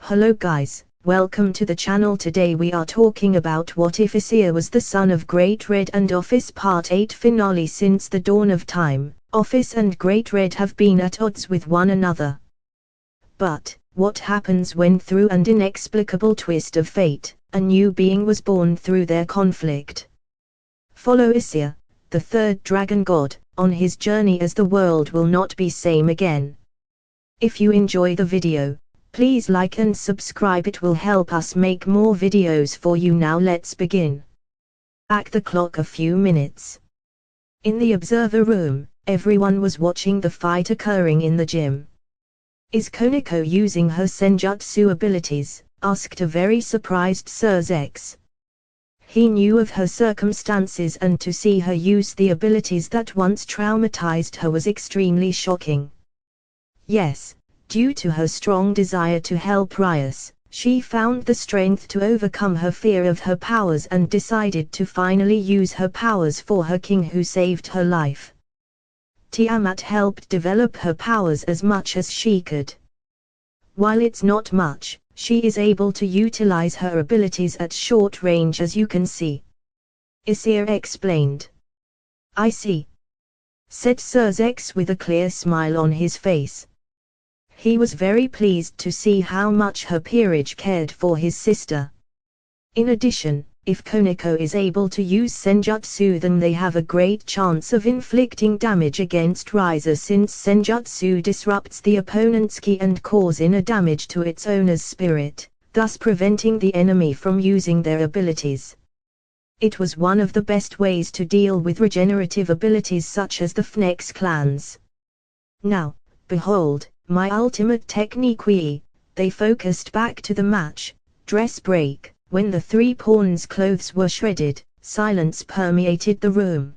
Hello guys, welcome to the channel. Today we are talking about what if Issei was the son of Great-red and Ophis Part 8 finale. Since the dawn of time, Ophis and Great-red have been at odds with one another. But, what happens when through an inexplicable twist of fate, a new being was born through their conflict? Follow Issei, the third dragon god, on his journey as the world will not be same again. If you enjoy the video, please like and subscribe, it will help us make more videos for you. Now let's begin. Back the clock a few minutes. In the observer room, everyone was watching the fight occurring in the gym. Is Koneko using her senjutsu abilities? Asked a very surprised Sirzex. He knew of her circumstances, and to see her use the abilities that once traumatized her was extremely shocking. Yes, due to her strong desire to help Rias, she found the strength to overcome her fear of her powers and decided to finally use her powers for her king who saved her life. Tiamat helped develop her powers as much as she could. While it's not much, she is able to utilize her abilities at short range, as you can see. Issei explained. I see, said Sirzex with a clear smile on his face. He was very pleased to see how much her peerage cared for his sister. In addition, if Koneko is able to use senjutsu, then they have a great chance of inflicting damage against Riser, since senjutsu disrupts the opponent's ki and cause inner damage to its owner's spirit, thus preventing the enemy from using their abilities. It was one of the best ways to deal with regenerative abilities such as the Phoenix clans. Now, behold, my ultimate technique. They focused back to the match. Dress break. When the three pawns' clothes were shredded, silence permeated the room.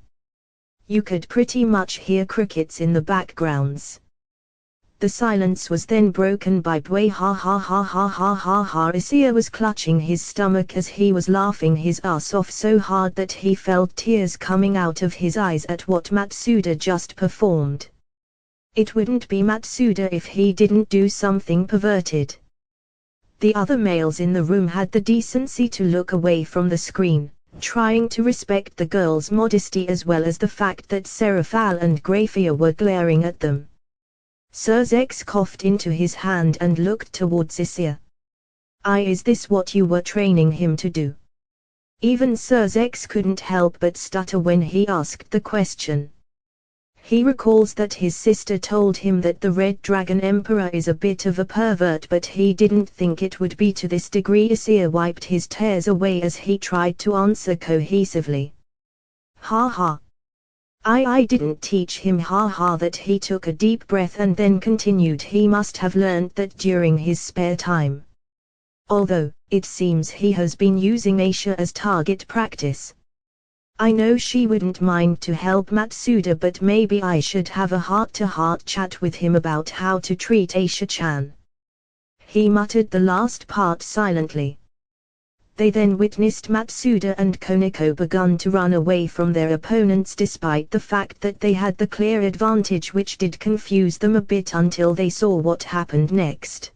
You could pretty much hear crickets in the backgrounds. The silence was then broken by Bway ha ha ha ha ha ha ha. Issei was clutching his stomach as he was laughing his ass off so hard that he felt tears coming out of his eyes at what Matsuda just performed. It wouldn't be Matsuda if he didn't do something perverted. The other males in the room had the decency to look away from the screen, trying to respect the girl's modesty as well as the fact that Seraphal and Grafia were glaring at them. Sirzex coughed into his hand and looked towards Issei. Is this what you were training him to do? Even Sirzex couldn't help but stutter when he asked the question. He recalls that his sister told him that the Red Dragon Emperor is a bit of a pervert, but he didn't think it would be to this degree. Issei wiped his tears away as he tried to answer cohesively. Ha ha. I didn't teach him. Ha ha. That he took a deep breath and then continued. He must have learned that during his spare time. Although, it seems he has been using Aisha as target practice. I know she wouldn't mind to help Matsuda, but maybe I should have a heart-to-heart chat with him about how to treat Aisha-chan. He muttered the last part silently. They then witnessed Matsuda and Koneko begun to run away from their opponents despite the fact that they had the clear advantage, which did confuse them a bit until they saw what happened next.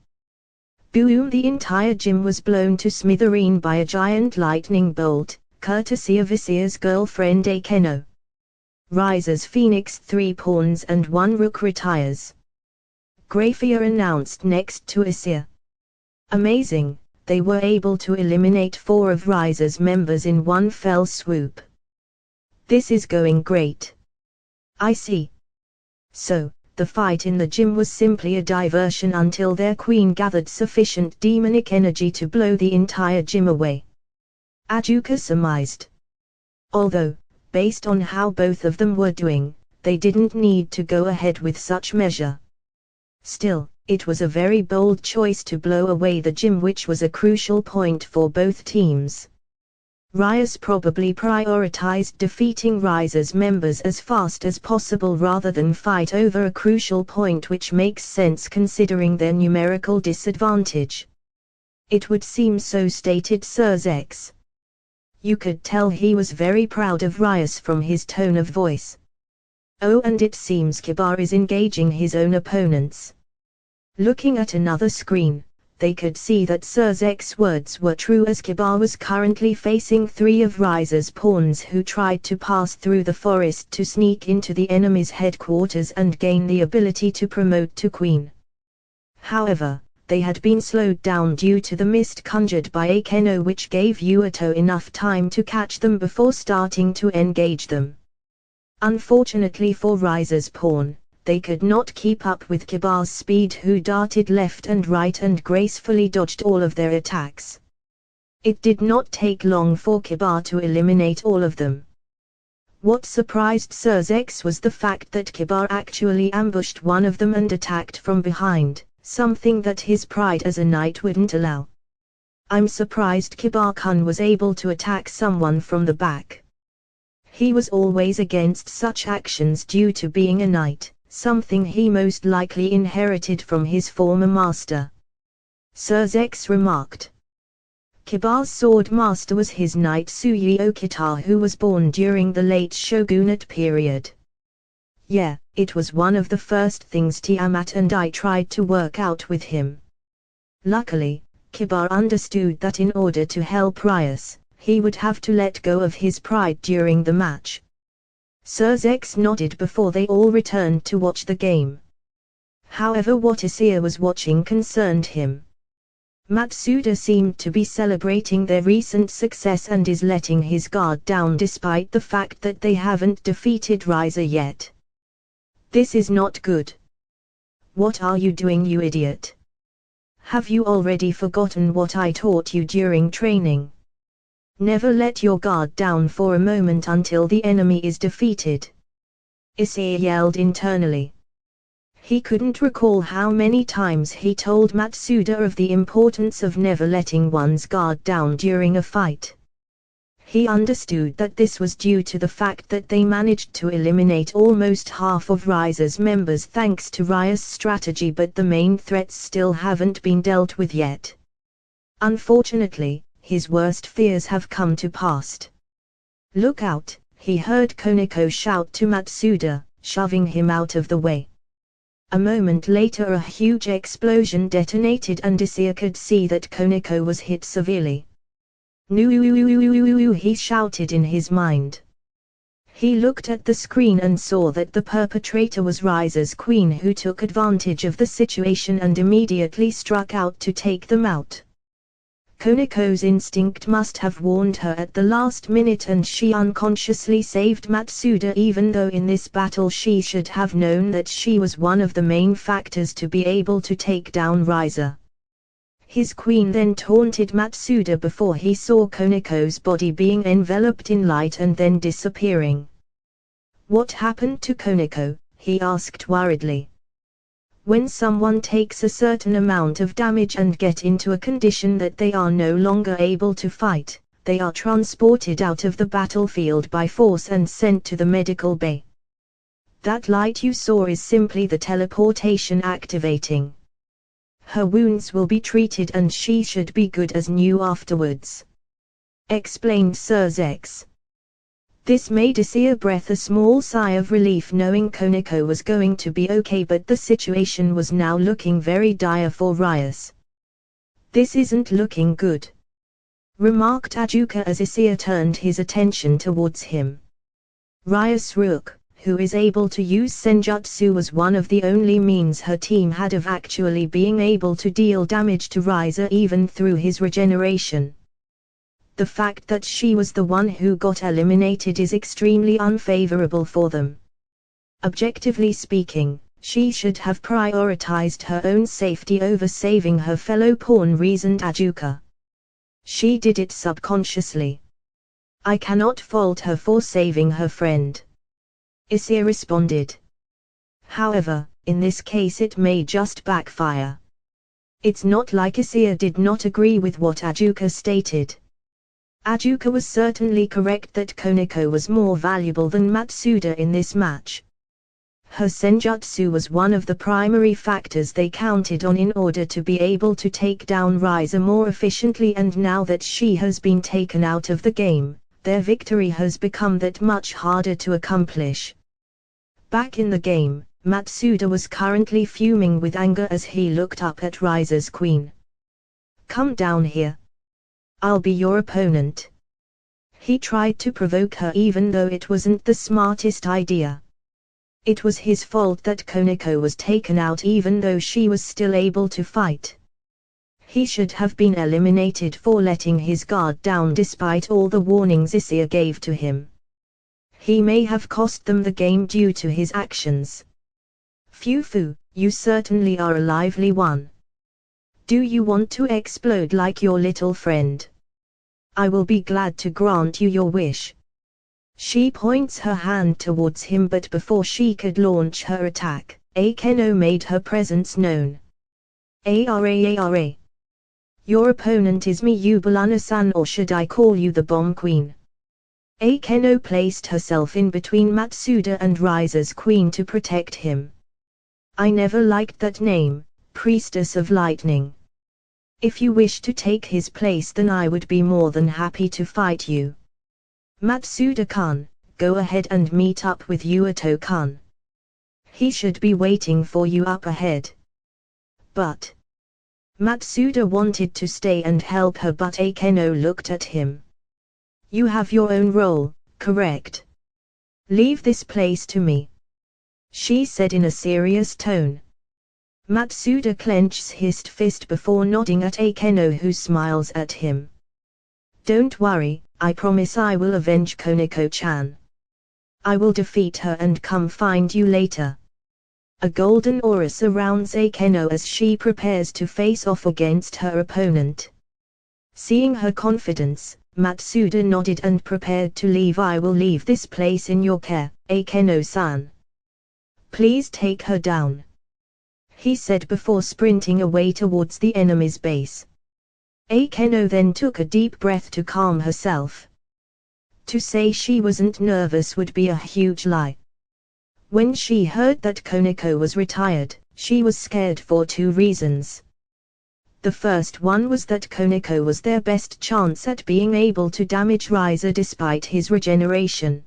Boom! The entire gym was blown to smithereen by a giant lightning bolt, courtesy of Issei's girlfriend Akeno. Riser's Phoenix 3 pawns and 1 rook retires. Grafia announced next to Issei. Amazing, they were able to eliminate 4 of Riser's members in one fell swoop. This is going great. I see. So, the fight in the gym was simply a diversion until their queen gathered sufficient demonic energy to blow the entire gym away. Ajuka surmised. Although, based on how both of them were doing, they didn't need to go ahead with such measure. Still, it was a very bold choice to blow away the gym, which was a crucial point for both teams. Rias probably prioritized defeating Riser's members as fast as possible rather than fight over a crucial point, which makes sense considering their numerical disadvantage. It would seem so, stated Sirzex. You could tell he was very proud of Rias from his tone of voice. Oh, and it seems Kibar is engaging his own opponents. Looking at another screen, they could see that Surzek's words were true, as Kibar was currently facing 3 of Rise's pawns who tried to pass through the forest to sneak into the enemy's headquarters and gain the ability to promote to queen. However, they had been slowed down due to the mist conjured by Akeno, which gave Yuito enough time to catch them before starting to engage them. Unfortunately for Rise's pawn, they could not keep up with Kibar's speed, who darted left and right and gracefully dodged all of their attacks. It did not take long for Kibar to eliminate all of them. What surprised Surzek was the fact that Kibar actually ambushed one of them and attacked from behind, something that his pride as a knight wouldn't allow. I'm surprised Kibar-kun was able to attack someone from the back. He was always against such actions due to being a knight, something he most likely inherited from his former master. Surzek remarked. Kibar's sword master was his knight Tsuyi Okita, who was born during the late shogunate period. Yeah, it was one of the first things Tiamat and I tried to work out with him. Luckily, Kibar understood that in order to help Rias, he would have to let go of his pride during the match. Surzek nodded before they all returned to watch the game. However, what Issei was watching concerned him. Matsuda seemed to be celebrating their recent success and is letting his guard down despite the fact that they haven't defeated Risa yet. This is not good. What are you doing, you idiot? Have you already forgotten what I taught you during training? Never let your guard down for a moment until the enemy is defeated. Issei yelled internally. He couldn't recall how many times he told Matsuda of the importance of never letting one's guard down during a fight. He understood that this was due to the fact that they managed to eliminate almost half of Risa's members thanks to Rias' strategy, but the main threats still haven't been dealt with yet. Unfortunately, his worst fears have come to pass. Look out, he heard Koneko shout to Matsuda, shoving him out of the way. A moment later a huge explosion detonated and Issei could see that Koneko was hit severely. "No!" he shouted in his mind. He looked at the screen and saw that the perpetrator was Risa's queen, who took advantage of the situation and immediately struck out to take them out. Koneko's instinct must have warned her at the last minute, and she unconsciously saved Matsuda, even though in this battle she should have known that she was one of the main factors to be able to take down Risa. His queen then taunted Matsuda before he saw Koneko's body being enveloped in light and then disappearing. What happened to Koneko? He asked worriedly. When someone takes a certain amount of damage and get into a condition that they are no longer able to fight, they are transported out of the battlefield by force and sent to the medical bay. That light you saw is simply the teleportation activating. Her wounds will be treated and she should be good as new afterwards, explained Surzek. This made Issei breathe a small sigh of relief, knowing Koneko was going to be okay, but the situation was now looking very dire for Rias. This isn't looking good, remarked Ajuka as Issei turned his attention towards him. Rias Rook, who is able to use senjutsu, was one of the only means her team had of actually being able to deal damage to Risa even through his regeneration. The fact that she was the one who got eliminated is extremely unfavorable for them. Objectively speaking, she should have prioritized her own safety over saving her fellow pawn, reasoned Ajuka. She did it subconsciously. I cannot fault her for saving her friend, Issei responded. However, in this case it may just backfire. It's not like Issei did not agree with what Ajuka stated. Ajuka was certainly correct that Koneko was more valuable than Matsuda in this match. Her senjutsu was one of the primary factors they counted on in order to be able to take down Risa more efficiently, and now that she has been taken out of the game, their victory has become that much harder to accomplish. Back in the game, Matsuda was currently fuming with anger as he looked up at Risa's queen. Come down here. I'll be your opponent. He tried to provoke her even though it wasn't the smartest idea. It was his fault that Koneko was taken out even though she was still able to fight. He should have been eliminated for letting his guard down despite all the warnings Issei gave to him. He may have cost them the game due to his actions. Fufu, you certainly are a lively one. Do you want to explode like your little friend? I will be glad to grant you your wish. She points her hand towards him, but before she could launch her attack, Akeno made her presence known. Ara. Your opponent is Miyubulana-san, or should I call you the Bomb Queen? Akeno placed herself in between Matsuda and Rise's queen to protect him. I never liked that name, Priestess of Lightning. If you wish to take his place, then I would be more than happy to fight you. Matsuda-kun, go ahead and meet up with Yuato-kun. He should be waiting for you up ahead. But Matsuda wanted to stay and help her, but Akeno looked at him. You have your own role, correct? Leave this place to me, she said in a serious tone. Matsuda clenches his fist before nodding at Akeno, who smiles at him. Don't worry, I promise I will avenge Koneko-chan. I will defeat her and come find you later. A golden aura surrounds Akeno as she prepares to face off against her opponent. Seeing her confidence, Matsuda nodded and prepared to leave. I will leave this place in your care, Akeno-san. Please take her down, he said before sprinting away towards the enemy's base. Akeno then took a deep breath to calm herself. To say she wasn't nervous would be a huge lie. When she heard that Koneko was retired, she was scared for two reasons. The first one was that Koneko was their best chance at being able to damage Rise despite his regeneration.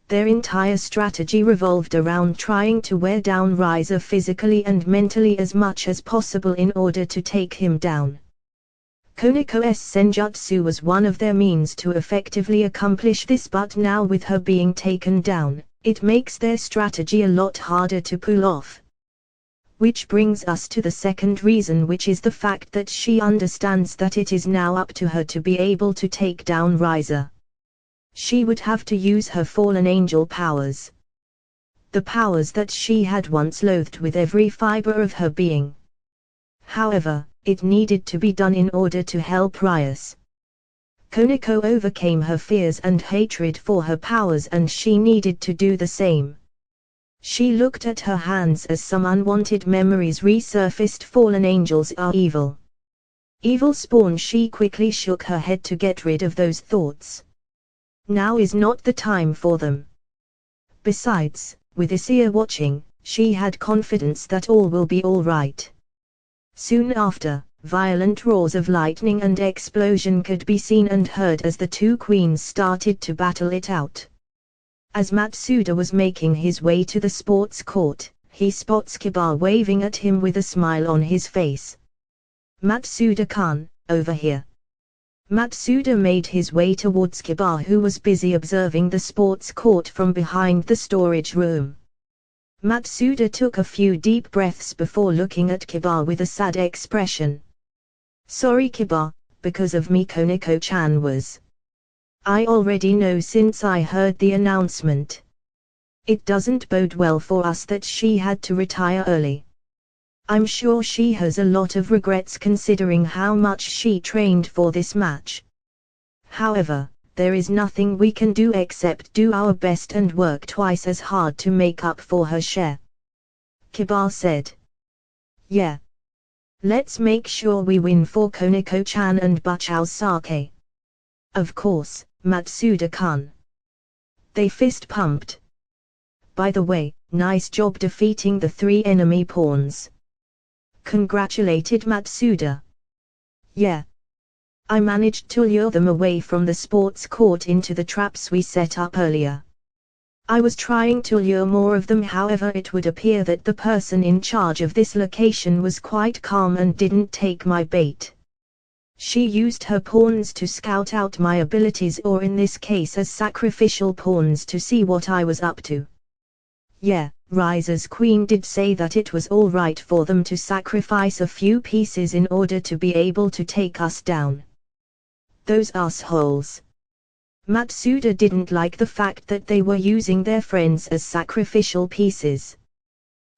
Their entire strategy revolved around trying to wear down Rise physically and mentally as much as possible in order to take him down. Koneko's senjutsu was one of their means to effectively accomplish this, but now with her being taken down, it makes their strategy a lot harder to pull off. Which brings us to the second reason, which is the fact that she understands that it is now up to her to be able to take down Riser. She would have to use her fallen angel powers. The powers that she had once loathed with every fiber of her being. However, it needed to be done in order to help Rias. Koneko overcame her fears and hatred for her powers, and she needed to do the same. She looked at her hands as some unwanted memories resurfaced. Fallen angels are evil. Evil spawn. She quickly shook her head to get rid of those thoughts. Now is not the time for them. Besides, with Issei watching, she had confidence that all will be all right. Soon after, violent roars of lightning and explosion could be seen and heard as the two queens started to battle it out. As Matsuda was making his way to the sports court, he spots Kiba waving at him with a smile on his face. Matsuda-kun, over here. Matsuda made his way towards Kiba, who was busy observing the sports court from behind the storage room. Matsuda took a few deep breaths before looking at Kiba with a sad expression. Sorry Kiba, because of me Koneko-chan was. I already know since I heard the announcement. It doesn't bode well for us that she had to retire early. I'm sure she has a lot of regrets considering how much she trained for this match. However, there is nothing we can do except do our best and work twice as hard to make up for her share. Kiba said. Yeah. Let's make sure we win for Koneko-chan and Buchao Sake. Of course, Matsuda-kun. They fist pumped. By the way, nice job defeating the three enemy pawns. Congratulated Matsuda. Yeah. I managed to lure them away from the sports court into the traps we set up earlier. I was trying to lure more of them, however it would appear that the person in charge of this location was quite calm and didn't take my bait. She used her pawns to scout out my abilities, or in this case as sacrificial pawns to see what I was up to. Yeah, Riser's queen did say that it was all right for them to sacrifice a few pieces in order to be able to take us down. Those assholes. Matsuda didn't like the fact that they were using their friends as sacrificial pieces.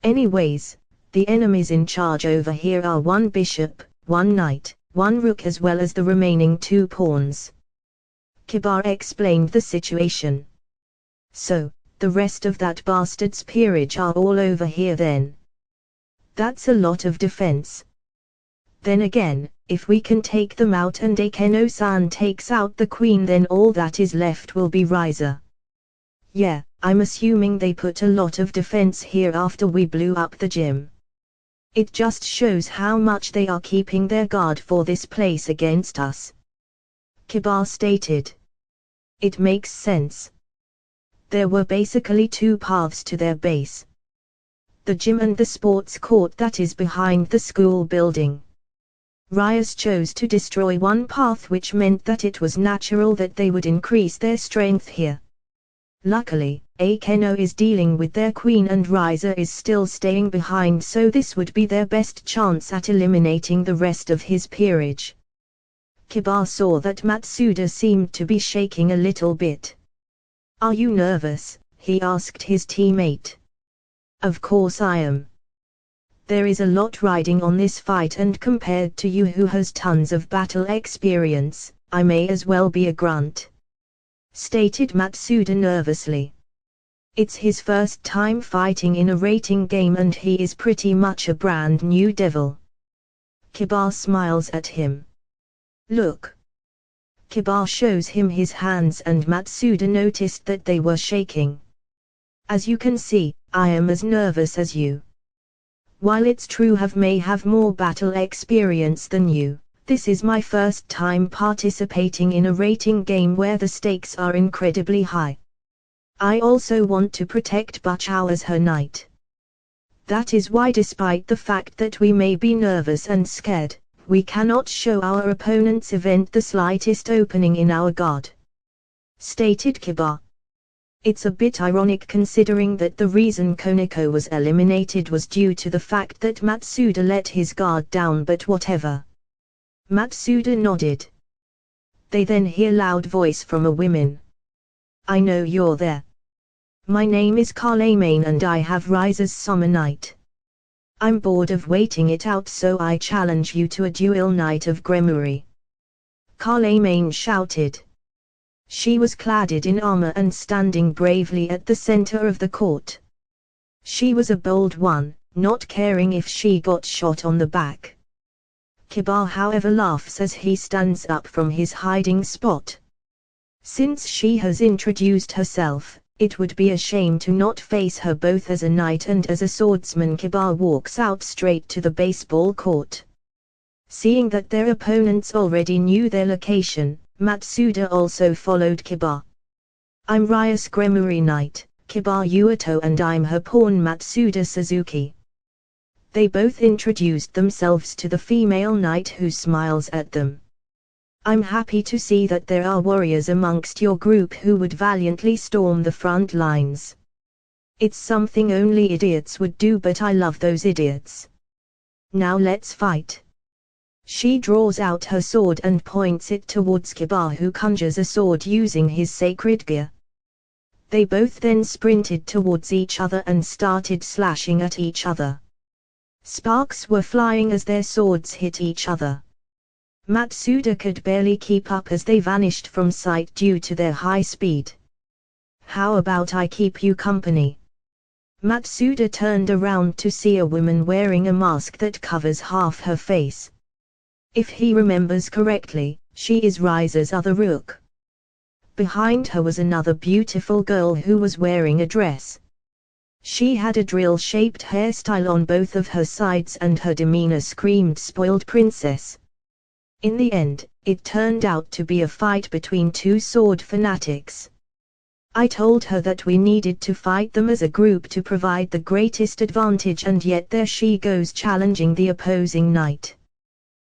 Anyways, the enemies in charge over here are 1 bishop, 1 knight, 1 rook as well as the remaining 2 pawns. Kiba explained the situation. So, the rest of that bastard's peerage are all over here then. That's a lot of defense. Then again, if we can take them out and Akeno-san takes out the queen, then all that is left will be Riser. Yeah, I'm assuming they put a lot of defense here after we blew up the gym. It just shows how much they are keeping their guard for this place against us. Kiba stated. It makes sense. There were basically 2 paths to their base. The gym and the sports court that is behind the school building. Rias chose to destroy 1 path, which meant that it was natural that they would increase their strength here. Luckily, Akeno is dealing with their queen and Riser is still staying behind, so this would be their best chance at eliminating the rest of his peerage. Kiba saw that Matsuda seemed to be shaking a little bit. Are you nervous? He asked his teammate. Of course I am. There is a lot riding on this fight, and compared to you who has tons of battle experience, I may as well be a grunt. Stated Matsuda nervously. It's his first time fighting in a rating game and he is pretty much a brand new devil. Kiba smiles at him. Look. Kiba shows him his hands and Matsuda noticed that they were shaking. As you can see, I am as nervous as you. While it's true I may have more battle experience than you, this is my first time participating in a rating game where the stakes are incredibly high. I also want to protect Buchao as her knight. That is why, despite the fact that we may be nervous and scared, we cannot show our opponent's event the slightest opening in our guard. Stated Kiba. It's a bit ironic considering that the reason Koneko was eliminated was due to the fact that Matsuda let his guard down, but whatever. Matsuda nodded. They then hear loud voice from a woman. I know you're there. My name is Carlemagne and I have Riser's summer night. I'm bored of waiting it out, so I challenge you to a duel. Night of Gremory. Carlemagne shouted. She was cladded in armor and standing bravely at the center of the court. She was a bold one, not caring if she got shot on the back. Kiba however laughs as he stands up from his hiding spot. Since she has introduced herself, it would be a shame to not face her both as a knight and as a swordsman. Kiba walks out straight to the baseball court. Seeing that their opponents already knew their location, Matsuda also followed Kiba. I'm Rias Gremory Knight, Kiba Yuato, and I'm her pawn Matsuda Suzuki. They both introduced themselves to the female knight, who smiles at them. I'm happy to see that there are warriors amongst your group who would valiantly storm the front lines. It's something only idiots would do, but I love those idiots. Now let's fight. She draws out her sword and points it towards Kiba, who conjures a sword using his sacred gear. They both then sprinted towards each other and started slashing at each other. Sparks were flying as their swords hit each other. Matsuda could barely keep up as they vanished from sight due to their high speed. How about I keep you company? Matsuda turned around to see a woman wearing a mask that covers half her face. If he remembers correctly, she is Riser's other rook. Behind her was another beautiful girl who was wearing a dress. She had a drill-shaped hairstyle on both of her sides and her demeanor screamed spoiled princess. In the end, it turned out to be a fight between 2 sword fanatics. I told her that we needed to fight them as a group to provide the greatest advantage, and yet there she goes challenging the opposing knight.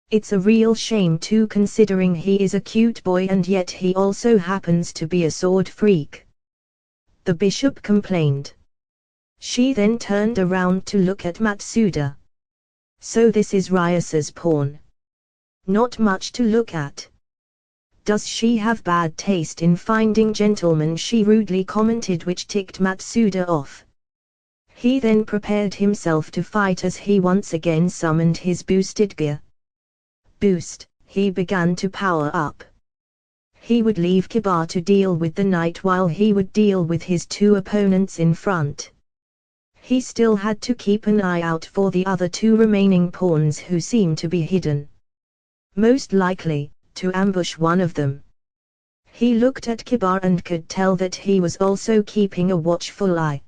It's a real shame too, considering he is a cute boy and yet he also happens to be a sword freak," the bishop complained. She then turned around to look at Matsuda. "So this is Ryusa's pawn. Not much to look at. Does she have bad taste in finding gentlemen?" she rudely commented, which ticked Matsuda off. He then prepared himself to fight as he once again summoned his boosted gear. Boost, he began to power up. He would leave Kiba to deal with the knight while he would deal with his two opponents in front. He still had to keep an eye out for the other two remaining pawns who seemed to be hidden. Most likely, to ambush one of them. He looked at Kiba and could tell that he was also keeping a watchful eye.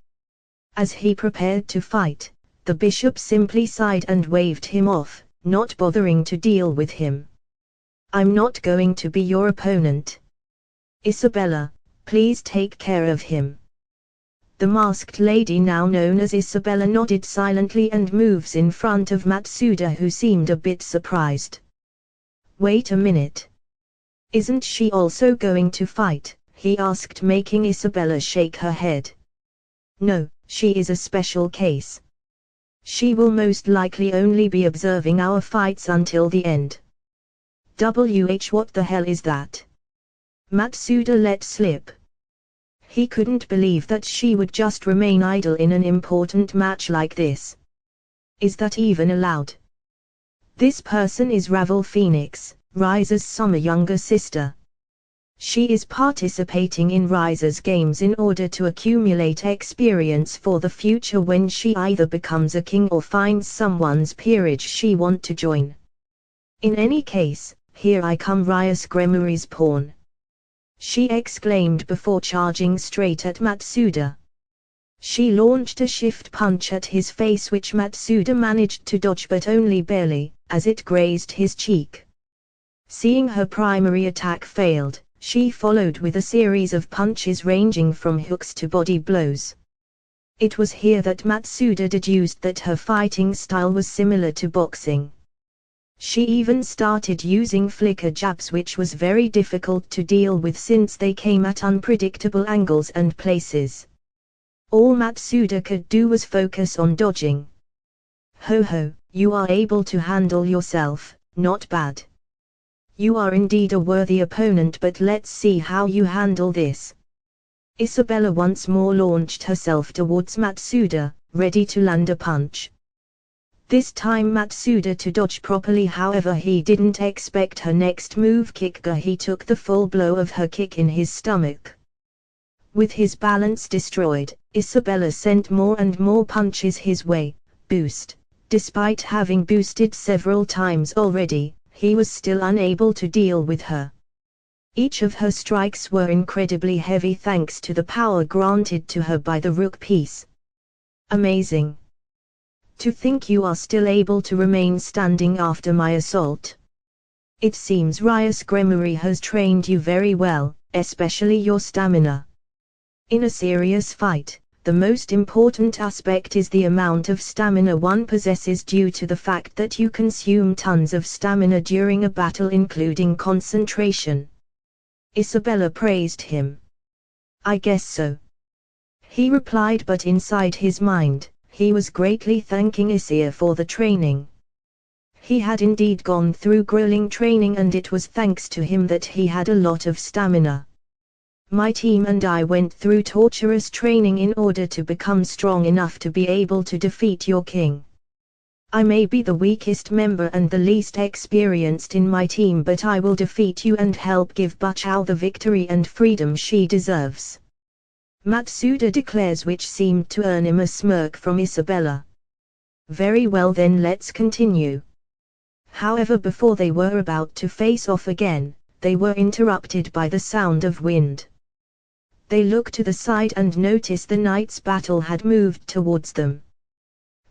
As he prepared to fight, the bishop simply sighed and waved him off, not bothering to deal with him. "I'm not going to be your opponent. Isabella, please take care of him." The masked lady, now known as Isabella, nodded silently and moves in front of Matsuda, who seemed a bit surprised. "Wait a minute. Isn't she also going to fight?" he asked, making Isabella shake her head. "No, she is a special case. She will most likely only be observing our fights until the end." What the hell is that? Matsuda let slip. He couldn't believe that she would just remain idle in an important match like this. Is that even allowed? This person is Ravel Phoenix, Rise's summer younger sister. She is participating in Rise's games in order to accumulate experience for the future when she either becomes a king or finds someone's peerage she wants to join. In any case, here I come, Ryus Gremory's pawn, she exclaimed before charging straight at Matsuda. She launched a shift punch at his face, which Matsuda managed to dodge but only barely, as it grazed his cheek. Seeing her primary attack failed, she followed with a series of punches ranging from hooks to body blows. It was here that Matsuda deduced that her fighting style was similar to boxing. She even started using flicker jabs, which was very difficult to deal with since they came at unpredictable angles and places. All Matsuda could do was focus on dodging. "Ho ho, you are able to handle yourself, not bad. You are indeed a worthy opponent, but let's see how you handle this." Isabella once more launched herself towards Matsuda, ready to land a punch. This time Matsuda to dodge properly, however he didn't expect her next move kick. He took the full blow of her kick in his stomach. With his balance destroyed, Isabella sent more and more punches his way. Boost. Despite having boosted several times already, he was still unable to deal with her. Each of her strikes were incredibly heavy thanks to the power granted to her by the rook piece. Amazing. To think you are still able to remain standing after my assault. It seems Ryus Gremory has trained you very well, especially your stamina. In a serious fight, the most important aspect is the amount of stamina one possesses, due to the fact that you consume tons of stamina during a battle, including concentration. Isabella praised him. "I guess so," he replied, but inside his mind, he was greatly thanking Issei for the training. He had indeed gone through grueling training, and it was thanks to him that he had a lot of stamina. "My team and I went through torturous training in order to become strong enough to be able to defeat your king. I may be the weakest member and the least experienced in my team, but I will defeat you and help give Buchao the victory and freedom she deserves," Matsuda declares, which seemed to earn him a smirk from Isabella. "Very well then, let's continue." However, before they were about to face off again, they were interrupted by the sound of wind. They looked to the side and noticed the knight's battle had moved towards them.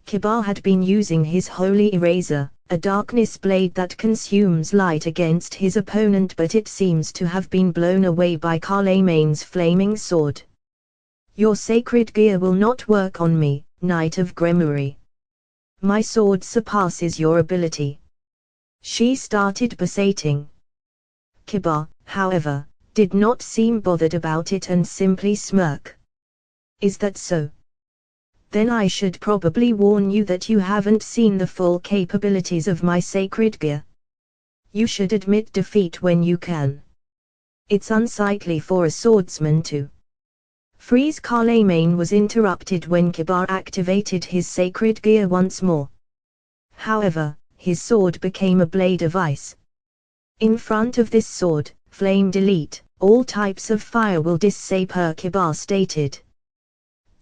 Kiba had been using his holy eraser, a darkness blade that consumes light, against his opponent, but it seems to have been blown away by Carlemane's flaming sword. "Your sacred gear will not work on me, Knight of Gremory. My sword surpasses your ability." She started berating. Kiba, however, did not seem bothered about it and simply smirked. Is that so? Then I should probably warn you that you haven't seen the full capabilities of my sacred gear. You should admit defeat when you can. It's unsightly for a swordsman to freeze. Carlemagne was interrupted when Kiba activated his sacred gear once more. However, his sword became a blade of ice. In front of this sword, flame delete, all types of fire will disappear, Kiba stated.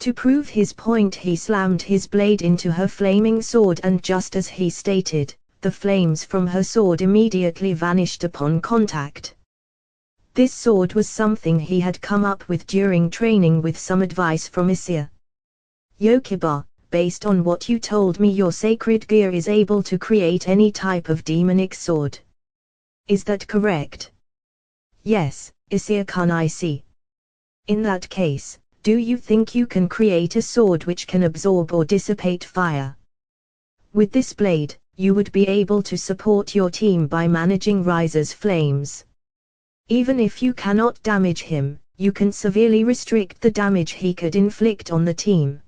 To prove his point, he slammed his blade into her flaming sword, and just as he stated, the flames from her sword immediately vanished upon contact. This sword was something he had come up with during training with some advice from Issei. Yo Kiba, based on what you told me, your sacred gear is able to create any type of demonic sword. Is that correct? Yes, Issei-kun, I see. In that case, do you think you can create a sword which can absorb or dissipate fire? With this blade, you would be able to support your team by managing Riser's flames. Even if you cannot damage him, you can severely restrict the damage he could inflict on the team.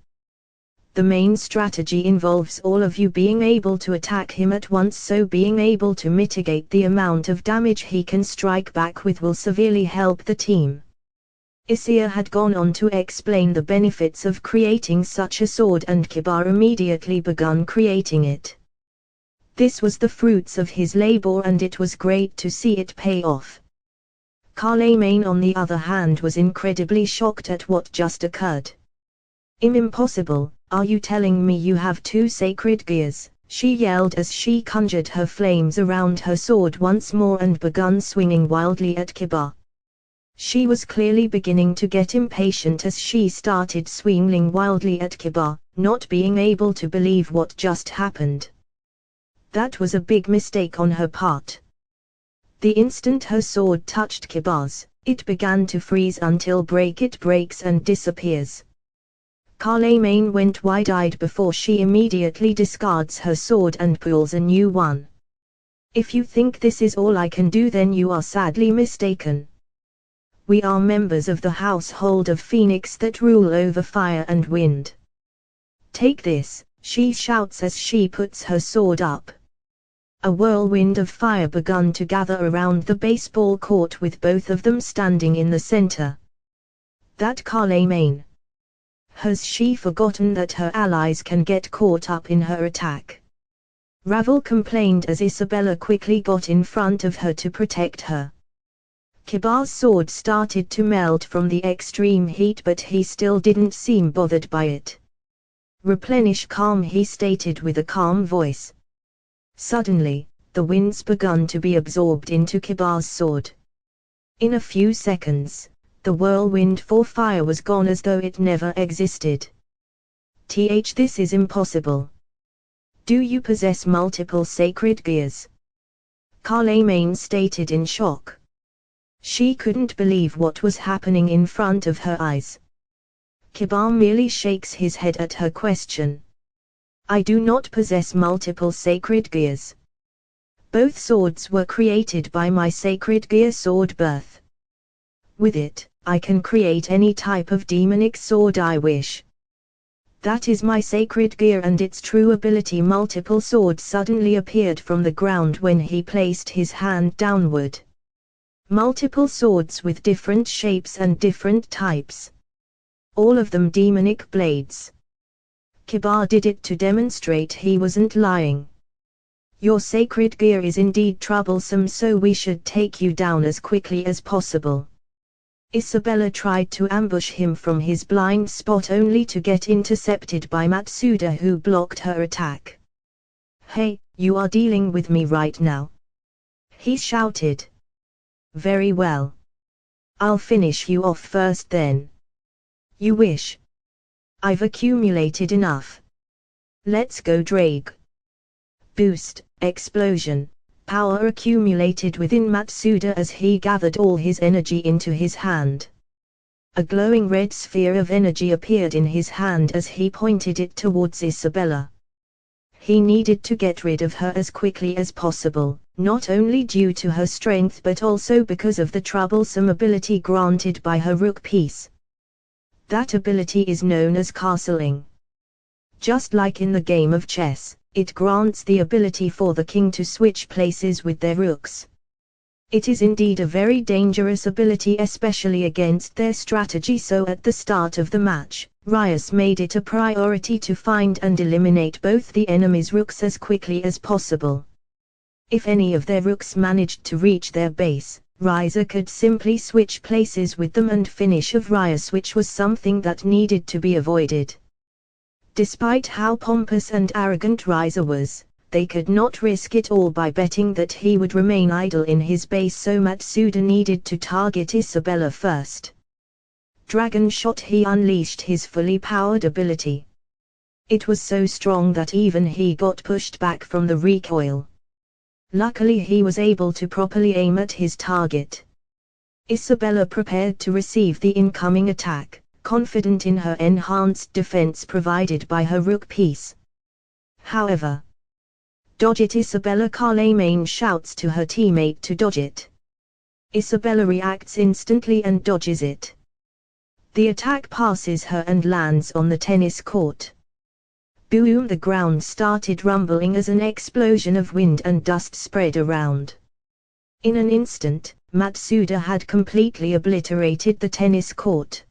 The main strategy involves all of you being able to attack him at once, so being able to mitigate the amount of damage he can strike back with will severely help the team. Issei had gone on to explain the benefits of creating such a sword, and Kiba immediately begun creating it. This was the fruits of his labor, and it was great to see it pay off. Carlemagne, on the other hand, was incredibly shocked at what just occurred. Impossible, are you telling me you have two sacred gears? She yelled as she conjured her flames around her sword once more and begun swinging wildly at Kiba. She was clearly beginning to get impatient as she started swinging wildly at Kiba, not being able to believe what just happened. That was a big mistake on her part. The instant her sword touched Kiba's, it began to freeze until it breaks and disappears. Carlemagne went wide-eyed before she immediately discards her sword and pulls a new one. If you think this is all I can do, then you are sadly mistaken. We are members of the household of Phoenix that rule over fire and wind. Take this, she shouts as she puts her sword up. A whirlwind of fire began to gather around the baseball court, with both of them standing in the center. That Carlemagne. Has she forgotten that her allies can get caught up in her attack? Ravel complained as Isabella quickly got in front of her to protect her. Kiba's sword started to melt from the extreme heat, but he still didn't seem bothered by it. Replenish calm, he stated with a calm voice. Suddenly, the winds began to be absorbed into Kiba's sword. In a few seconds, the whirlwind for fire was gone as though it never existed. This is impossible. Do you possess multiple sacred gears? Carlemagne stated in shock. She couldn't believe what was happening in front of her eyes. Kiba merely shakes his head at her question. I do not possess multiple sacred gears. Both swords were created by my sacred gear sword birth. With it, I can create any type of demonic sword I wish. That is my sacred gear and its true ability. Multiple swords suddenly appeared from the ground when he placed his hand downward. Multiple swords with different shapes and different types. All of them demonic blades. Kiba did it to demonstrate he wasn't lying. Your sacred gear is indeed troublesome, so we should take you down as quickly as possible. Isabella tried to ambush him from his blind spot, only to get intercepted by Matsuda, who blocked her attack. Hey, you are dealing with me right now? He shouted. Very well. I'll finish you off first then. You wish? I've accumulated enough. Let's go, Drake. Boost, explosion, power accumulated within Matsuda as he gathered all his energy into his hand. A glowing red sphere of energy appeared in his hand as he pointed it towards Isabella. He needed to get rid of her as quickly as possible, not only due to her strength but also because of the troublesome ability granted by her rook piece. That ability is known as castling. Just like in the game of chess, it grants the ability for the king to switch places with their rooks. It is indeed a very dangerous ability, especially against their strategy, so at the start of the match, Rias made it a priority to find and eliminate both the enemy's rooks as quickly as possible. If any of their rooks managed to reach their base, Riza could simply switch places with them and finish of Rias, which was something that needed to be avoided. Despite how pompous and arrogant Riza was, they could not risk it all by betting that he would remain idle in his base, so Matsuda needed to target Isabella first. Dragon shot. He unleashed his fully powered ability. It was so strong that even he got pushed back from the recoil. Luckily he was able to properly aim at his target. Isabella prepared to receive the incoming attack, confident in her enhanced defense provided by her rook piece. However, "Dodge it, Isabella!" Carlemagne shouts to her teammate to dodge it. Isabella reacts instantly and dodges it. The attack passes her and lands on the tennis court. Boom! The ground started rumbling as an explosion of wind and dust spread around. In an instant, Matsuda had completely obliterated the tennis court.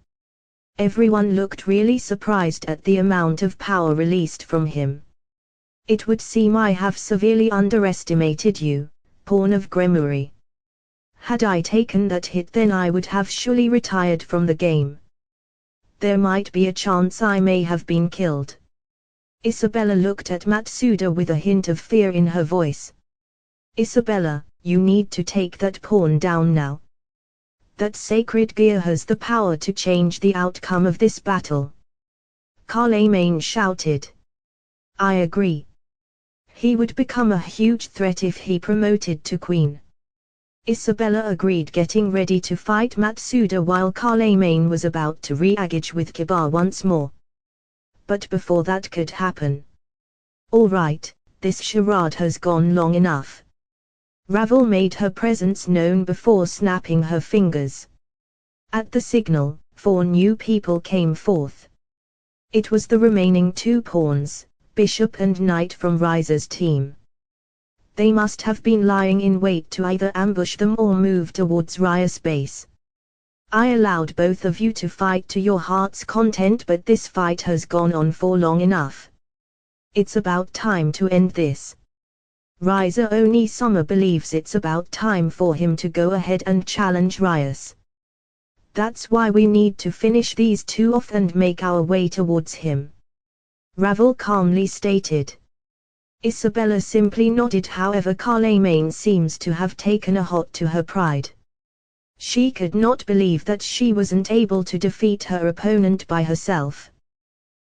Everyone looked really surprised at the amount of power released from him. "It would seem I have severely underestimated you, pawn of Gremory. Had I taken that hit, then I would have surely retired from the game. There might be a chance I may have been killed." Isabella looked at Matsuda with a hint of fear in her voice. "Isabella, you need to take that pawn down now. That sacred gear has the power to change the outcome of this battle." Carlemagne shouted. "I agree. He would become a huge threat if he promoted to queen." Isabella agreed, getting ready to fight Matsuda while Carlemagne was about to re-engage with Kibar once more. But before that could happen. "All right, this charade has gone long enough." Ravel made her presence known before snapping her fingers. At the signal, 4 new people came forth. It was the remaining 2 pawns, Bishop and Knight from Riza's team. They must have been lying in wait to either ambush them or move towards Riza's base. "I allowed both of you to fight to your heart's content, but this fight has gone on for long enough. It's about time to end this." Riza Onisama believes it's about time for him to go ahead and challenge Rias. "That's why we need to finish these 2 off and make our way towards him," Ravel calmly stated. Isabella simply nodded. However, Carlemagne seems to have taken a hot to her pride. She could not believe that she wasn't able to defeat her opponent by herself.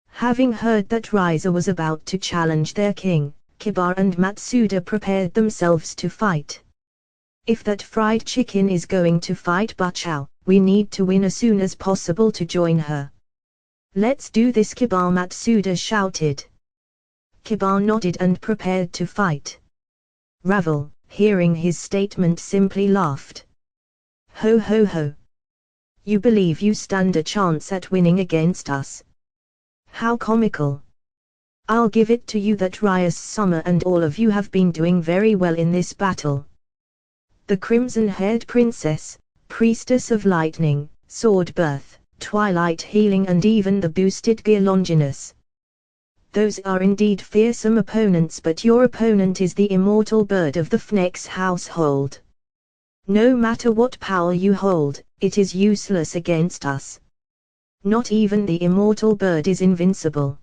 Having heard that Riza was about to challenge their king, Kibar and Matsuda prepared themselves to fight. "If that fried chicken is going to fight Bachao, we need to win as soon as possible to join her. Let's do this!" Kibar Matsuda shouted. Kibar nodded and prepared to fight. Ravel, hearing his statement, simply laughed. "Ho ho ho! You believe you stand a chance at winning against us? How comical! I'll give it to you that Rias Summer and all of you have been doing very well in this battle. The crimson-haired princess, priestess of lightning, sword birth, twilight healing, and even the boosted gear Longinus. Those are indeed fearsome opponents, but your opponent is the immortal bird of the Fnex household. No matter what power you hold, it is useless against us. Not even the immortal bird is invincible."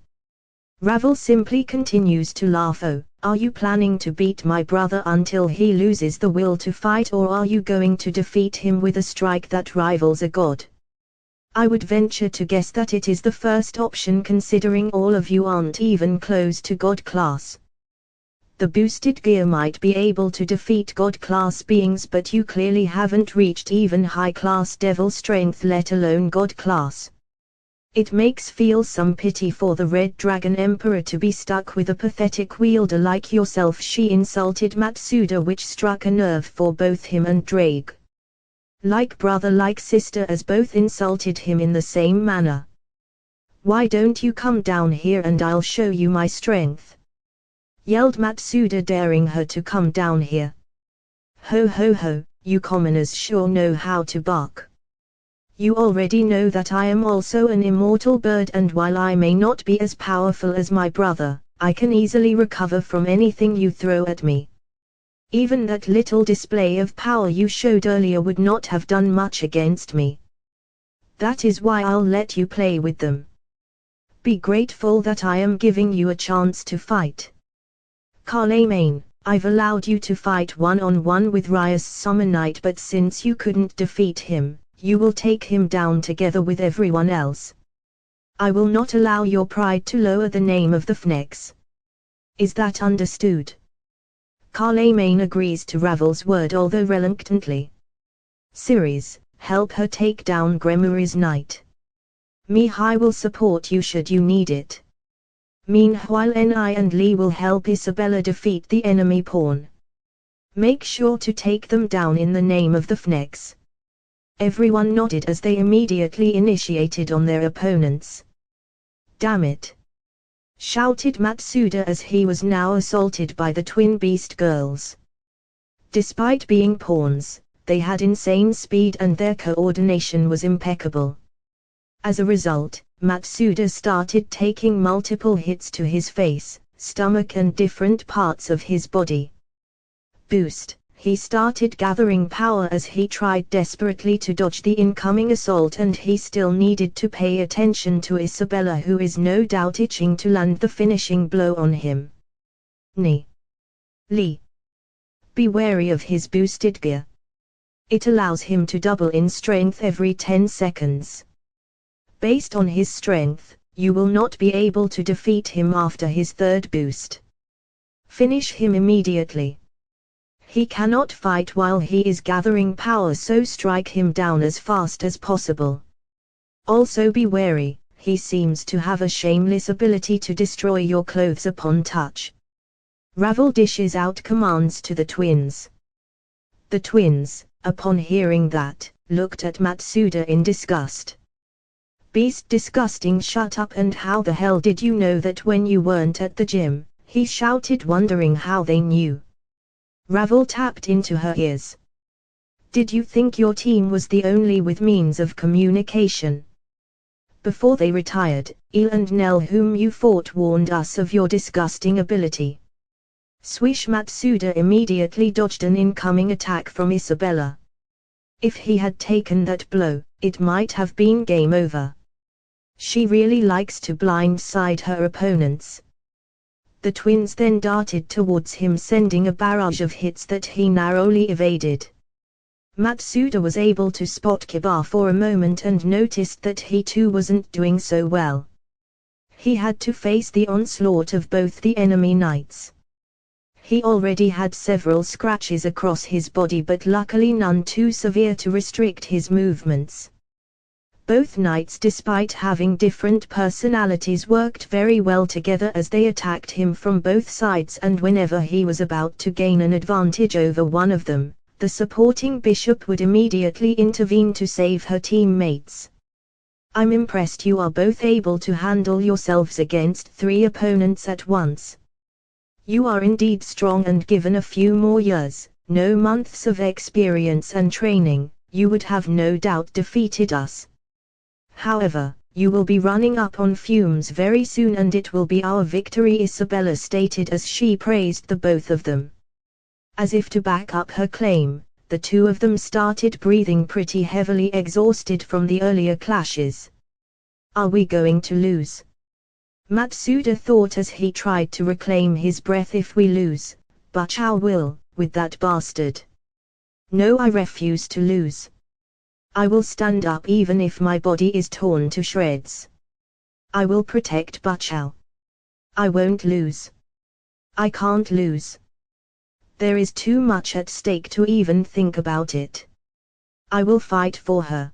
Ravel simply continues to laugh. "Oh, are you planning to beat my brother until he loses the will to fight, or are you going to defeat him with a strike that rivals a god? I would venture to guess that it is the first option, considering all of you aren't even close to god class. The boosted gear might be able to defeat god class beings, but you clearly haven't reached even high class devil strength, let alone god class. It makes feel some pity for the Red Dragon Emperor to be stuck with a pathetic wielder like yourself. She insulted Matsuda, which struck a nerve for both him and Drake. Like brother like sister, as both insulted him in the same manner. Why don't you come down here and I'll show you my strength? Yelled Matsuda, daring her to come down here. Ho ho ho, you commoners sure know how to bark. You already know that I am also an immortal bird, and while I may not be as powerful as my brother, I can easily recover from anything you throw at me. Even that little display of power you showed earlier would not have done much against me. That is why I'll let you play with them. Be grateful that I am giving you a chance to fight. Carlemagne, I've allowed you to fight one-on-one with Rias Summer Knight, but since you couldn't defeat him, you will take him down together with everyone else. I will not allow your pride to lower the name of the Fnex. Is that understood? Carlemagne agrees to Ravel's word, although reluctantly. Ceres, help her take down Gremuri's knight. Mihai will support you should you need it. Meanwhile Ni and Lee will help Isabella defeat the enemy pawn. Make sure to take them down in the name of the Fnex. Everyone nodded as they immediately initiated on their opponents. Damn it! Shouted Matsuda as he was now assaulted by the twin beast girls. Despite being pawns, they had insane speed and their coordination was impeccable. As a result, Matsuda started taking multiple hits to his face, stomach and different parts of his body. Boost! He started gathering power as he tried desperately to dodge the incoming assault, and he still needed to pay attention to Isabella, who is no doubt itching to land the finishing blow on him. Ni. Lee. Be wary of his boosted gear. It allows him to double in strength every 10 seconds. Based on his strength, you will not be able to defeat him after his third boost. Finish him immediately. He cannot fight while he is gathering power, so strike him down as fast as possible. Also be wary, he seems to have a shameless ability to destroy your clothes upon touch. Ravel dishes out commands to the twins. The twins, upon hearing that, looked at Matsuda in disgust. Beast disgusting, shut up, and how the hell did you know that when you weren't at the gym? He shouted, wondering how they knew. Ravel tapped into her ears. Did you think your team was the only with means of communication? Before they retired, Il and Nell, whom you fought, warned us of your disgusting ability. Swish! Matsuda immediately dodged an incoming attack from Isabella. If he had taken that blow, it might have been game over. She really likes to blindside her opponents. The twins then darted towards him, sending a barrage of hits that he narrowly evaded. Matsuda was able to spot Kiba for a moment and noticed that he too wasn't doing so well. He had to face the onslaught of both the enemy knights. He already had several scratches across his body, but luckily none too severe to restrict his movements. Both knights, despite having different personalities, worked very well together as they attacked him from both sides, and whenever he was about to gain an advantage over one of them, the supporting bishop would immediately intervene to save her teammates. I'm impressed you are both able to handle yourselves against 3 opponents at once. You are indeed strong, and given a few more years, no months of experience and training, you would have no doubt defeated us. However, you will be running up on fumes very soon, and it will be our victory, Isabella stated as she praised the both of them. As if to back up her claim, the two of them started breathing pretty heavily, exhausted from the earlier clashes. Are we going to lose? Matsuda thought as he tried to reclaim his breath. If we lose, Bachao will, with that bastard. No, I refuse to lose. I will stand up even if my body is torn to shreds. I will protect Bachao. I won't lose. I can't lose. There is too much at stake to even think about it. I will fight for her.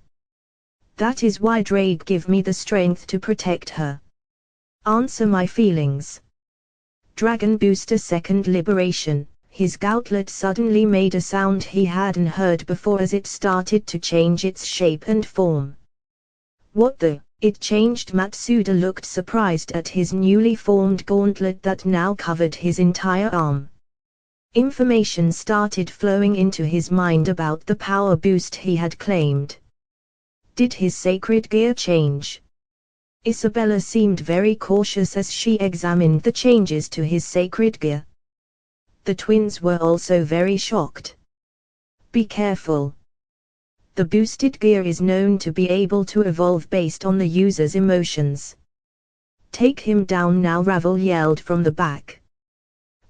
That is why Drake give me the strength to protect her. Answer my feelings. Dragon Booster Second Liberation. His gauntlet suddenly made a sound he hadn't heard before as it started to change its shape and form. What the? It changed. Matsuda looked surprised at his newly formed gauntlet that now covered his entire arm. Information started flowing into his mind about the power boost he had claimed. Did his sacred gear change? Isabella seemed very cautious as she examined the changes to his sacred gear. The twins were also very shocked. Be careful. The boosted gear is known to be able to evolve based on the user's emotions. Take him down now, Ravel yelled from the back.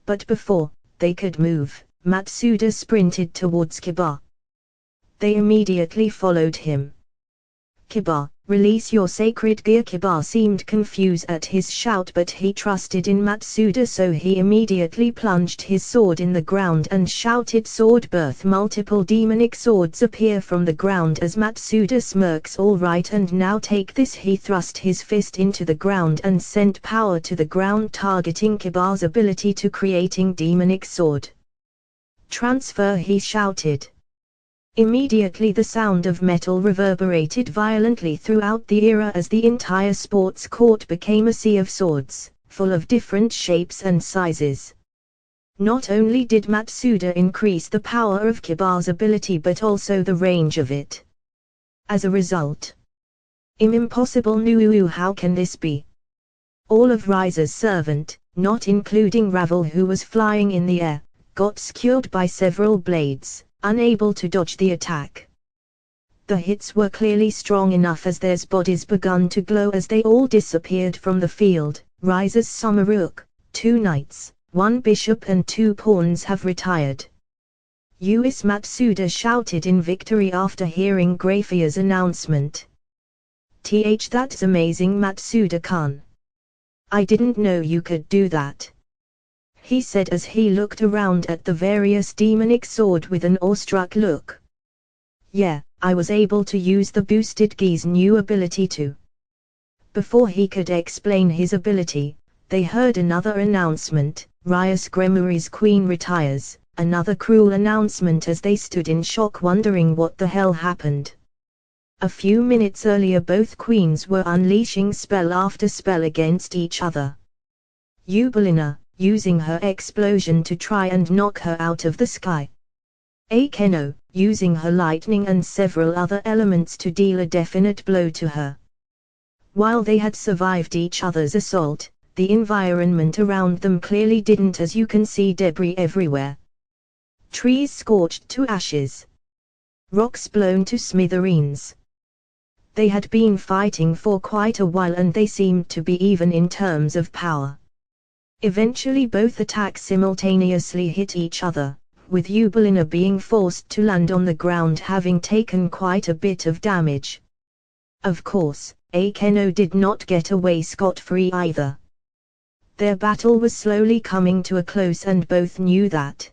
But before they could move, Matsuda sprinted towards Kiba. They immediately followed him. Kiba, release your sacred gear. Kiba seemed confused at his shout, but he trusted in Matsuda, so he immediately plunged his sword in the ground and shouted, sword birth. Multiple demonic swords appear from the ground as Matsuda smirks. All right, and now take this. He thrust his fist into the ground and sent power to the ground, targeting Kiba's ability to creating demonic sword. Transfer, he shouted. Immediately the sound of metal reverberated violently throughout the era as the entire sports court became a sea of swords, full of different shapes and sizes. Not only did Matsuda increase the power of Kiba's ability but also the range of it. As a result, impossible. Nuu, how can this be? All of Riser's servant, not including Ravel who was flying in the air, got skewered by several blades, unable to dodge the attack. The hits were clearly strong enough as their bodies begun to glow as they all disappeared from the field. Riser's Sumaruk, 2 knights, 1 bishop and 2 pawns have retired. US Matsuda shouted in victory after hearing Grafier's announcement. That's amazing, Matsuda-kun. I didn't know you could do that, he said as he looked around at the various demonic sword with an awestruck look. Yeah, I was able to use the boosted gear's new ability too. Before he could explain his ability, they heard another announcement. Rias Gremuri's queen retires. Another cruel announcement as they stood in shock, wondering what the hell happened. A few minutes earlier both queens were unleashing spell after spell against each other. Eubelina, using her explosion to try and knock her out of the sky. Akeno, using her lightning and several other elements to deal a definite blow to her. While they had survived each other's assault, the environment around them clearly didn't, as you can see debris everywhere. Trees scorched to ashes. Rocks blown to smithereens. They had been fighting for quite a while and they seemed to be even in terms of power. Eventually both attacks simultaneously hit each other, with Eubelina being forced to land on the ground, having taken quite a bit of damage. Of course, Akeno did not get away scot-free either. Their battle was slowly coming to a close and both knew that.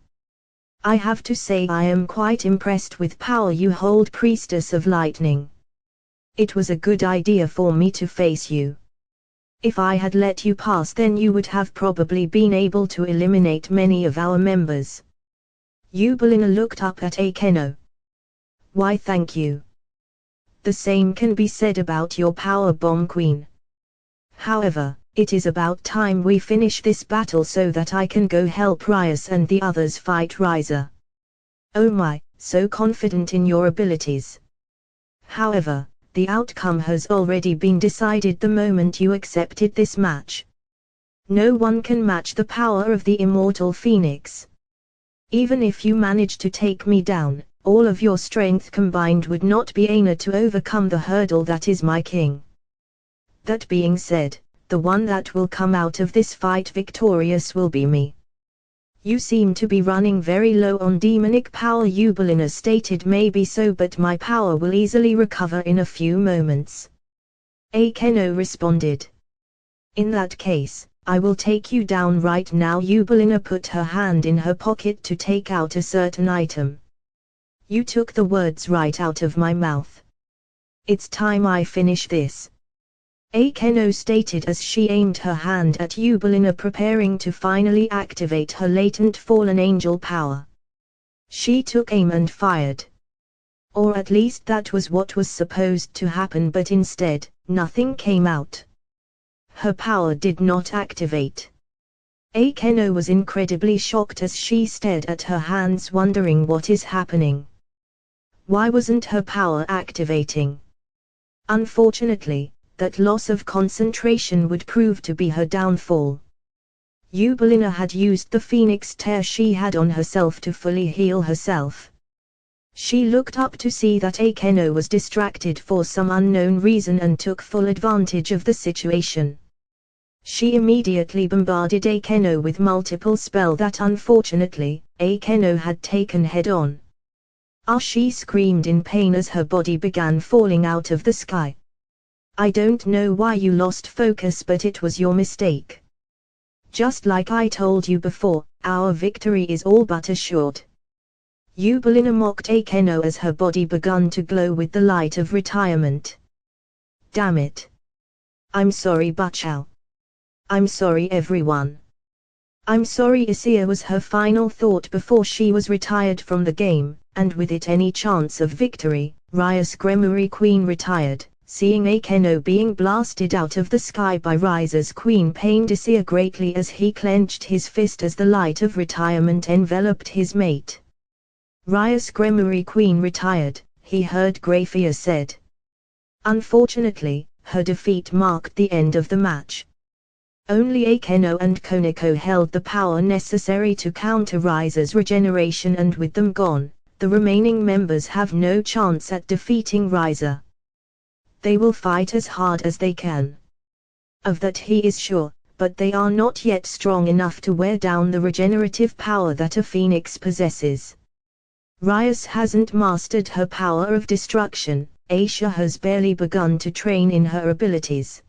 I have to say I am quite impressed with power you hold, Priestess of Lightning. It was a good idea for me to face you. If I had let you pass, then you would have probably been able to eliminate many of our members. Eubelina looked up at Akeno. Why, thank you. The same can be said about your power bomb queen. However, it is about time we finish this battle so that I can go help Rias and the others fight Riser. Oh my, so confident in your abilities. However, the outcome has already been decided the moment you accepted this match. No one can match the power of the immortal Phoenix. Even if you manage to take me down, all of your strength combined would not be enough to overcome the hurdle that is my king. That being said, the one that will come out of this fight victorious will be me. You seem to be running very low on demonic power, Eubelina stated. Maybe so, but my power will easily recover in a few moments. Akeno responded. In that case, I will take you down right now. Eubelina put her hand in her pocket to take out a certain item. You took the words right out of my mouth. It's time I finish this. Akeno stated as she aimed her hand at Eubelina, preparing to finally activate her latent fallen angel power. She took aim and fired. Or at least that was what was supposed to happen, but instead, nothing came out. Her power did not activate. Akeno was incredibly shocked as she stared at her hands, wondering what is happening. Why wasn't her power activating? Unfortunately, that loss of concentration would prove to be her downfall. Eubelina had used the phoenix tear she had on herself to fully heal herself. She looked up to see that Akeno was distracted for some unknown reason and took full advantage of the situation. She immediately bombarded Akeno with multiple spells that unfortunately, Akeno had taken head-on. She screamed in pain as her body began falling out of the sky. I don't know why you lost focus, but it was your mistake. Just like I told you before, our victory is all but assured. Eubelina mocked Akeno as her body began to glow with the light of retirement. Damn it. I'm sorry Butchal. I'm sorry everyone. I'm sorry Issei was her final thought before she was retired from the game, and with it any chance of victory. Rias Gremory Queen retired. Seeing Akeno being blasted out of the sky by Rise's queen pained Issei greatly as he clenched his fist as the light of retirement enveloped his mate. Rias Gremory Queen retired, he heard Grafia said. Unfortunately, her defeat marked the end of the match. Only Akeno and Koneko held the power necessary to counter Rise's regeneration, and with them gone, the remaining members have no chance at defeating Rise. They will fight as hard as they can. Of that he is sure, but they are not yet strong enough to wear down the regenerative power that a phoenix possesses. Rias hasn't mastered her power of destruction. Aisha has barely begun to train in her abilities.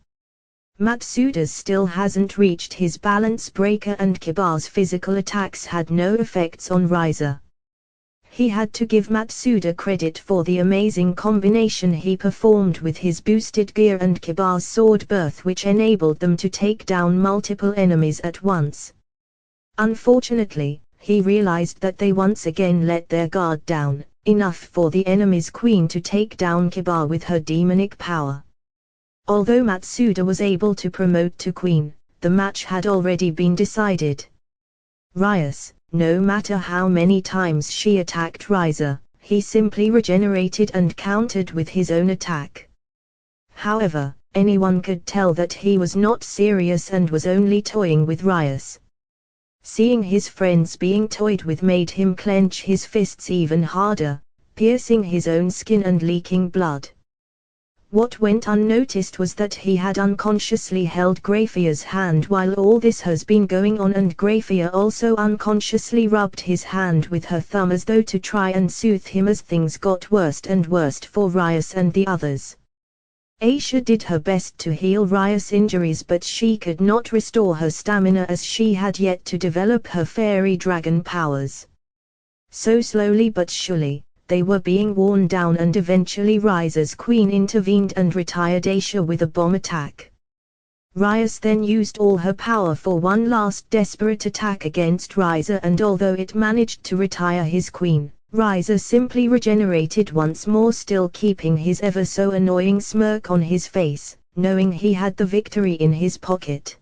Matsuda still hasn't reached his balance breaker, and Kiba's physical attacks had no effects on Riser. He had to give Matsuda credit for the amazing combination he performed with his boosted gear and Kiba's sword birth, which enabled them to take down multiple enemies at once. Unfortunately, he realized that they once again let their guard down, enough for the enemy's queen to take down Kiba with her demonic power. Although Matsuda was able to promote to queen, the match had already been decided. Rias, no matter how many times she attacked Riser, he simply regenerated and countered with his own attack. However, anyone could tell that he was not serious and was only toying with Rias. Seeing his friends being toyed with made him clench his fists even harder, piercing his own skin and leaking blood. What went unnoticed was that he had unconsciously held Grafia's hand while all this has been going on, and Grafia also unconsciously rubbed his hand with her thumb as though to try and soothe him as things got worse and worse for Rias and the others. Aisha did her best to heal Rias' injuries, but she could not restore her stamina as she had yet to develop her fairy dragon powers. So slowly but surely, they were being worn down, and eventually Rise's queen intervened and retired Aisha with a bomb attack. Rias then used all her power for one last desperate attack against Rise, and although it managed to retire his queen, Rise simply regenerated once more, still keeping his ever so annoying smirk on his face, knowing he had the victory in his pocket.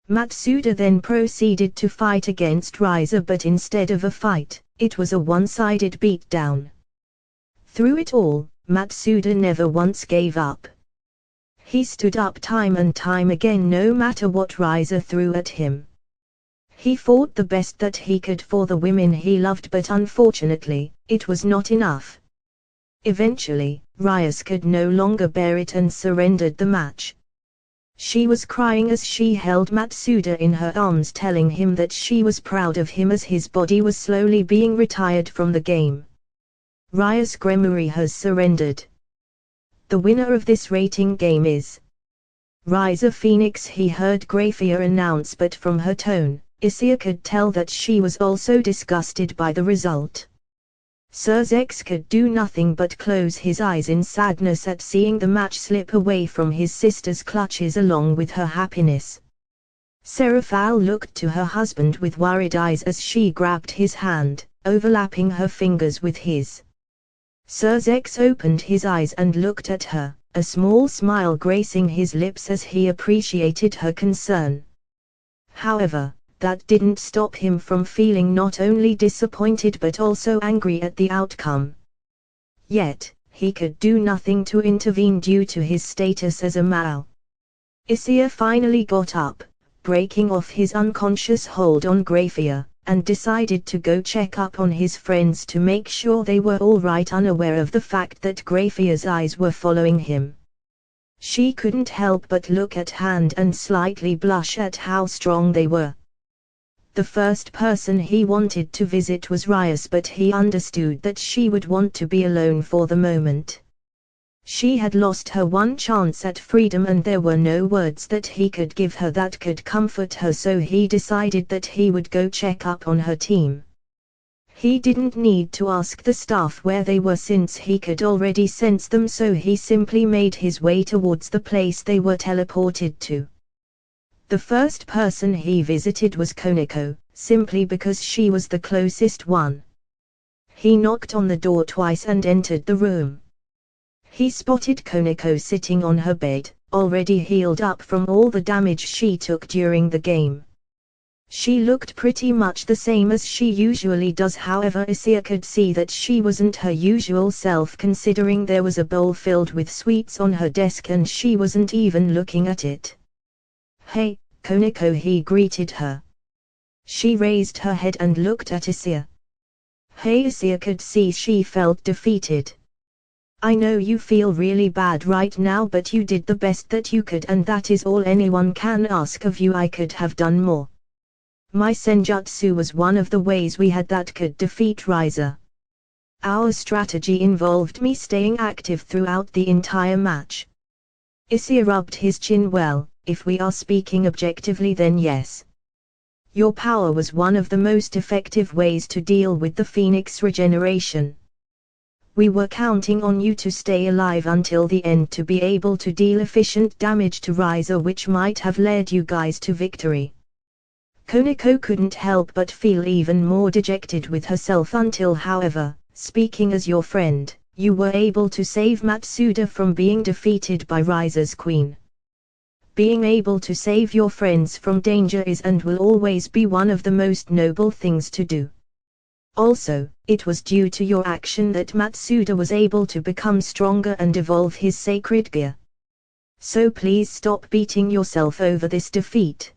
Matsuda then proceeded to fight against Rise, but instead of a fight, it was a one-sided beatdown. Through it all, Matsuda never once gave up. He stood up time and time again no matter what Rise threw at him. He fought the best that he could for the women he loved, but unfortunately, it was not enough. Eventually, Rias could no longer bear it and surrendered the match. She was crying as she held Matsuda in her arms, telling him that she was proud of him as his body was slowly being retired from the game. Rias Gremory has surrendered. The winner of this rating game is Rise Phoenix, he heard Grafia announce, but from her tone, Issei could tell that she was also disgusted by the result. Sirzex could do nothing but close his eyes in sadness at seeing the match slip away from his sister's clutches along with her happiness. Seraphal looked to her husband with worried eyes as she grabbed his hand, overlapping her fingers with his. Sirzex opened his eyes and looked at her, a small smile gracing his lips as he appreciated her concern. However, that didn't stop him from feeling not only disappointed but also angry at the outcome. Yet, he could do nothing to intervene due to his status as a Mao. Issei finally got up, breaking off his unconscious hold on Grafia, and decided to go check up on his friends to make sure they were all right, unaware of the fact that Grafia's eyes were following him. She couldn't help but look at hand and slightly blush at how strong they were. The first person he wanted to visit was Rias, but he understood that she would want to be alone for the moment. She had lost her one chance at freedom and there were no words that he could give her that could comfort her, so he decided that he would go check up on her team. He didn't need to ask the staff where they were since he could already sense them, so he simply made his way towards the place they were teleported to. The first person he visited was Koneko, simply because she was the closest one. He knocked on the door twice and entered the room. He spotted Koneko sitting on her bed, already healed up from all the damage she took during the game. She looked pretty much the same as she usually does, however Issei could see that she wasn't her usual self, considering there was a bowl filled with sweets on her desk and she wasn't even looking at it. "Hey, Koneko," he greeted her. She raised her head and looked at Issei. Hey, Issei could see she felt defeated. "I know you feel really bad right now, but you did the best that you could and that is all anyone can ask of you. I could have done more. My senjutsu was one of the ways we had that could defeat Riser. Our strategy involved me staying active throughout the entire match." Issei rubbed his chin. "Well, if we are speaking objectively, then yes. Your power was one of the most effective ways to deal with the Phoenix regeneration. We were counting on you to stay alive until the end to be able to deal efficient damage to Riser, which might have led you guys to victory." Koneko couldn't help but feel even more dejected with herself until, however, speaking as your friend, you were able to save Matsuda from being defeated by Riser's queen. Being able to save your friends from danger is and will always be one of the most noble things to do. Also, it was due to your action that Matsuda was able to become stronger and evolve his sacred gear. So please stop beating yourself over this defeat.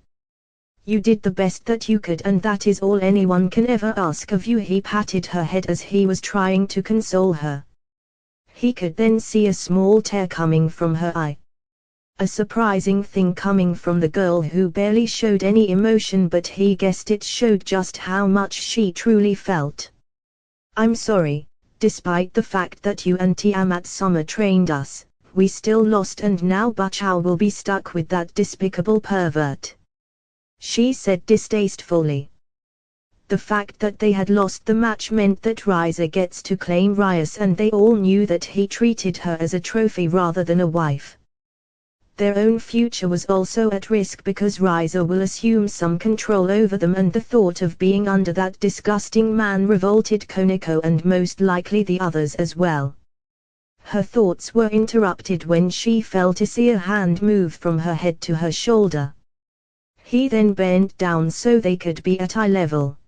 You did the best that you could and that is all anyone can ever ask of you." He patted her head as he was trying to console her. He could then see a small tear coming from her eye. A surprising thing coming from the girl who barely showed any emotion, but he guessed it showed just how much she truly felt. "I'm sorry, despite the fact that you and Tiamat-sama trained us, we still lost and now Bachao will be stuck with that despicable pervert," she said distastefully. The fact that they had lost the match meant that Riser gets to claim Rias, and they all knew that he treated her as a trophy rather than a wife. Their own future was also at risk because Riser will assume some control over them, and the thought of being under that disgusting man revolted Koneko and most likely the others as well. Her thoughts were interrupted when she felt Issei's hand move from her head to her shoulder. He then bent down so they could be at eye level.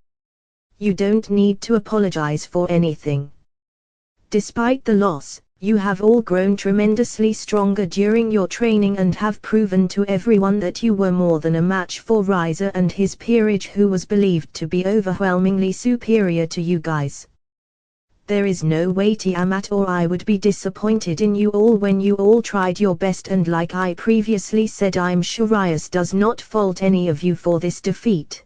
"You don't need to apologize for anything. Despite the loss, you have all grown tremendously stronger during your training and have proven to everyone that you were more than a match for Riser and his peerage, who was believed to be overwhelmingly superior to you guys. There is no way Tiamat or I would be disappointed in you all when you all tried your best, and like I previously said, I'm sure Rias does not fault any of you for this defeat."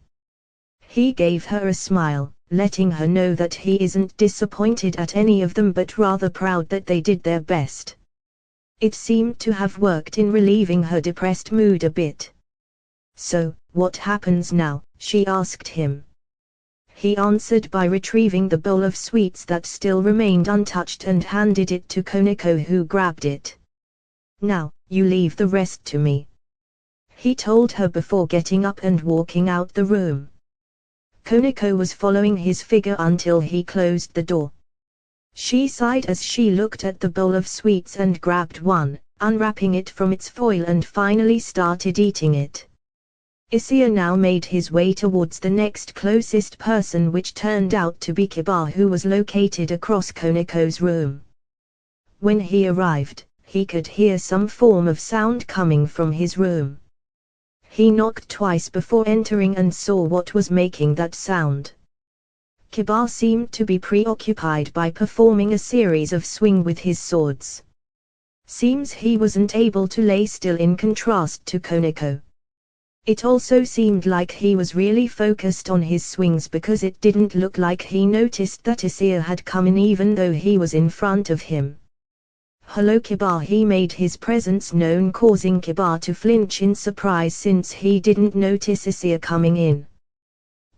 He gave her a smile, letting her know that he isn't disappointed at any of them but rather proud that they did their best. It seemed to have worked in relieving her depressed mood a bit. "So, what happens now?" she asked him. He answered by retrieving the bowl of sweets that still remained untouched and handed it to Koneko, who grabbed it. "Now, you leave the rest to me," he told her before getting up and walking out the room. Koneko was following his figure until he closed the door. She sighed as she looked at the bowl of sweets and grabbed one, unwrapping it from its foil and finally started eating it. Issei now made his way towards the next closest person, which turned out to be Kiba, who was located across Koneko's room. When he arrived, he could hear some form of sound coming from his room. He knocked twice before entering and saw what was making that sound. Kiba seemed to be preoccupied by performing a series of swings with his swords. Seems he wasn't able to lay still, in contrast to Koneko. It also seemed like he was really focused on his swings, because it didn't look like he noticed that Issei had come in even though he was in front of him. "Hello Kiba," he made his presence known, causing Kiba to flinch in surprise since he didn't notice Issei coming in.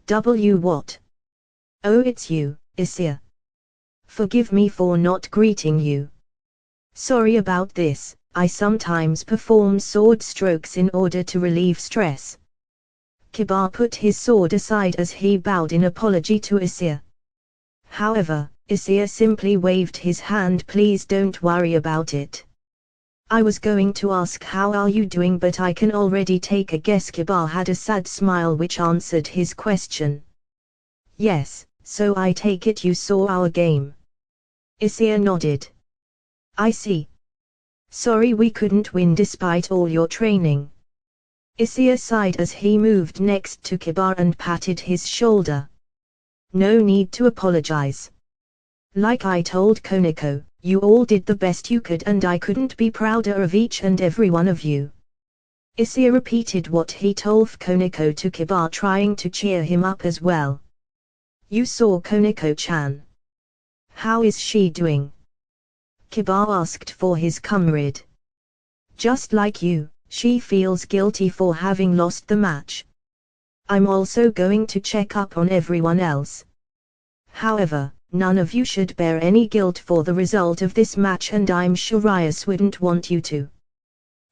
What? Oh, it's you, Issei. Forgive me for not greeting you. Sorry about this, I sometimes perform sword strokes in order to relieve stress. Kiba put his sword aside as he bowed in apology to Issei. However, Issei simply waved his hand. "Please don't worry about it. I was going to ask how are you doing, but I can already take a guess." Kiba had a sad smile which answered his question. "Yes, so I take it you saw our game." Issei nodded. "I see. Sorry we couldn't win despite all your training." Issei sighed as he moved next to Kiba and patted his shoulder. "No need to apologize. Like I told Koneko, you all did the best you could and I couldn't be prouder of each and every one of you." Issei repeated what he told Koneko to Kiba, trying to cheer him up as well. "You saw Koneko-chan. How is she doing?" Kiba asked for his comrade. "Just like you, she feels guilty for having lost the match. I'm also going to check up on everyone else. However, none of you should bear any guilt for the result of this match, and I'm sure Rias wouldn't want you to."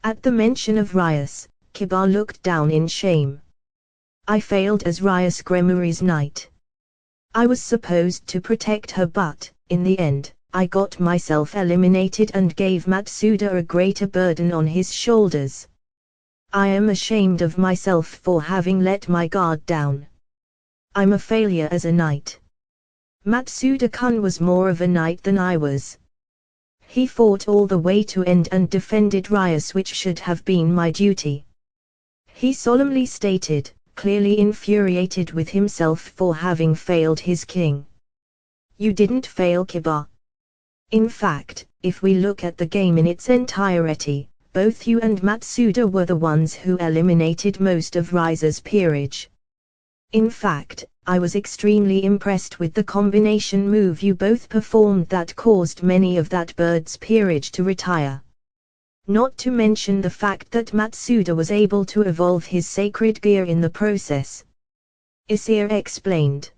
At the mention of Rias, Kiba looked down in shame. "I failed as Rias Gremuri's knight. I was supposed to protect her, but, in the end, I got myself eliminated and gave Matsuda a greater burden on his shoulders. I am ashamed of myself for having let my guard down. I'm a failure as a knight. Matsuda-kun was more of a knight than I was. He fought all the way to end and defended Rias, which should have been my duty," he solemnly stated, clearly infuriated with himself for having failed his king. "You didn't fail, Kiba. In fact, if we look at the game in its entirety, both you and Matsuda were the ones who eliminated most of Risa's peerage. In fact, I was extremely impressed with the combination move you both performed that caused many of that bird's peerage to retire. Not to mention the fact that Matsuda was able to evolve his sacred gear in the process," Issei explained.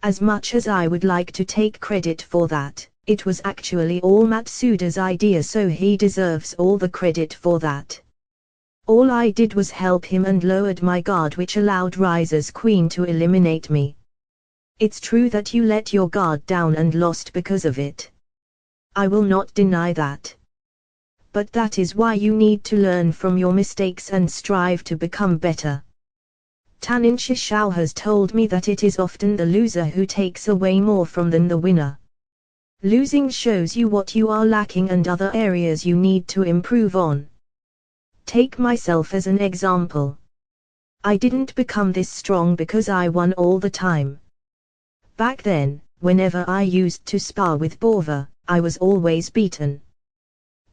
"As much as I would like to take credit for that, it was actually all Matsuda's idea, so he deserves all the credit for that. All I did was help him and lowered my guard, which allowed Risa's queen to eliminate me. It's true that you let your guard down and lost because of it. I will not deny that. But that is why you need to learn from your mistakes and strive to become better. Tanin Shishao has told me that it is often the loser who takes away more from than the winner. Losing shows you what you are lacking and other areas you need to improve on. Take myself as an example. I didn't become this strong because I won all the time. Back then, whenever I used to spar with Bova, I was always beaten.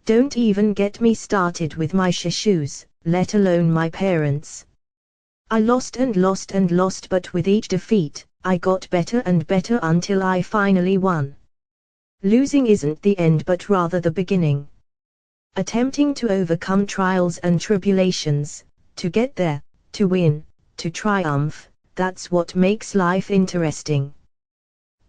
Don't even get me started with my shishus, let alone my parents. I lost and lost and lost, but with each defeat, I got better and better until I finally won. Losing isn't the end but rather the beginning. Attempting to overcome trials and tribulations, to get there, to win, to triumph, that's what makes life interesting.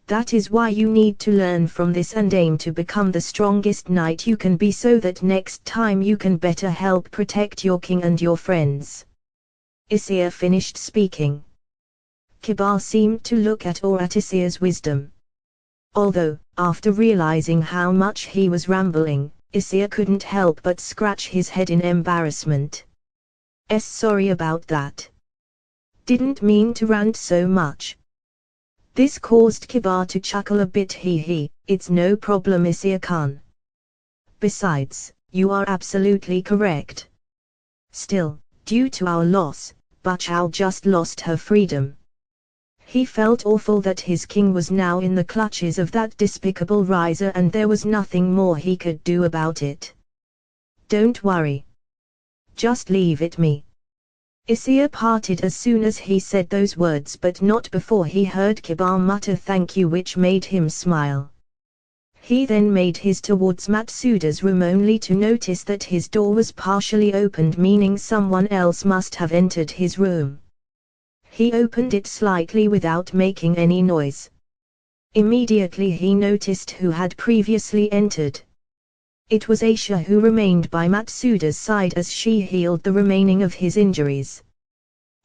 That is why you need to learn from this and aim to become the strongest knight you can be so that next time you can better help protect your king and your friends. Issei finished speaking. Kiba seemed to look at Issei's wisdom. Although, after realizing how much he was rambling, Issei couldn't help but scratch his head in embarrassment. Sorry about that. Didn't mean to rant so much. This caused Kiba to chuckle a bit. It's no problem, Issei-kun. Besides, you are absolutely correct. Still, due to our loss, Bachao just lost her freedom. He felt awful that his king was now in the clutches of that despicable riser and there was nothing more he could do about it. Don't worry. Just leave it me. Issei parted as soon as he said those words, but not before he heard Kiba mutter thank you, which made him smile. He then made his towards Matsuda's room only to notice that his door was partially opened, meaning someone else must have entered his room. He opened it slightly without making any noise. Immediately he noticed who had previously entered. It was Issei, who remained by Matsuda's side as she healed the remaining of his injuries.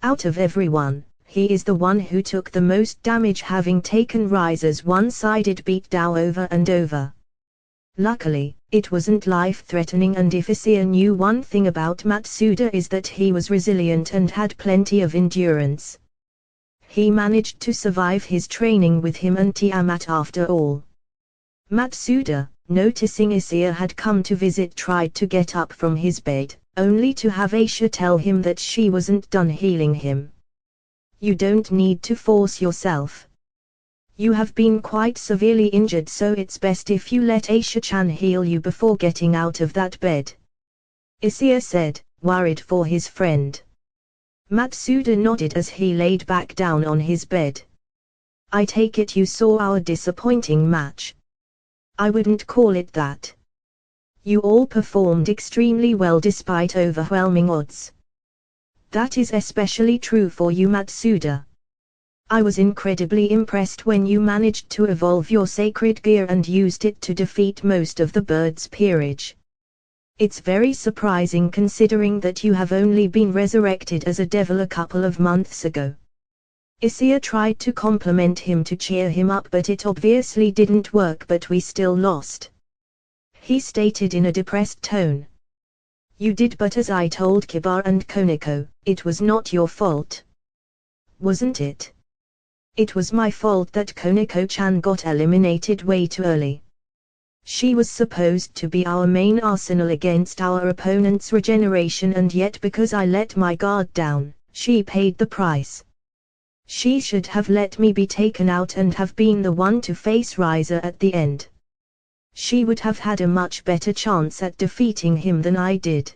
Out of everyone, he is the one who took the most damage, having taken Riser's one-sided beatdown over and over. Luckily, it wasn't life-threatening, and if Issei knew one thing about Matsuda is that he was resilient and had plenty of endurance. He managed to survive his training with him and Tiamat after all. Matsuda, noticing Issei had come to visit, tried to get up from his bed, only to have Issei tell him that she wasn't done healing him. You don't need to force yourself. You have been quite severely injured, so it's best if you let Issei-chan heal you before getting out of that bed. Issei said, worried for his friend. Matsuda nodded as he laid back down on his bed. I take it you saw our disappointing match. I wouldn't call it that. You all performed extremely well despite overwhelming odds. That is especially true for you, Matsuda. I was incredibly impressed when you managed to evolve your sacred gear and used it to defeat most of the bird's peerage. It's very surprising considering that you have only been resurrected as a devil a couple of months ago. Issei tried to compliment him to cheer him up, but it obviously didn't work. But we still lost, he stated in a depressed tone. You did, but as I told Kiba and Koneko, it was not your fault. Wasn't it? It was my fault that Koneko-chan got eliminated way too early. She was supposed to be our main arsenal against our opponent's regeneration, and yet because I let my guard down, she paid the price. She should have let me be taken out and have been the one to face Riser at the end. She would have had a much better chance at defeating him than I did.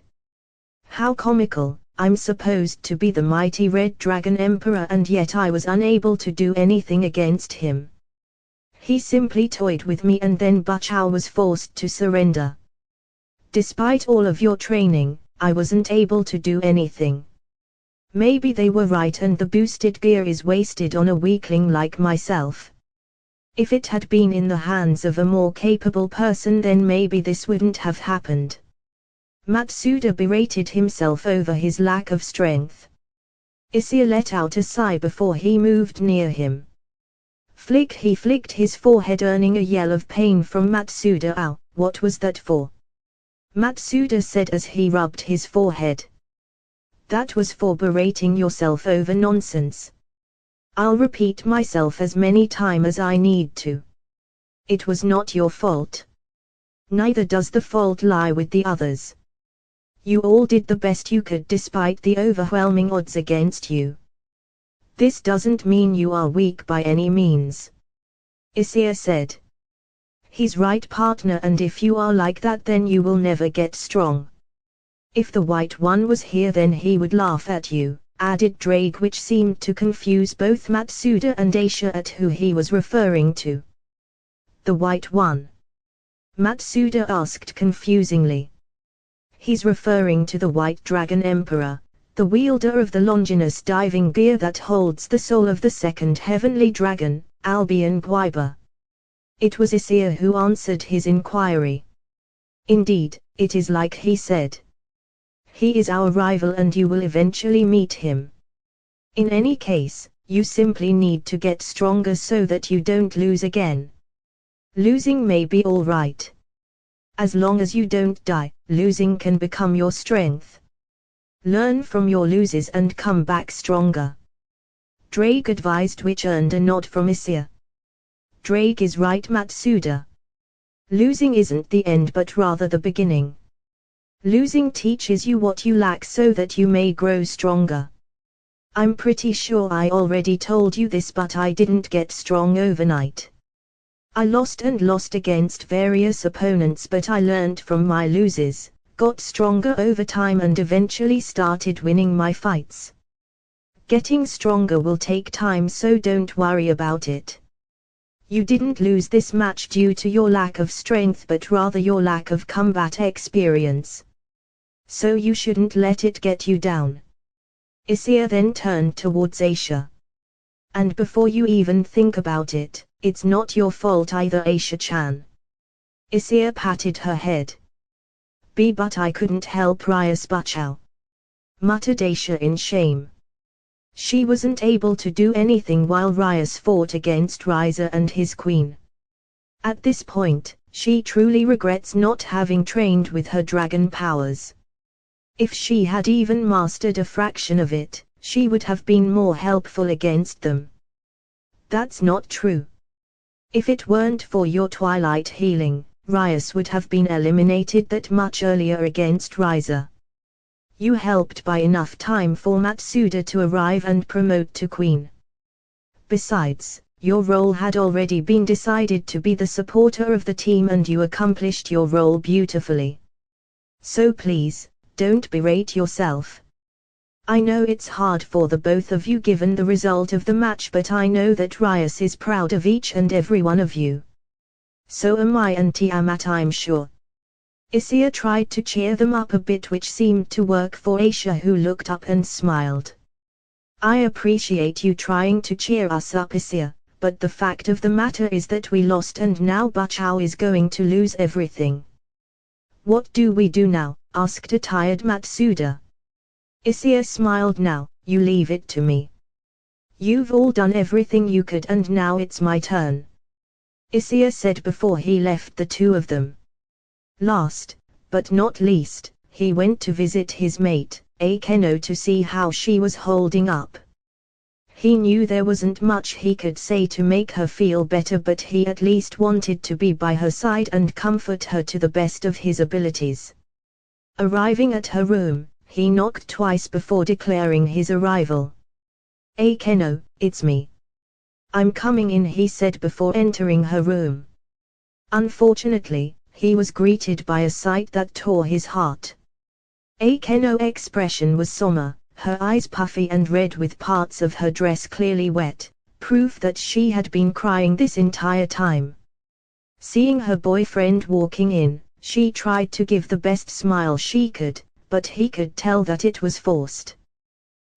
How comical, I'm supposed to be the mighty Red Dragon Emperor and yet I was unable to do anything against him. He simply toyed with me and then Bachao was forced to surrender. Despite all of your training, I wasn't able to do anything. Maybe they were right and the boosted gear is wasted on a weakling like myself. If it had been in the hands of a more capable person, then maybe this wouldn't have happened. Matsuda berated himself over his lack of strength. Issei let out a sigh before he moved near him. He flicked his forehead, earning a yell of pain from Matsuda. Ow, what was that for? Matsuda said as he rubbed his forehead. That was for berating yourself over nonsense. I'll repeat myself as many times as I need to. It was not your fault. Neither does the fault lie with the others. You all did the best you could despite the overwhelming odds against you. This doesn't mean you are weak by any means. Issei said. He's right, partner, and if you are like that then you will never get strong. If the White One was here then he would laugh at you, added Drake, which seemed to confuse both Matsuda and Issei at who he was referring to. The White One? Matsuda asked confusingly. He's referring to the White Dragon Emperor, the wielder of the Longinus diving gear that holds the soul of the second heavenly dragon, Albion Guiber. It was Issei who answered his inquiry. Indeed, it is like he said. He is our rival and you will eventually meet him. In any case, you simply need to get stronger so that you don't lose again. Losing may be alright. As long as you don't die, losing can become your strength. Learn from your losses and come back stronger. Drake advised, which earned a nod from Issei. Drake is right, Matsuda. Losing isn't the end but rather the beginning. Losing teaches you what you lack so that you may grow stronger. I'm pretty sure I already told you this, but I didn't get strong overnight. I lost against various opponents, but I learned from my losses, got stronger over time and eventually started winning my fights. Getting stronger will take time, so don't worry about it. You didn't lose this match due to your lack of strength but rather your lack of combat experience. So you shouldn't let it get you down. Issei then turned towards Aisha. And before you even think about it, it's not your fault either, Aisha-chan. Issei patted her head. But I couldn't help Rias Butchow, muttered Aisha in shame. She wasn't able to do anything while Rias fought against Riza and his queen. At this point, she truly regrets not having trained with her dragon powers. If she had even mastered a fraction of it, she would have been more helpful against them. That's not true. If it weren't for your twilight healing, Rias would have been eliminated that much earlier against Riza. You helped by enough time for Matsuda to arrive and promote to queen. Besides, your role had already been decided to be the supporter of the team and you accomplished your role beautifully. So please, don't berate yourself. I know it's hard for the both of you given the result of the match, but I know that Rias is proud of each and every one of you. So am I and Tiamat, I'm sure. Issei tried to cheer them up a bit, which seemed to work for Aisha, who looked up and smiled. I appreciate you trying to cheer us up, Issei, but the fact of the matter is that we lost and now Butchow is going to lose everything. What do we do now? Asked a tired Matsuda. Issei smiled. Now, you leave it to me. You've all done everything you could and now it's my turn. Issei said before he left the two of them. Last, but not least, he went to visit his mate, Akeno, to see how she was holding up. He knew there wasn't much he could say to make her feel better, but he at least wanted to be by her side and comfort her to the best of his abilities. Arriving at her room, he knocked twice before declaring his arrival. Akeno, it's me. I'm coming in, he said before entering her room. Unfortunately, he was greeted by a sight that tore his heart. Akeno's expression was somber, her eyes puffy and red with parts of her dress clearly wet, proof that she had been crying this entire time. Seeing her boyfriend walking in, she tried to give the best smile she could, but he could tell that it was forced.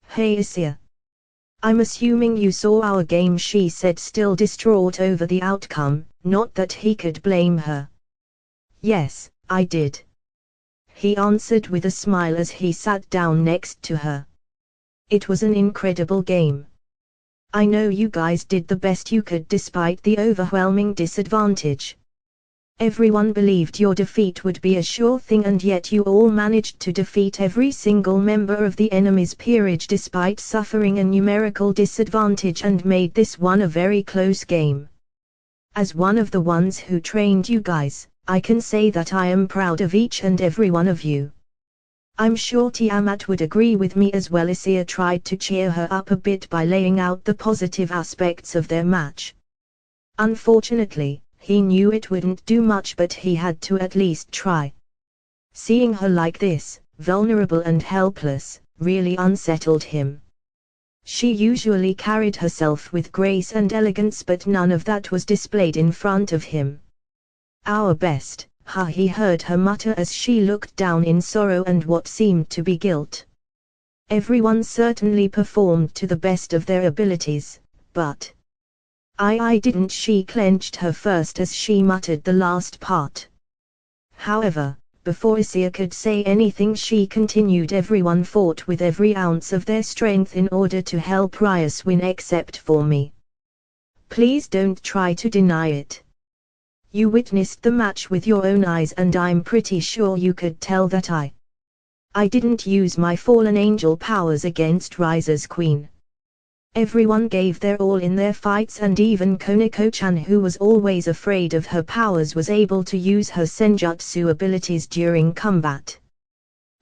Hey Issei. I'm assuming you saw our game, she said, still distraught over the outcome, not that he could blame her. Yes, I did. He answered with a smile as he sat down next to her. It was an incredible game. I know you guys did the best you could despite the overwhelming disadvantage. Everyone believed your defeat would be a sure thing, and yet you all managed to defeat every single member of the enemy's peerage despite suffering a numerical disadvantage and made this one a very close game. As one of the ones who trained you guys, I can say that I am proud of each and every one of you. I'm sure Tiamat would agree with me as well. Issei tried to cheer her up a bit by laying out the positive aspects of their match. Unfortunately, he knew it wouldn't do much, but he had to at least try. Seeing her like this, vulnerable and helpless, really unsettled him. She usually carried herself with grace and elegance, but none of that was displayed in front of him. Our best, he heard her mutter as she looked down in sorrow and what seemed to be guilt. Everyone certainly performed to the best of their abilities, but I didn't. She clenched her fist as she muttered the last part. However, before Issei could say anything, she continued. Everyone fought with every ounce of their strength in order to help Rias win, except for me. Please don't try to deny it. You witnessed the match with your own eyes, and I'm pretty sure you could tell that I didn't use my fallen angel powers against Risa's queen. Everyone gave their all in their fights, and even Koneko-chan, who was always afraid of her powers, was able to use her senjutsu abilities during combat.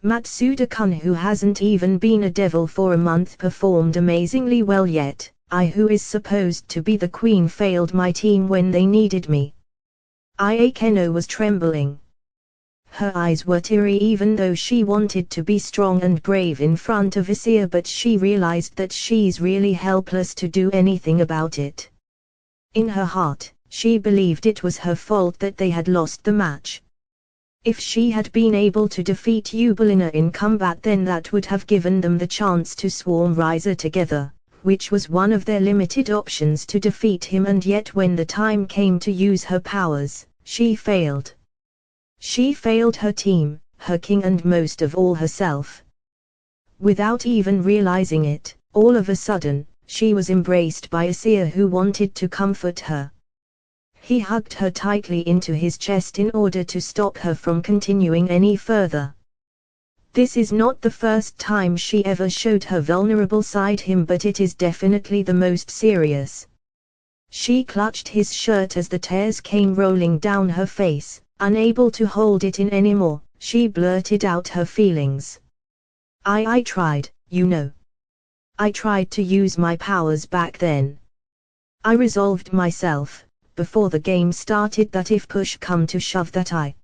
Matsuda-kun, who hasn't even been a devil for a month, performed amazingly well, yet I, who is supposed to be the queen, failed my team when they needed me. Akeno was trembling. Her eyes were teary, even though she wanted to be strong and brave in front of Issei, but she realized that she's really helpless to do anything about it. In her heart, she believed it was her fault that they had lost the match. If she had been able to defeat Yubelina in combat, then that would have given them the chance to swarm Risa together, which was one of their limited options to defeat him, and yet when the time came to use her powers, she failed. She failed her team, her king, and most of all herself. Without even realizing it, all of a sudden, she was embraced by Issei, who wanted to comfort her. He hugged her tightly into his chest in order to stop her from continuing any further. This is not the first time she ever showed her vulnerable side him, but it is definitely the most serious. She clutched his shirt as the tears came rolling down her face. Unable to hold it in anymore, she blurted out her feelings. I tried, you know. I tried to use my powers back then. I resolved myself, before the game started, that if push come to shove, that I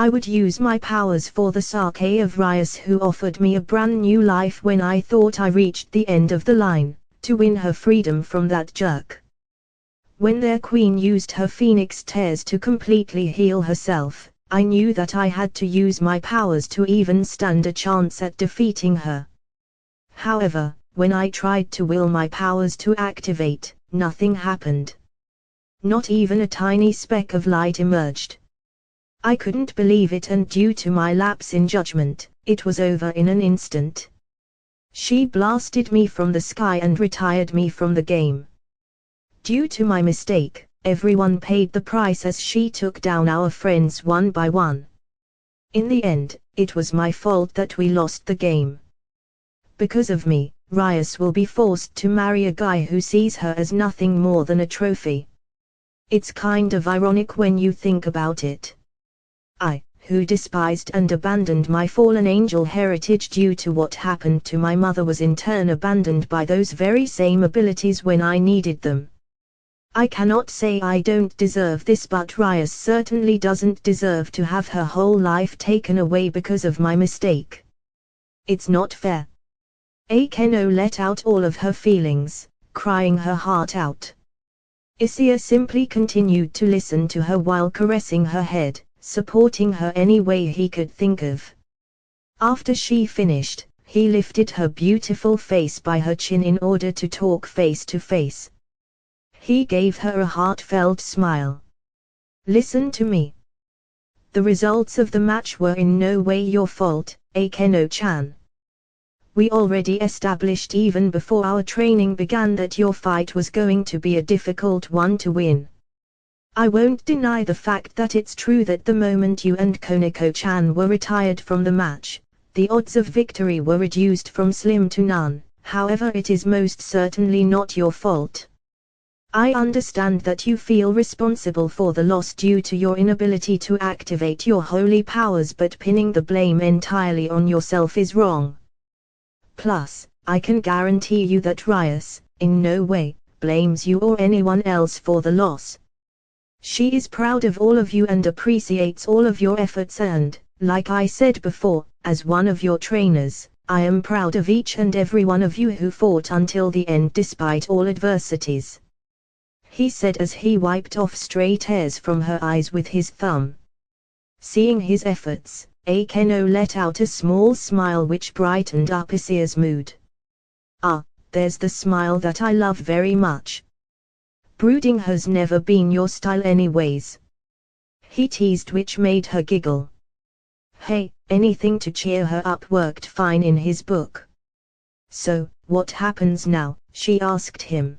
would use my powers for the sake of Rias, who offered me a brand new life when I thought I reached the end of the line, to win her freedom from that jerk. When their queen used her phoenix tears to completely heal herself, I knew that I had to use my powers to even stand a chance at defeating her. However, when I tried to will my powers to activate, nothing happened. Not even a tiny speck of light emerged. I couldn't believe it, and due to my lapse in judgment, it was over in an instant. She blasted me from the sky and retired me from the game. Due to my mistake, everyone paid the price as she took down our friends one by one. In the end, it was my fault that we lost the game. Because of me, Rias will be forced to marry a guy who sees her as nothing more than a trophy. It's kind of ironic when you think about it. I, who despised and abandoned my fallen angel heritage due to what happened to my mother, was in turn abandoned by those very same abilities when I needed them. I cannot say I don't deserve this, but Rias certainly doesn't deserve to have her whole life taken away because of my mistake. It's not fair. Akeno let out all of her feelings, crying her heart out. Issei simply continued to listen to her while caressing her head, supporting her any way he could think of. After she finished, he lifted her beautiful face by her chin in order to talk face to face. He gave her a heartfelt smile. Listen to me. The results of the match were in no way your fault, Akeno-chan. We already established even before our training began that your fight was going to be a difficult one to win. I won't deny the fact that it's true that the moment you and Koneko-chan were retired from the match, the odds of victory were reduced from slim to none. However, it is most certainly not your fault. I understand that you feel responsible for the loss due to your inability to activate your holy powers, but pinning the blame entirely on yourself is wrong. Plus, I can guarantee you that Rias, in no way, blames you or anyone else for the loss. She is proud of all of you and appreciates all of your efforts, and, like I said before, as one of your trainers, I am proud of each and every one of you who fought until the end despite all adversities. He said as he wiped off stray tears from her eyes with his thumb. Seeing his efforts, Akeno let out a small smile which brightened up Issei's mood. Ah, there's the smile that I love very much. Brooding has never been your style anyways. He teased, which made her giggle. Hey, anything to cheer her up worked fine in his book. So, what happens now? She asked him.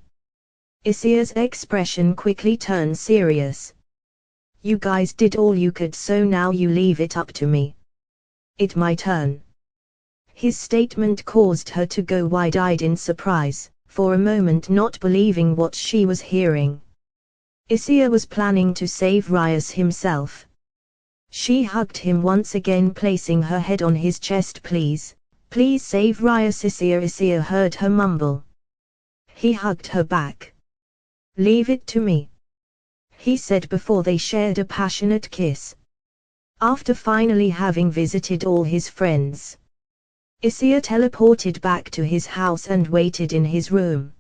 Issei's expression quickly turned serious. You guys did all you could, so now you leave it up to me. It's my turn. His statement caused her to go wide-eyed in surprise, for a moment not believing what she was hearing. Issei was planning to save Rias himself. She hugged him once again, placing her head on his chest. Please save Rias. Issei heard her mumble. He hugged her back. Leave it to me, he said before they shared a passionate kiss. After finally having visited all his friends, Issei teleported back to his house and waited in his room.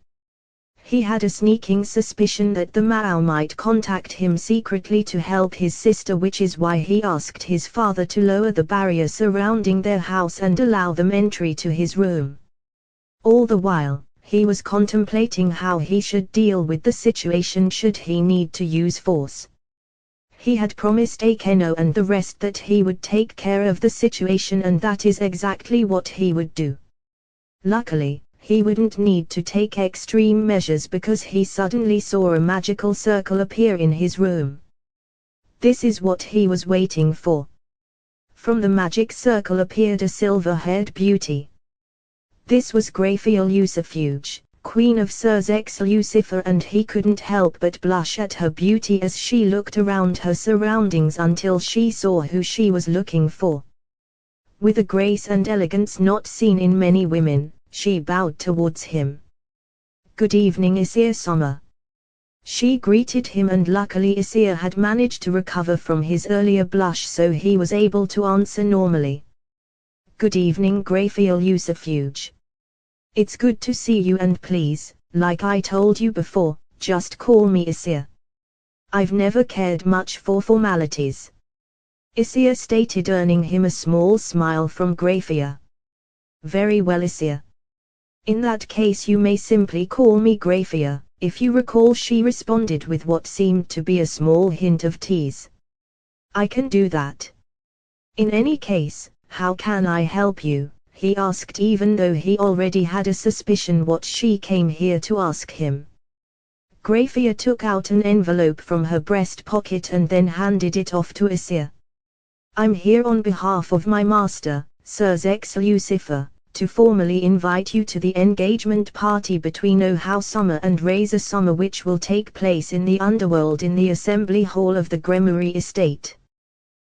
He had a sneaking suspicion that the Mao might contact him secretly to help his sister, which is why he asked his father to lower the barrier surrounding their house and allow them entry to his room. All the while, he was contemplating how he should deal with the situation should he need to use force. He had promised Akeno and the rest that he would take care of the situation, and that is exactly what he would do. Luckily, he wouldn't need to take extreme measures because he suddenly saw a magical circle appear in his room. This is what he was waiting for. From the magic circle appeared a silver-haired beauty. This was Graphiel, Queen of Surzex Lucifer, and he couldn't help but blush at her beauty as she looked around her surroundings until she saw who she was looking for. With a grace and elegance not seen in many women, she bowed towards him. Good evening, Issei-sama. She greeted him, and luckily Issei had managed to recover from his earlier blush, so he was able to answer normally. Good evening, Graphiel. It's good to see you, and please, like I told you before, just call me Issei. I've never cared much for formalities, Issei stated, earning him a small smile from Graphiel. Very well, Issei. In that case you may simply call me Graphiel, if you recall, she responded with what seemed to be a small hint of tease. I can do that. In any case, how can I help you? He asked, even though he already had a suspicion what she came here to ask him. Graphiel took out an envelope from her breast pocket and then handed it off to Issei. I'm here on behalf of my master, Surzex Lucifer, to formally invite you to the engagement party between Ohau-sama and Razor-sama, which will take place in the underworld in the assembly hall of the Gremory estate.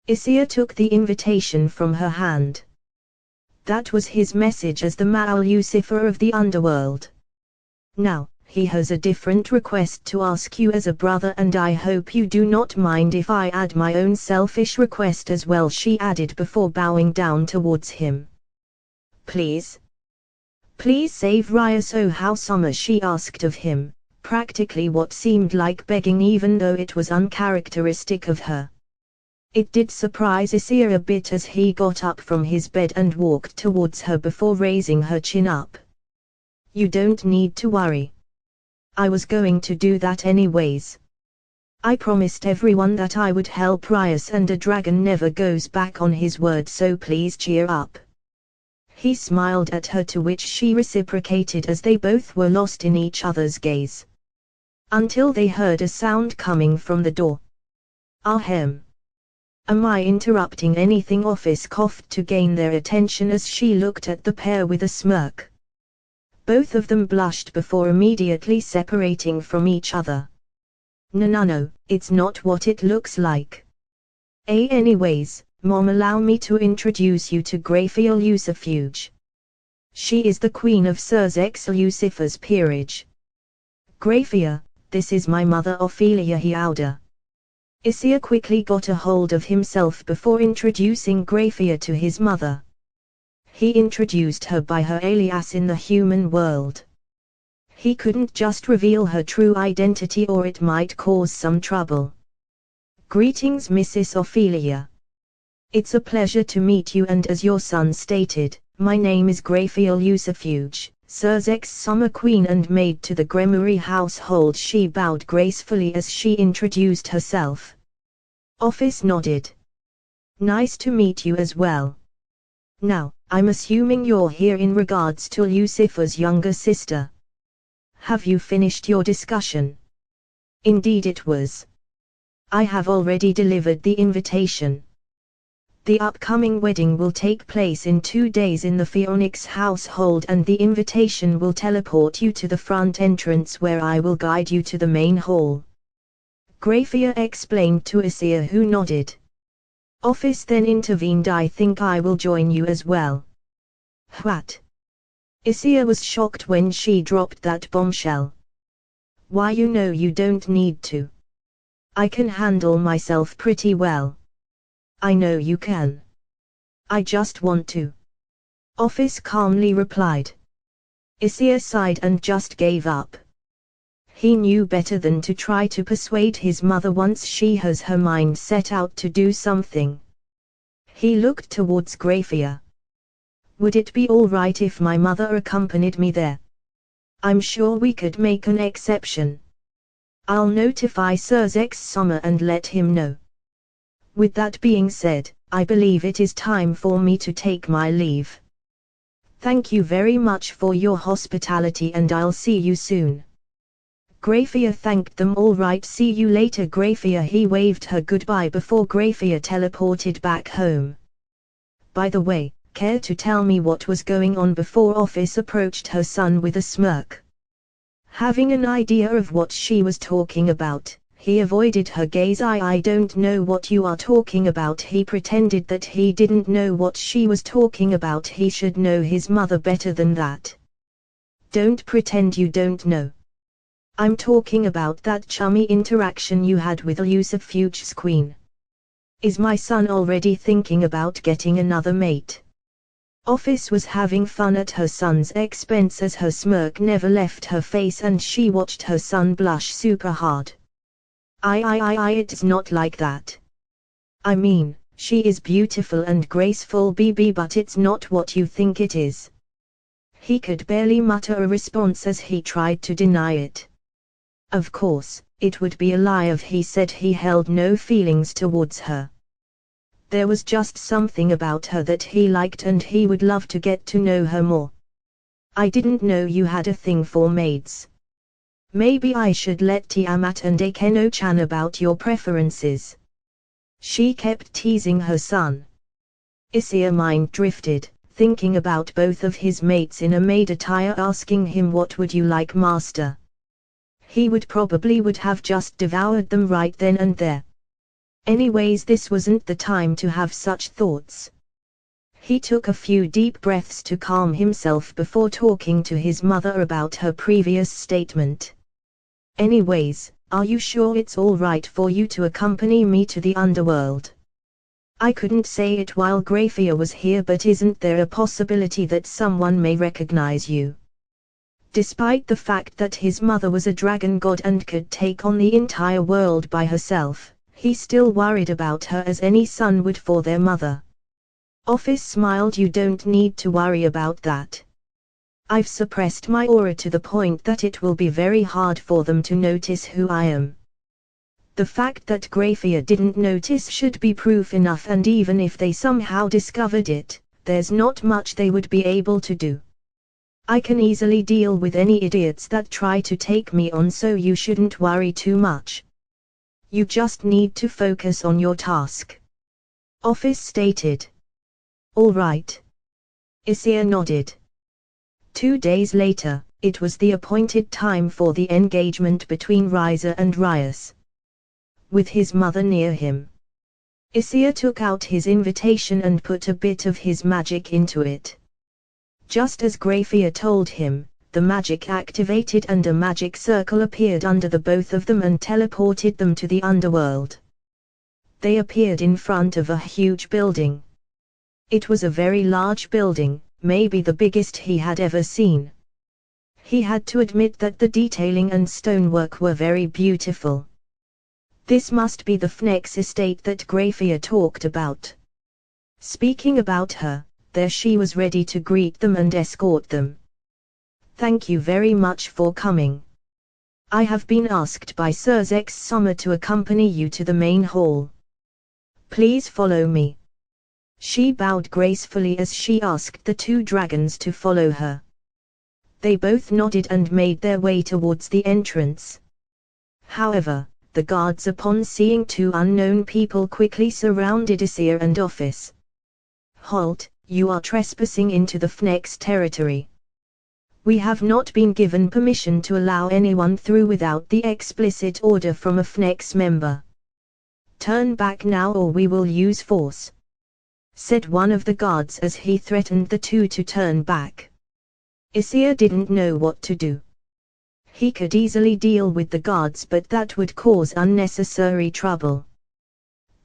Issei took the invitation from her hand. That was his message as the Mao Lucifer of the underworld. Now, he has a different request to ask you as a brother, and I hope you do not mind if I add my own selfish request as well, she added before bowing down towards him. Please save Rias Ohau-sama, she asked of him, practically what seemed like begging, even though it was uncharacteristic of her. It did surprise Issei a bit as he got up from his bed and walked towards her before raising her chin up. You don't need to worry. I was going to do that anyways. I promised everyone that I would help Rias, and a dragon never goes back on his word, so please cheer up. He smiled at her, to which she reciprocated as they both were lost in each other's gaze. Until they heard a sound coming from the door. Ahem. Am I interrupting anything? Ophis coughed to gain their attention as she looked at the pair with a smirk. Both of them blushed before immediately separating from each other. No, it's not what it looks like. Anyways, Mom, allow me to introduce you to Graphiel. She is the Queen of Surzex Lucifer's peerage. Graphiel, this is my mother Ophelia Hiauda. Issei quickly got a hold of himself before introducing Graphiel to his mother. He introduced her by her alias in the human world. He couldn't just reveal her true identity or it might cause some trouble. Greetings, Mrs. Ophelia. It's a pleasure to meet you, and as your son stated, my name is Graphiel Yusufuge, Surzek's summer queen and maid to the Gremory household. She bowed gracefully as she introduced herself. Ophis nodded. Nice to meet you as well. Now, I'm assuming you're here in regards to Lucifer's younger sister. Have you finished your discussion? Indeed it was. I have already delivered the invitation. The upcoming wedding will take place in 2 days in the Phoenix household, and the invitation will teleport you to the front entrance where I will guide you to the main hall. Graphiel explained to Issei, who nodded. Ophis then intervened. I think I will join you as well. What? Issei was shocked when she dropped that bombshell. Why, you don't need to. I can handle myself pretty well. I know you can. I just want to. Ophis calmly replied. Issei sighed and just gave up. He knew better than to try to persuade his mother once she has her mind set out to do something. He looked towards Graphiel. Would it be all right if my mother accompanied me there? I'm sure we could make an exception. I'll notify Surzek's summer and let him know. With that being said, I believe it is time for me to take my leave. Thank you very much for your hospitality, and I'll see you soon. Graphiel thanked them. All right, see you later, Graphiel. He waved her goodbye before Graphiel teleported back home. By the way, care to tell me what was going on before? Ophis approached her son with a smirk. Having an idea of what she was talking about, he avoided her gaze. I don't know what you are talking about. He pretended that he didn't know what she was talking about. He should know his mother better than that. Don't pretend you don't know. I'm talking about that chummy interaction you had with Lucifuge's queen. Is my son already thinking about getting another mate? Ophis was having fun at her son's expense as her smirk never left her face, and she watched her son blush super hard. It's not like that. I mean, she is beautiful and graceful, but it's not what you think it is. He could barely mutter a response as he tried to deny it. Of course, it would be a lie if he said he held no feelings towards her. There was just something about her that he liked, and he would love to get to know her more. I didn't know you had a thing for maids. Maybe I should let Tiamat and Akeno-chan about your preferences. She kept teasing her son. Issei's mind drifted, thinking about both of his mates in a maid attire, asking him, what would you like, master? He would have just devoured them right then and there. Anyways, this wasn't the time to have such thoughts. He took a few deep breaths to calm himself before talking to his mother about her previous statement. Anyways, are you sure it's all right for you to accompany me to the underworld? I couldn't say it while Graphiel was here, but isn't there a possibility that someone may recognize you? Despite the fact that his mother was a dragon god and could take on the entire world by herself, he still worried about her as any son would for their mother. Ophis smiled. You don't need to worry about that. I've suppressed my aura to the point that it will be very hard for them to notice who I am. The fact that Graphiel didn't notice should be proof enough, and even if they somehow discovered it, there's not much they would be able to do. I can easily deal with any idiots that try to take me on, so you shouldn't worry too much. You just need to focus on your task. Ophis stated. All right. Issei nodded. 2 days later, it was the appointed time for the engagement between Riza and Rias. With his mother near him, Issei took out his invitation and put a bit of his magic into it. Just as Graphiel told him, the magic activated and a magic circle appeared under the both of them and teleported them to the underworld. They appeared in front of a huge building. It was a very large building, maybe the biggest he had ever seen. He had to admit that the detailing and stonework were very beautiful. This must be the Phoenix estate that Graphiel talked about. Speaking about her, there she was ready to greet them and escort them. "Thank you very much for coming. I have been asked by Sir Zex Summer to accompany you to the main hall. Please follow me." She bowed gracefully as she asked the two dragons to follow her. They both nodded and made their way towards the entrance. However, the guards, upon seeing two unknown people, quickly surrounded Issei and Ophis. "Halt, you are trespassing into the FNEX territory. We have not been given permission to allow anyone through without the explicit order from a FNEX member. Turn back now or we will use force," said one of the guards as he threatened the two to turn back. Issei didn't know what to do. He could easily deal with the guards, but that would cause unnecessary trouble.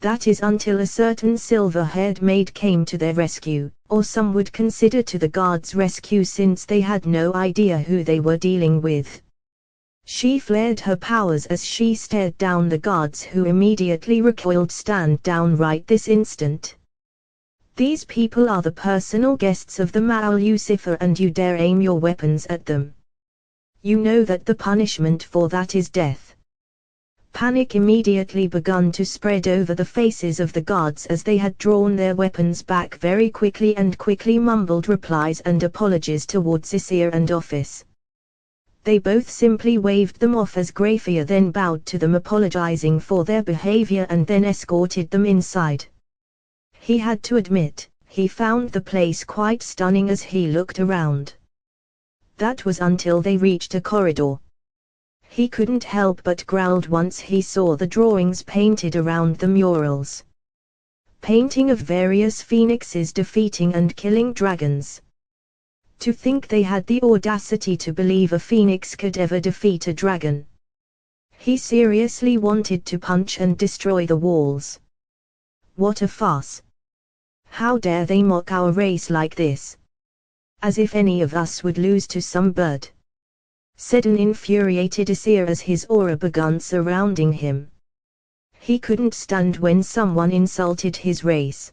That is until a certain silver-haired maid came to their rescue, or some would consider to the guards' rescue, since they had no idea who they were dealing with. She flared her powers as she stared down the guards, who immediately recoiled. "Stand down right this instant. These people are the personal guests of the Ma'al Lucifer and you dare aim your weapons at them. You know that the punishment for that is death." Panic immediately began to spread over the faces of the guards as they had drawn their weapons back very quickly and quickly mumbled replies and apologies towards Issei and Ophis. They both simply waved them off as Grafia then bowed to them, apologizing for their behavior, and then escorted them inside. He had to admit, he found the place quite stunning as he looked around. That was until they reached a corridor. He couldn't help but growled once he saw the drawings painted around the murals. Painting of various phoenixes defeating and killing dragons. To think they had the audacity to believe a phoenix could ever defeat a dragon. He seriously wanted to punch and destroy the walls. What a farce! How dare they mock our race like this? As if any of us would lose to some bird, said an infuriated Issei as his aura began surrounding him. He couldn't stand when someone insulted his race.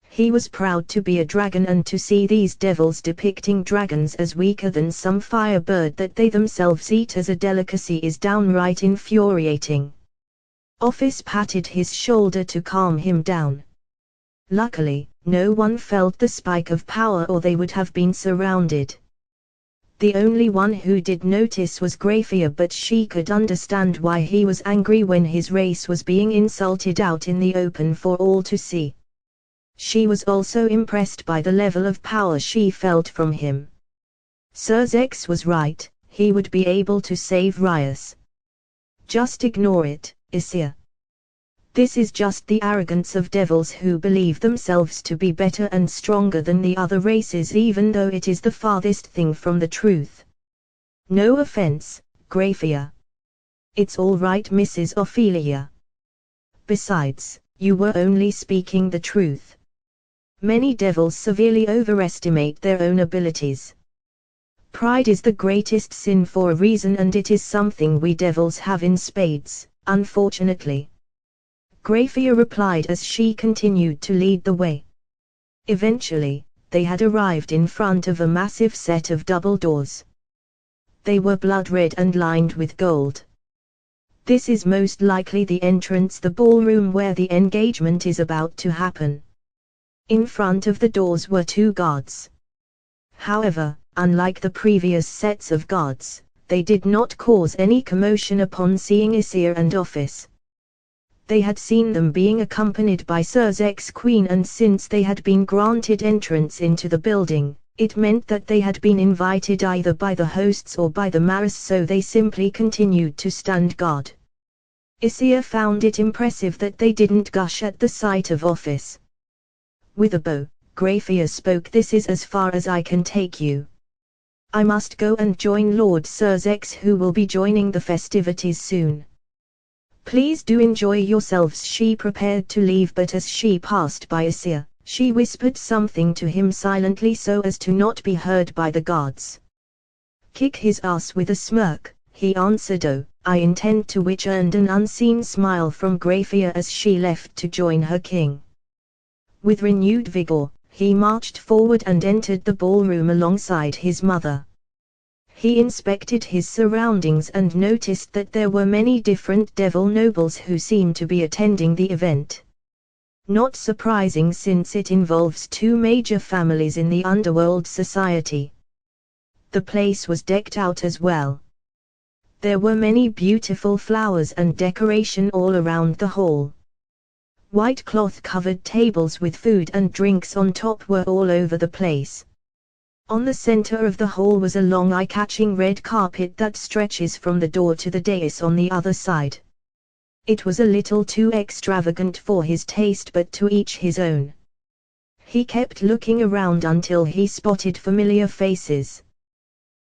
He was proud to be a dragon, and to see these devils depicting dragons as weaker than some fire bird that they themselves eat as a delicacy is downright infuriating. Ophis patted his shoulder to calm him down. Luckily, no one felt the spike of power or they would have been surrounded. The only one who did notice was Grafia, but she could understand why he was angry when his race was being insulted out in the open for all to see. She was also impressed by the level of power she felt from him. Sir Zex was right, he would be able to save Rias. Just ignore it, Issei. This is just the arrogance of devils who believe themselves to be better and stronger than the other races, even though it is the farthest thing from the truth. No offense, Grafia. It's all right, Mrs. Ophelia. Besides, you were only speaking the truth. Many devils severely overestimate their own abilities. Pride is the greatest sin for a reason, and it is something we devils have in spades, unfortunately. Grafia replied as she continued to lead the way. Eventually, they had arrived in front of a massive set of double doors. They were blood red and lined with gold. This is most likely the entrance, the ballroom where the engagement is about to happen. In front of the doors were two guards. However, unlike the previous sets of guards, they did not cause any commotion upon seeing Issei and Ophis. They had seen them being accompanied by Sir Zex Queen, and since they had been granted entrance into the building, it meant that they had been invited either by the hosts or by the Maris, so they simply continued to stand guard. Issei found it impressive that they didn't gush at the sight of Ophis. With a bow, Grafia spoke, "This is as far as I can take you. I must go and join Lord Sir Zex, who will be joining the festivities soon. Please do enjoy yourselves." She prepared to leave, but as she passed by Issei, she whispered something to him silently so as to not be heard by the guards. "Kick his ass." With a smirk, he answered, "Oh, I intend to," which earned an unseen smile from Grafia as she left to join her king. With renewed vigor, he marched forward and entered the ballroom alongside his mother. He inspected his surroundings and noticed that there were many different devil nobles who seemed to be attending the event. Not surprising since it involves two major families in the underworld society. The place was decked out as well. There were many beautiful flowers and decoration all around the hall. White cloth-covered tables with food and drinks on top were all over the place. On the center of the hall was a long eye-catching red carpet that stretches from the door to the dais on the other side. It was a little too extravagant for his taste, but to each his own. He kept looking around until he spotted familiar faces.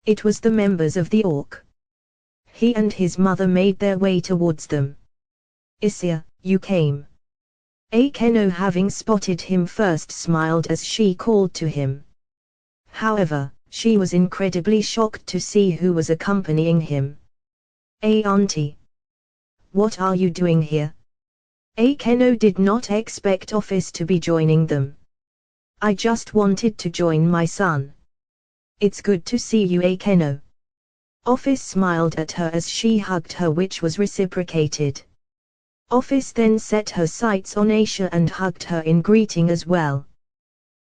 It was the members of the Orc. He and his mother made their way towards them. "Issei, you came." Akeno, having spotted him first, smiled as she called to him. However, she was incredibly shocked to see who was accompanying him. "Auntie. What are you doing here?" Akeno did not expect Ophis to be joining them. "I just wanted to join my son." "It's good to see you, Akeno." Ophis smiled at her as she hugged her, which was reciprocated. Ophis then set her sights on Aisha and hugged her in greeting as well.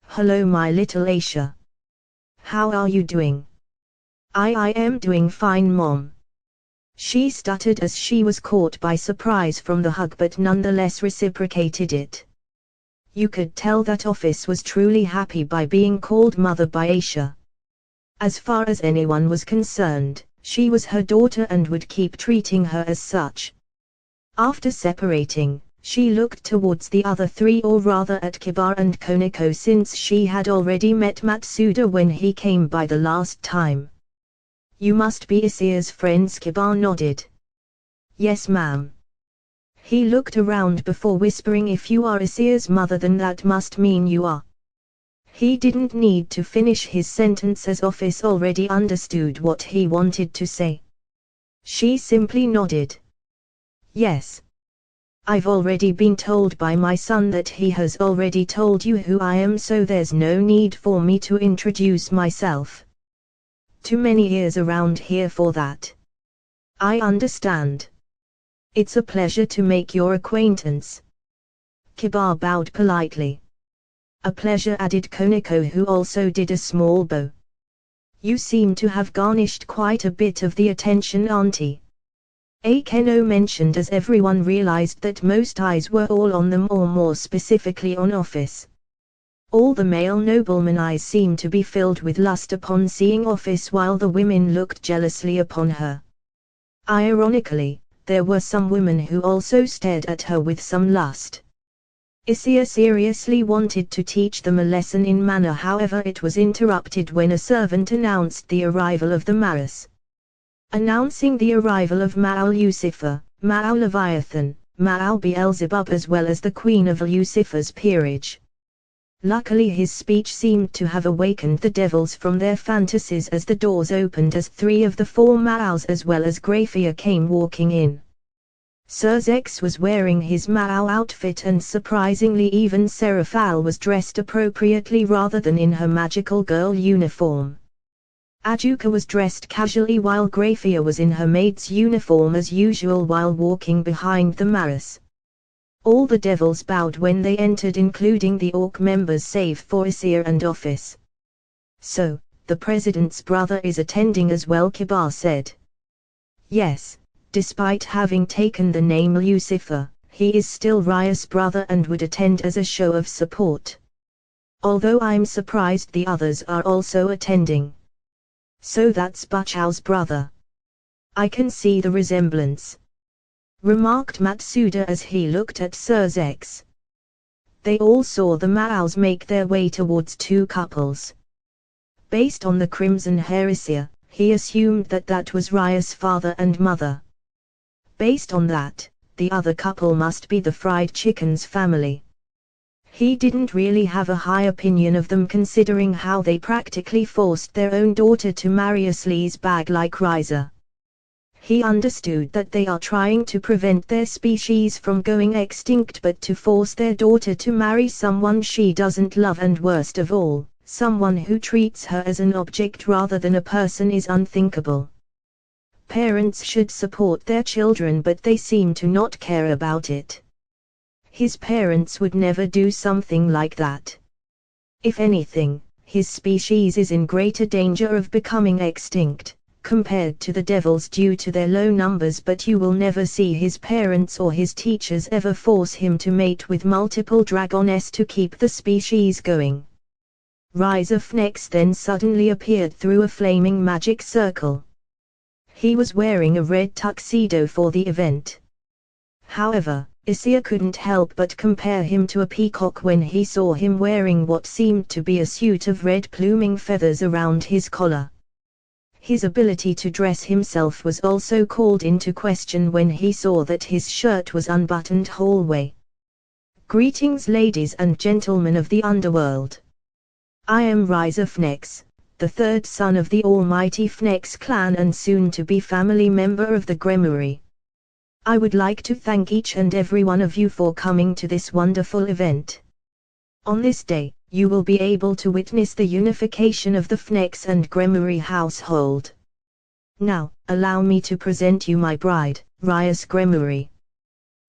"Hello, my little Aisha. How are you doing?" I am doing fine, Mom." She stuttered as she was caught by surprise from the hug, but nonetheless reciprocated it. You could tell that Ophis was truly happy by being called mother by Aisha. As far as anyone was concerned, she was her daughter and would keep treating her as such. After separating, she looked towards the other three, or rather at Kiba and Koneko, since she had already met Matsuda when he came by the last time. "You must be Issei's friends," Kiba nodded. "Yes, ma'am." He looked around before whispering, "If you are Issei's mother, then that must mean you are." He didn't need to finish his sentence as Ophis already understood what he wanted to say. She simply nodded. "Yes. I've already been told by my son that he has already told you who I am, so there's no need for me to introduce myself. Too many ears around here for that." "I understand. It's a pleasure to make your acquaintance." Kiba bowed politely. "A pleasure," added Koneko, who also did a small bow. "You seem to have garnished quite a bit of the attention, Auntie," Akeno mentioned as everyone realized that most eyes were all on them, or more specifically on Ophis. All the male noblemen eyes seemed to be filled with lust upon seeing Ophis, while the women looked jealously upon her. Ironically, there were some women who also stared at her with some lust. Issei seriously wanted to teach them a lesson in manner, however it was interrupted when a servant announced the arrival of the Maras. Announcing the arrival of Ma'al Lucifer, Ma'al Leviathan, Ma'al Beelzebub, as well as the Queen of Lucifer's peerage. Luckily his speech seemed to have awakened the devils from their fantasies as the doors opened as 3 of the 4 Ma'als as well as Grafia came walking in. Serzex was wearing his Ma'al outfit, and surprisingly even Seraphal was dressed appropriately rather than in her magical girl uniform. Ajuka was dressed casually while Grafia was in her maid's uniform as usual while walking behind the Maras. All the devils bowed when they entered, including the Orc members save for Issei and Ophis. "So, the president's brother is attending as well," Kiba said. "Yes, despite having taken the name Lucifer, he is still Rias' brother and would attend as a show of support. Although I'm surprised the others are also attending." "So that's Bachao's brother. I can see the resemblance," remarked Matsuda as he looked at Serzex. They all saw the Ma'als make their way towards 2 couples. Based on the crimson hair Issei, he assumed that that was Rias' father and mother. Based on that, the other couple must be the Fried Chicken's family. He didn't really have a high opinion of them, considering how they practically forced their own daughter to marry a sleazebag like Riza. He understood that they are trying to prevent their species from going extinct, but to force their daughter to marry someone she doesn't love, and worst of all, someone who treats her as an object rather than a person, is unthinkable. Parents should support their children, but they seem to not care about it. His parents would never do something like that. If anything, his species is in greater danger of becoming extinct, compared to the devils, due to their low numbers, but you will never see his parents or his teachers ever force him to mate with multiple dragoness to keep the species going. Rhizopnex then suddenly appeared through a flaming magic circle. He was wearing a red tuxedo for the event. However, Issei couldn't help but compare him to a peacock when he saw him wearing what seemed to be a suit of red pluming feathers around his collar. His ability to dress himself was also called into question when he saw that his shirt was unbuttoned wholeway. Greetings, ladies and gentlemen of the underworld. I am Rhizopnex, the third son of the almighty Fnex clan and soon-to-be family member of the Grimoire. I would like to thank each and every one of you for coming to this wonderful event. On this day, you will be able to witness the unification of the Fnex and Grimoire household. Now, allow me to present you my bride, Rias Grimoire.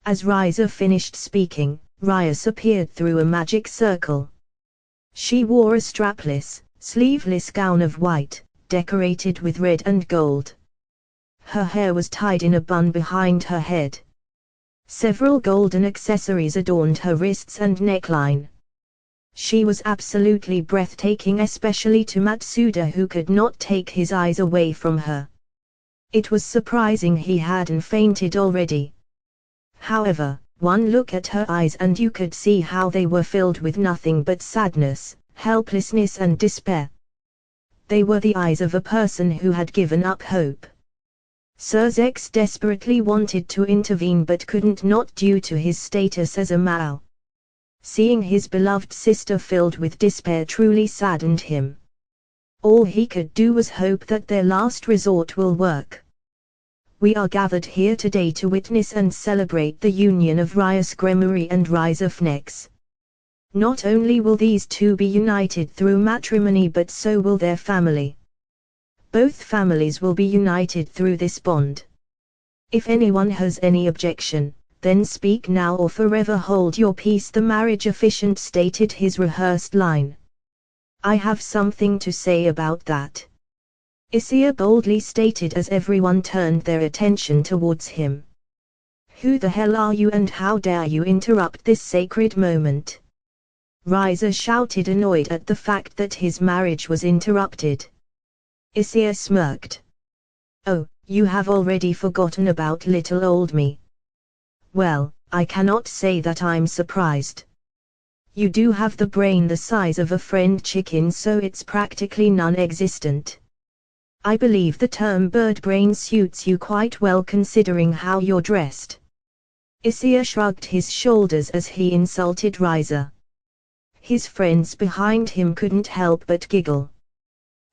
As Rhizopnex finished speaking, Rias appeared through a magic circle. She wore a strapless, sleeveless gown of white, decorated with red and gold. Her hair was tied in a bun behind her head. Several golden accessories adorned her wrists and neckline. She was absolutely breathtaking, especially to Matsuda, who could not take his eyes away from her. It was surprising he hadn't fainted already. However, one look at her eyes and you could see how they were filled with nothing but sadness, helplessness and despair. They were the eyes of a person who had given up hope. Surzex desperately wanted to intervene but couldn't, not due to his status as a Mao. Seeing his beloved sister filled with despair truly saddened him. All he could do was hope that their last resort will work. We are gathered here today to witness and celebrate the union of Rias Grimoire and Rhizopnex. Not only will these two be united through matrimony, but so will their family. Both families will be united through this bond. If anyone has any objection, then speak now or forever hold your peace, the marriage officiant stated his rehearsed line. I have something to say about that. Issei boldly stated as everyone turned their attention towards him. Who the hell are you and how dare you interrupt this sacred moment? Riza shouted, annoyed at the fact that his marriage was interrupted. Issei smirked. Oh, you have already forgotten about little old me. Well, I cannot say that I'm surprised. You do have the brain the size of a fried chicken, so it's practically non-existent. I believe the term bird brain suits you quite well considering how you're dressed. Issei shrugged his shoulders as he insulted Riza. His friends behind him couldn't help but giggle.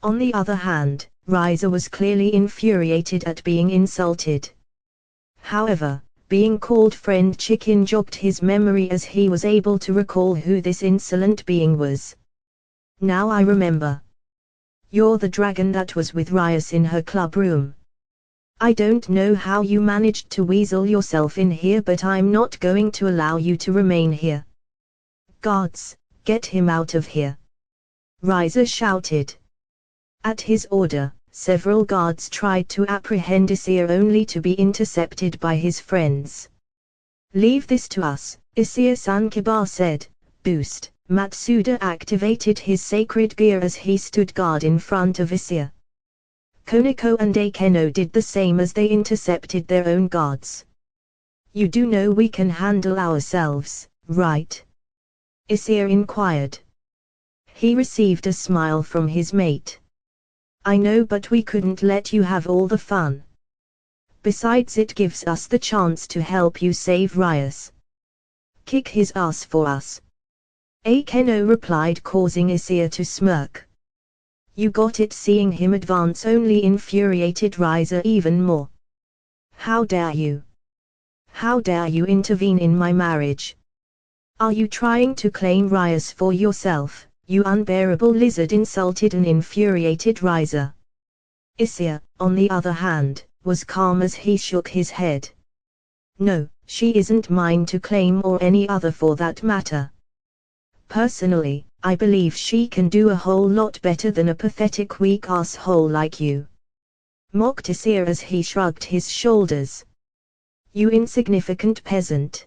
On the other hand, Riza was clearly infuriated at being insulted. However, being called friend chicken jogged his memory as he was able to recall who this insolent being was. Now I remember. You're the dragon that was with Rias in her club room. I don't know how you managed to weasel yourself in here, but I'm not going to allow you to remain here. Guards, get him out of here. Riza shouted. At his order, several guards tried to apprehend Issei only to be intercepted by his friends. Leave this to us, Issei-san Kiba said. Boost. Matsuda activated his sacred gear as he stood guard in front of Issei. Koneko and Akeno did the same as they intercepted their own guards. You do know we can handle ourselves, right? Issei inquired. He received a smile from his mate. I know, but we couldn't let you have all the fun. Besides, it gives us the chance to help you save Rias. Kick his ass for us. Akeno replied, causing Issei to smirk. You got it. Seeing him advance only infuriated Riza even more. How dare you? How dare you intervene in my marriage? Are you trying to claim Rias for yourself, you unbearable lizard? Insulted and infuriated Riza. Issei, on the other hand, was calm as he shook his head. No, she isn't mine to claim, or any other for that matter. Personally, I believe she can do a whole lot better than a pathetic weak asshole like you. Mocked Issei as he shrugged his shoulders. You insignificant peasant.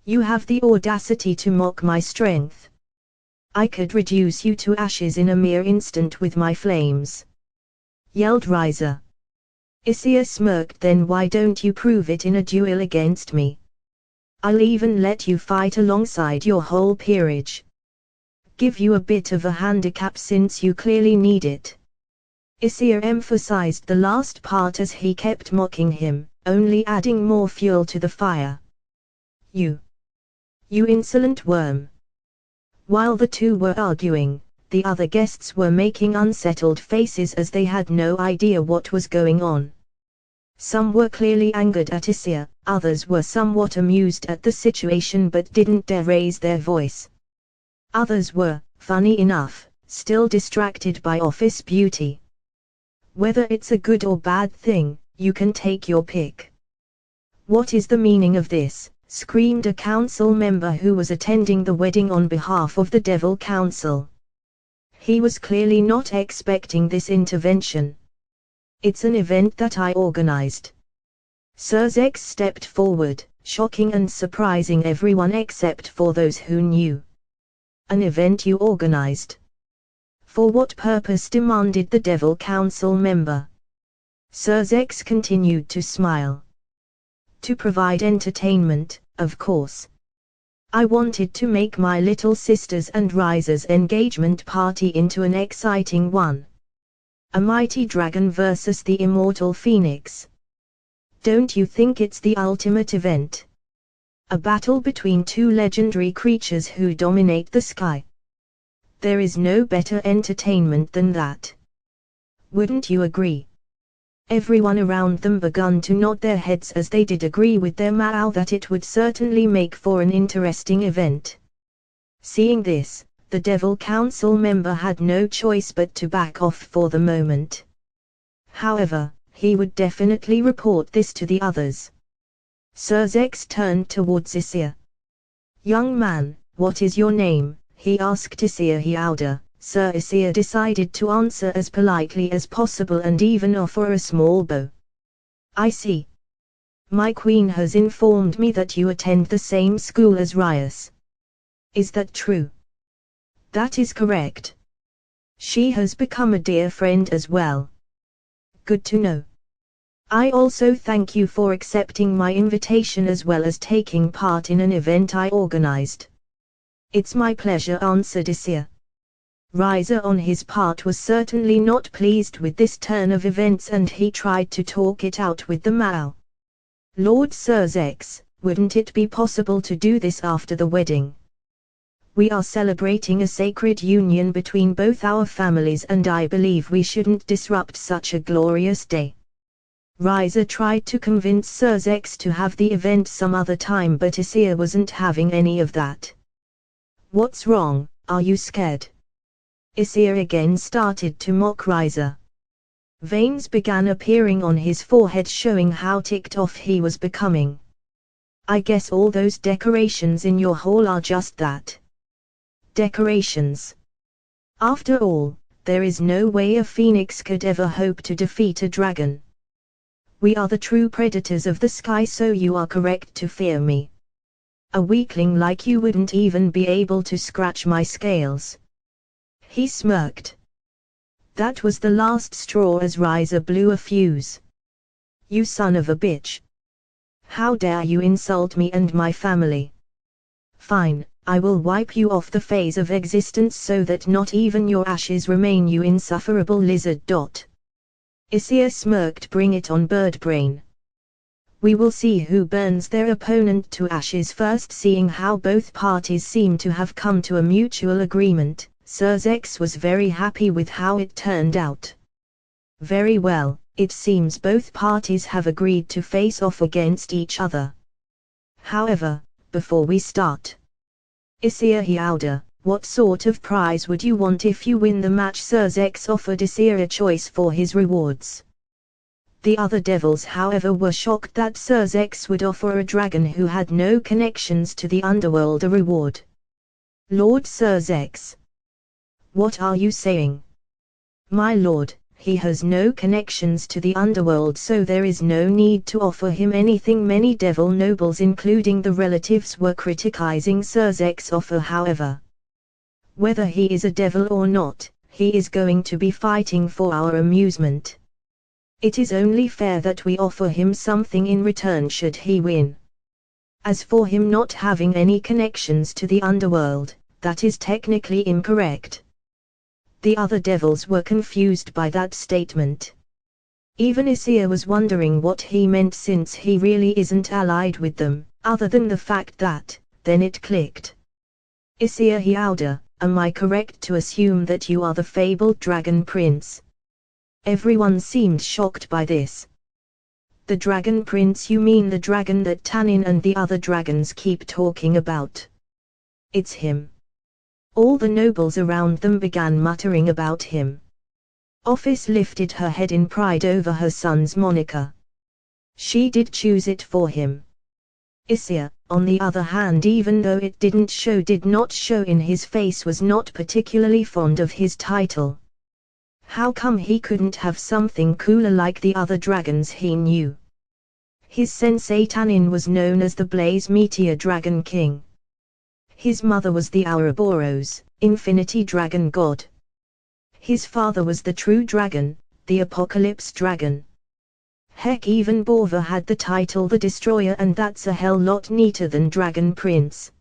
You have the audacity to mock my strength. I could reduce you to ashes in a mere instant with my flames. Yelled Riza. Issei smirked. Then why don't you prove it in a duel against me? I'll even let you fight alongside your whole peerage. Give you a bit of a handicap since you clearly need it. Issei emphasized the last part as he kept mocking him, only adding more fuel to the fire. You insolent worm. While the two were arguing, the other guests were making unsettled faces as they had no idea what was going on. Some were clearly angered at Issei, others were somewhat amused at the situation but didn't dare raise their voice. Others were, funny enough, still distracted by Office beauty. Whether it's a good or bad thing, you can take your pick. What is the meaning of this? Screamed a council member who was attending the wedding on behalf of the Devil Council. He was clearly not expecting this intervention. It's an event that I organized. Surzex stepped forward, shocking and surprising everyone except for those who knew. An event you organized? For what purpose? Demanded the Devil Council member. Surzex continued to smile. To provide entertainment, of course. I wanted to make my little sister's and Riza's engagement party into an exciting one. A mighty dragon versus the immortal phoenix. Don't you think it's the ultimate event? A battle between two legendary creatures who dominate the sky. There is no better entertainment than that. Wouldn't you agree? Everyone around them began to nod their heads as they did agree with their Mao that it would certainly make for an interesting event. Seeing this, the Devil Council member had no choice but to back off for the moment. However, he would definitely report this to the others. Surzex turned towards Issei. Young man, what is your name? He asked Issei Hiauda. Sir Issei decided to answer as politely as possible and even offer a small bow. I see. My queen has informed me that you attend the same school as Rias. Is that true? That is correct. She has become a dear friend as well. Good to know. I also thank you for accepting my invitation as well as taking part in an event I organized. It's my pleasure, answered Issei. Riza on his part was certainly not pleased with this turn of events and he tried to talk it out with the Mao. Lord Surzex, wouldn't it be possible to do this after the wedding? We are celebrating a sacred union between both our families and I believe we shouldn't disrupt such a glorious day. Riza tried to convince Surzex to have the event some other time but Issei wasn't having any of that. What's wrong, are you scared? Issei again started to mock Riza. Veins began appearing on his forehead showing how ticked off he was becoming. I guess all those decorations in your hall are just that. Decorations. After all, there is no way a phoenix could ever hope to defeat a dragon. We are the true predators of the sky, so you are correct to fear me. A weakling like you wouldn't even be able to scratch my scales. He smirked. That was the last straw as Riza blew a fuse. You son of a bitch. How dare you insult me and my family? Fine, I will wipe you off the face of existence so that not even your ashes remain, you insufferable lizard. Issei smirked. Bring it on, Birdbrain. We will see who burns their opponent to ashes first. Seeing how both parties seem to have come to a mutual agreement, Surzex was very happy with how it turned out. Very well, it seems both parties have agreed to face off against each other. However, before we start, Issei Hyouda, what sort of prize would you want if you win the match? Surzex offered Issei a choice for his rewards. The other devils however were shocked that Surzex would offer a dragon who had no connections to the underworld a reward. Lord Surzex, what are you saying? My lord, he has no connections to the underworld, so there is no need to offer him anything. Many devil nobles including the relatives were criticizing Surzex's offer. However, whether he is a devil or not, he is going to be fighting for our amusement. It is only fair that we offer him something in return should he win. As for him not having any connections to the underworld, that is technically incorrect. The other devils were confused by that statement. Even Issei was wondering what he meant, since he really isn't allied with them, other than the fact that, then it clicked. Issei Hyouda, am I correct to assume that you are the fabled dragon prince? Everyone seemed shocked by this. The dragon prince? You mean the dragon that Tanin and the other dragons keep talking about? It's him. All the nobles around them began muttering about him. Ophis lifted her head in pride over her son's moniker. She did choose it for him. Issei, on the other hand, even though it did not show in his face, was not particularly fond of his title. How come he couldn't have something cooler like the other dragons he knew? His sensei Tanin was known as the Blaze Meteor Dragon King. His mother was the Ouroboros, Infinity Dragon God. His father was the True Dragon, the Apocalypse Dragon. Heck, even Borva had the title the Destroyer, and that's a hell lot neater than Dragon Prince.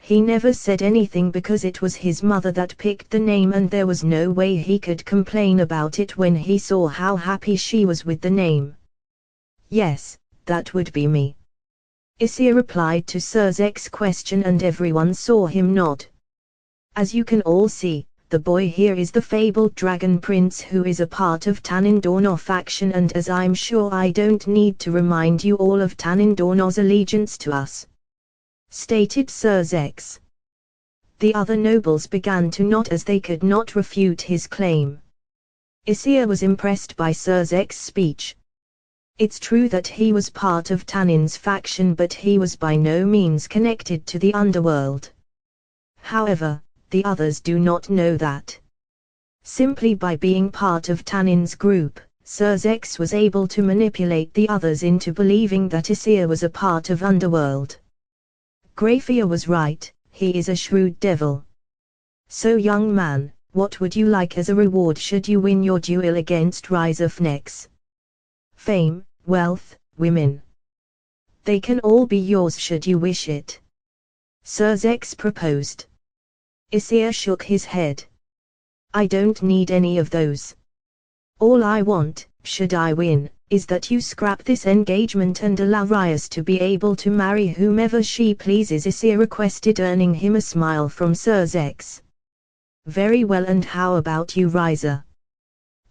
He never said anything because it was his mother that picked the name, and there was no way he could complain about it when he saw how happy she was with the name. Yes, that would be me. Issei replied to Surzex's question, and everyone saw him nod. As you can all see, the boy here is the fabled dragon prince who is a part of Tanin Dorno faction, and as I'm sure I don't need to remind you all of Tanin Dorno's allegiance to us, stated Surzex. The other nobles began to nod as they could not refute his claim. Issei was impressed by Surzex's speech. It's true that he was part of Tanin's faction, but he was by no means connected to the underworld. However, the others do not know that. Simply by being part of Tanin's group, Surzex was able to manipulate the others into believing that Issei was a part of underworld. Grafia was right, he is a shrewd devil. So young man, what would you like as a reward should you win your duel against Rise of Nex? Fame, wealth, women. They can all be yours should you wish it. Surzex proposed. Issei shook his head. I don't need any of those. All I want, should I win, is that you scrap this engagement and allow Rias to be able to marry whomever she pleases, Issei requested, earning him a smile from Surzex. Very well, and how about you, Riza?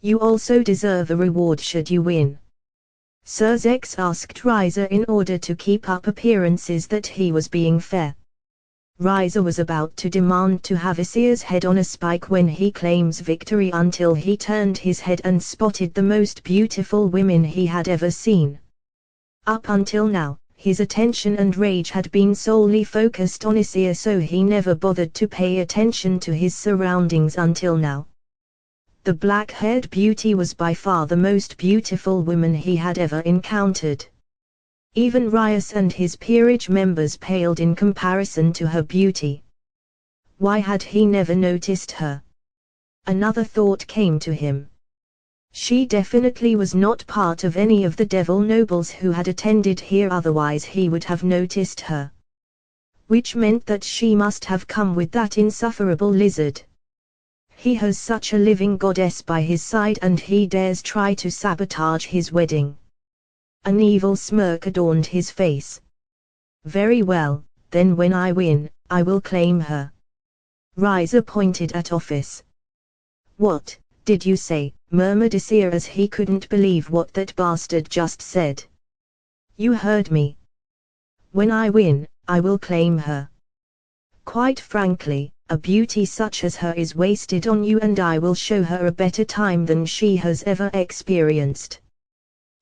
You also deserve a reward should you win. Surzex asked Riza in order to keep up appearances that he was being fair. Riza was about to demand to have Issei's head on a spike when he claims victory, until he turned his head and spotted the most beautiful women he had ever seen. Up until now, his attention and rage had been solely focused on Issei, so he never bothered to pay attention to his surroundings until now. The black-haired beauty was by far the most beautiful woman he had ever encountered. Even Rias and his peerage members paled in comparison to her beauty. Why had he never noticed her? Another thought came to him. She definitely was not part of any of the devil nobles who had attended here, otherwise he would have noticed her. Which meant that she must have come with that insufferable lizard. He has such a living goddess by his side, and he dares try to sabotage his wedding. An evil smirk adorned his face. Very well, then when I win, I will claim her. Riza pointed at Ophis. What, Did you say? Murmured Issei as he couldn't believe what that bastard just said. You heard me. When I win, I will claim her. Quite frankly, a beauty such as her is wasted on you, and I will show her a better time than she has ever experienced.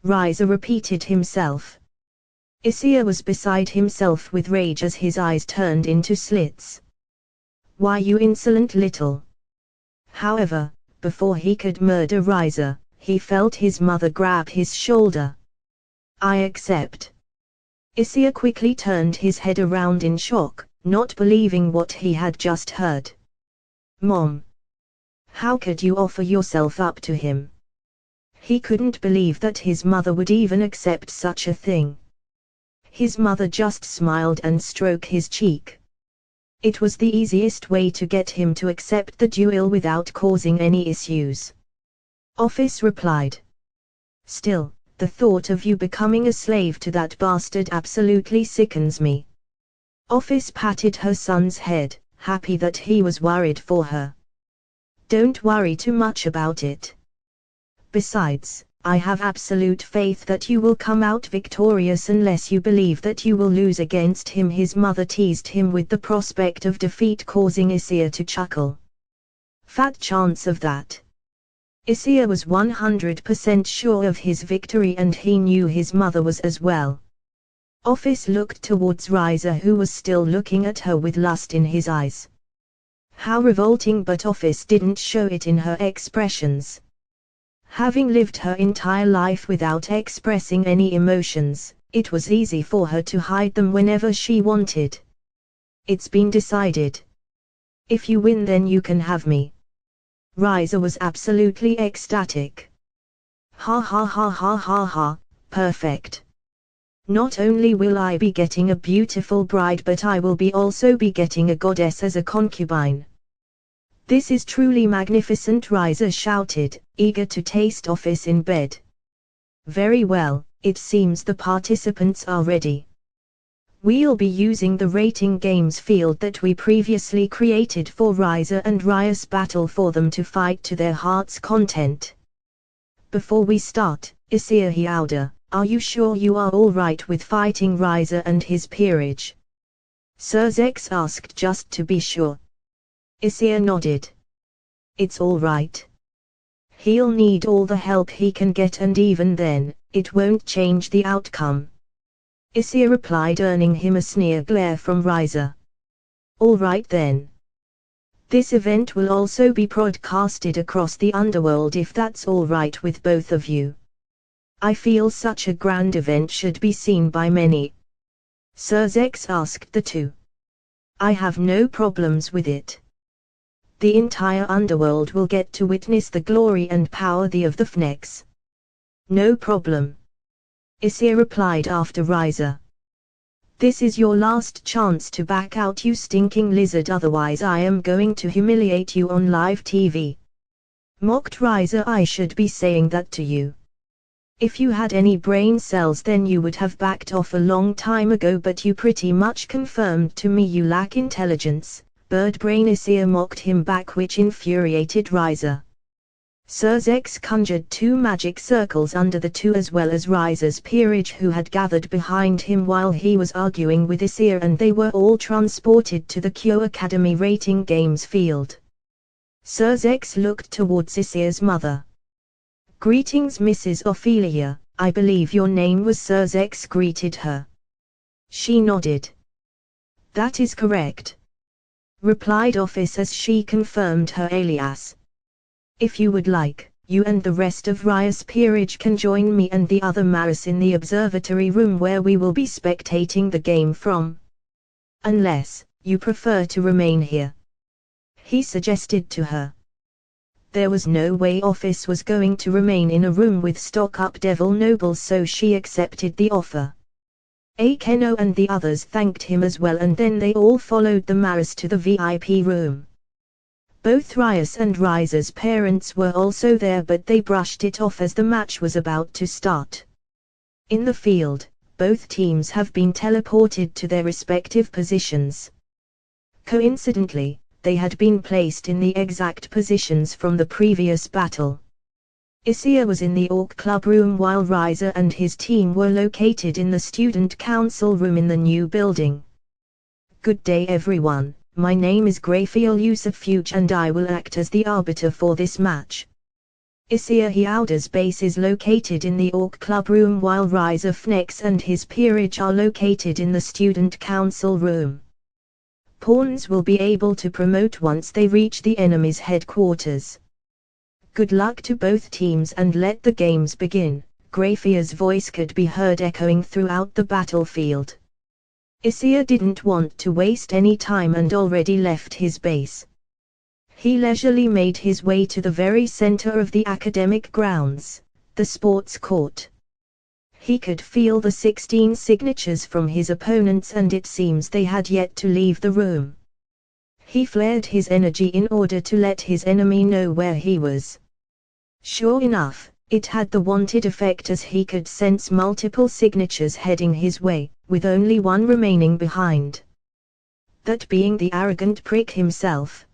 Riser repeated himself. Issei was beside himself with rage as his eyes turned into slits. Why, you insolent little... However, before he could murder Riser, he felt his mother grab his shoulder. I accept. Issei quickly turned his head around in shock, not believing what he had just heard. Mom! How could you offer yourself up to him? He couldn't believe that his mother would even accept such a thing. His mother just smiled and stroked his cheek. It was the easiest way to get him to accept the duel without causing any issues. Ophis replied. Still, the thought of you becoming a slave to that bastard absolutely sickens me. Ophis patted her son's head, happy that he was worried for her. Don't worry too much about it. Besides, I have absolute faith that you will come out victorious unless you believe that you will lose against him. His mother teased him with the prospect of defeat, causing Issei to chuckle. Fat chance of that. Issei was 100% sure of his victory, and he knew his mother was as well. Ophis looked towards Riser, who was still looking at her with lust in his eyes. How revolting, but Ophis didn't show it in her expressions. Having lived her entire life without expressing any emotions, it was easy for her to hide them whenever she wanted. It's been decided. If you win, then you can have me. Riser was absolutely ecstatic. Ha ha ha ha ha ha, perfect. Not only will I be getting a beautiful bride, but I will also be getting a goddess as a concubine. This is truly magnificent, Riser shouted, eager to taste Ophis in bed. Very well, it seems the participants are ready. We'll be using the rating games field that we previously created for Riser and Riot's battle for them to fight to their heart's content. Before we start, Issei, are you sure you are all right with fighting Riser and his peerage? Sir Zex asked just to be sure. Issei nodded. It's all right. He'll need all the help he can get, and even then, it won't change the outcome. Issei replied, earning him a sneer glare from Riser. All right then. This event will also be broadcasted across the underworld if that's all right with both of you. I feel such a grand event should be seen by many. Sir Zex asked the two. I have no problems with it. The entire underworld will get to witness the glory and power of the Fnex. No problem. Issei replied after Riser. This is your last chance to back out, you stinking lizard, otherwise I am going to humiliate you on live TV. Mocked Riser. I should be saying that to you. If you had any brain cells, then you would have backed off a long time ago, but you pretty much confirmed to me you lack intelligence. Bird brain. Issei mocked him back, which infuriated Riser. Sir Zex conjured two magic circles under the two as well as Riser's peerage, who had gathered behind him while he was arguing with Issei, and they were all transported to the Kyo Academy rating games field. Sir Zex looked towards Issei's mother. Greetings, Mrs. Ophelia, I believe your name was. Sir Zex greeted her. She nodded. That is correct, replied Ophis as she confirmed her alias. If you would like, you and the rest of Riot's peerage can join me and the other Maris in the observatory room where we will be spectating the game from. Unless you prefer to remain here, he suggested to her. There was no way Ophis was going to remain in a room with stock-up devil nobles, so she accepted the offer. Akeno and the others thanked him as well, and then they all followed the Maris to the VIP room. Both Riot and Riser's parents were also there, but they brushed it off as the match was about to start. In the field, both teams have been teleported to their respective positions. Coincidentally, they had been placed in the exact positions from the previous battle. Issei was in the Orc Club room while Riser and his team were located in the Student Council room in the new building. Good day everyone, my name is Graphiel Yusufuge and I will act as the arbiter for this match. Issei Hiauda's base is located in the Orc Club room while Riser Fnex and his peerage are located in the Student Council room. Pawns will be able to promote once they reach the enemy's headquarters. Good luck to both teams and let the games begin. Graphia's voice could be heard echoing throughout the battlefield. Issei didn't want to waste any time and already left his base. He leisurely made his way to the very center of the academic grounds, the sports court. He could feel the 16 signatures from his opponents and it seems they had yet to leave the room. He flared his energy in order to let his enemy know where he was. Sure enough, it had the wanted effect as he could sense multiple signatures heading his way, with only one remaining behind. That being the arrogant prick himself.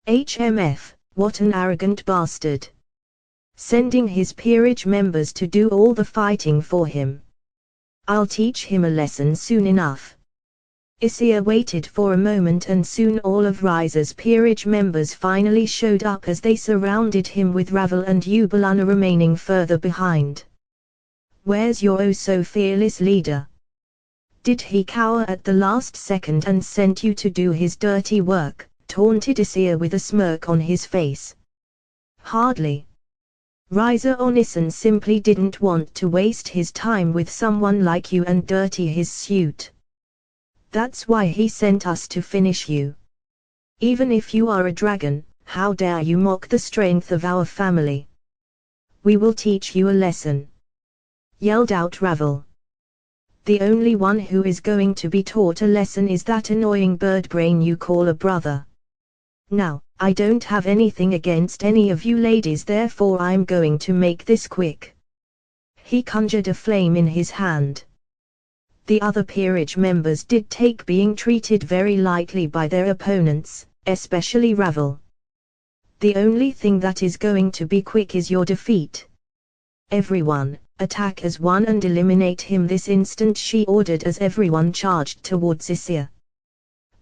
HMF, what an arrogant bastard. Sending his peerage members to do all the fighting for him. I'll teach him a lesson soon enough. Issei waited for a moment and soon all of Riser's peerage members finally showed up as they surrounded him with Ravel and Ubulana remaining further behind. Where's your oh so fearless leader? Did he cower at the last second and sent you to do his dirty work? Taunted Issei with a smirk on his face. Hardly. Riser Onissen simply didn't want to waste his time with someone like you and dirty his suit. That's why he sent us to finish you. Even if you are a dragon, how dare you mock the strength of our family? We will teach you a lesson. Yelled out Ravel. The only one who is going to be taught a lesson is that annoying bird brain you call a brother. Now, I don't have anything against any of you ladies, therefore I'm going to make this quick. He conjured a flame in his hand. The other peerage members did take being treated very lightly by their opponents, especially Ravel. The only thing that is going to be quick is your defeat. Everyone, attack as one and eliminate him this instant, she ordered as everyone charged towards Issei.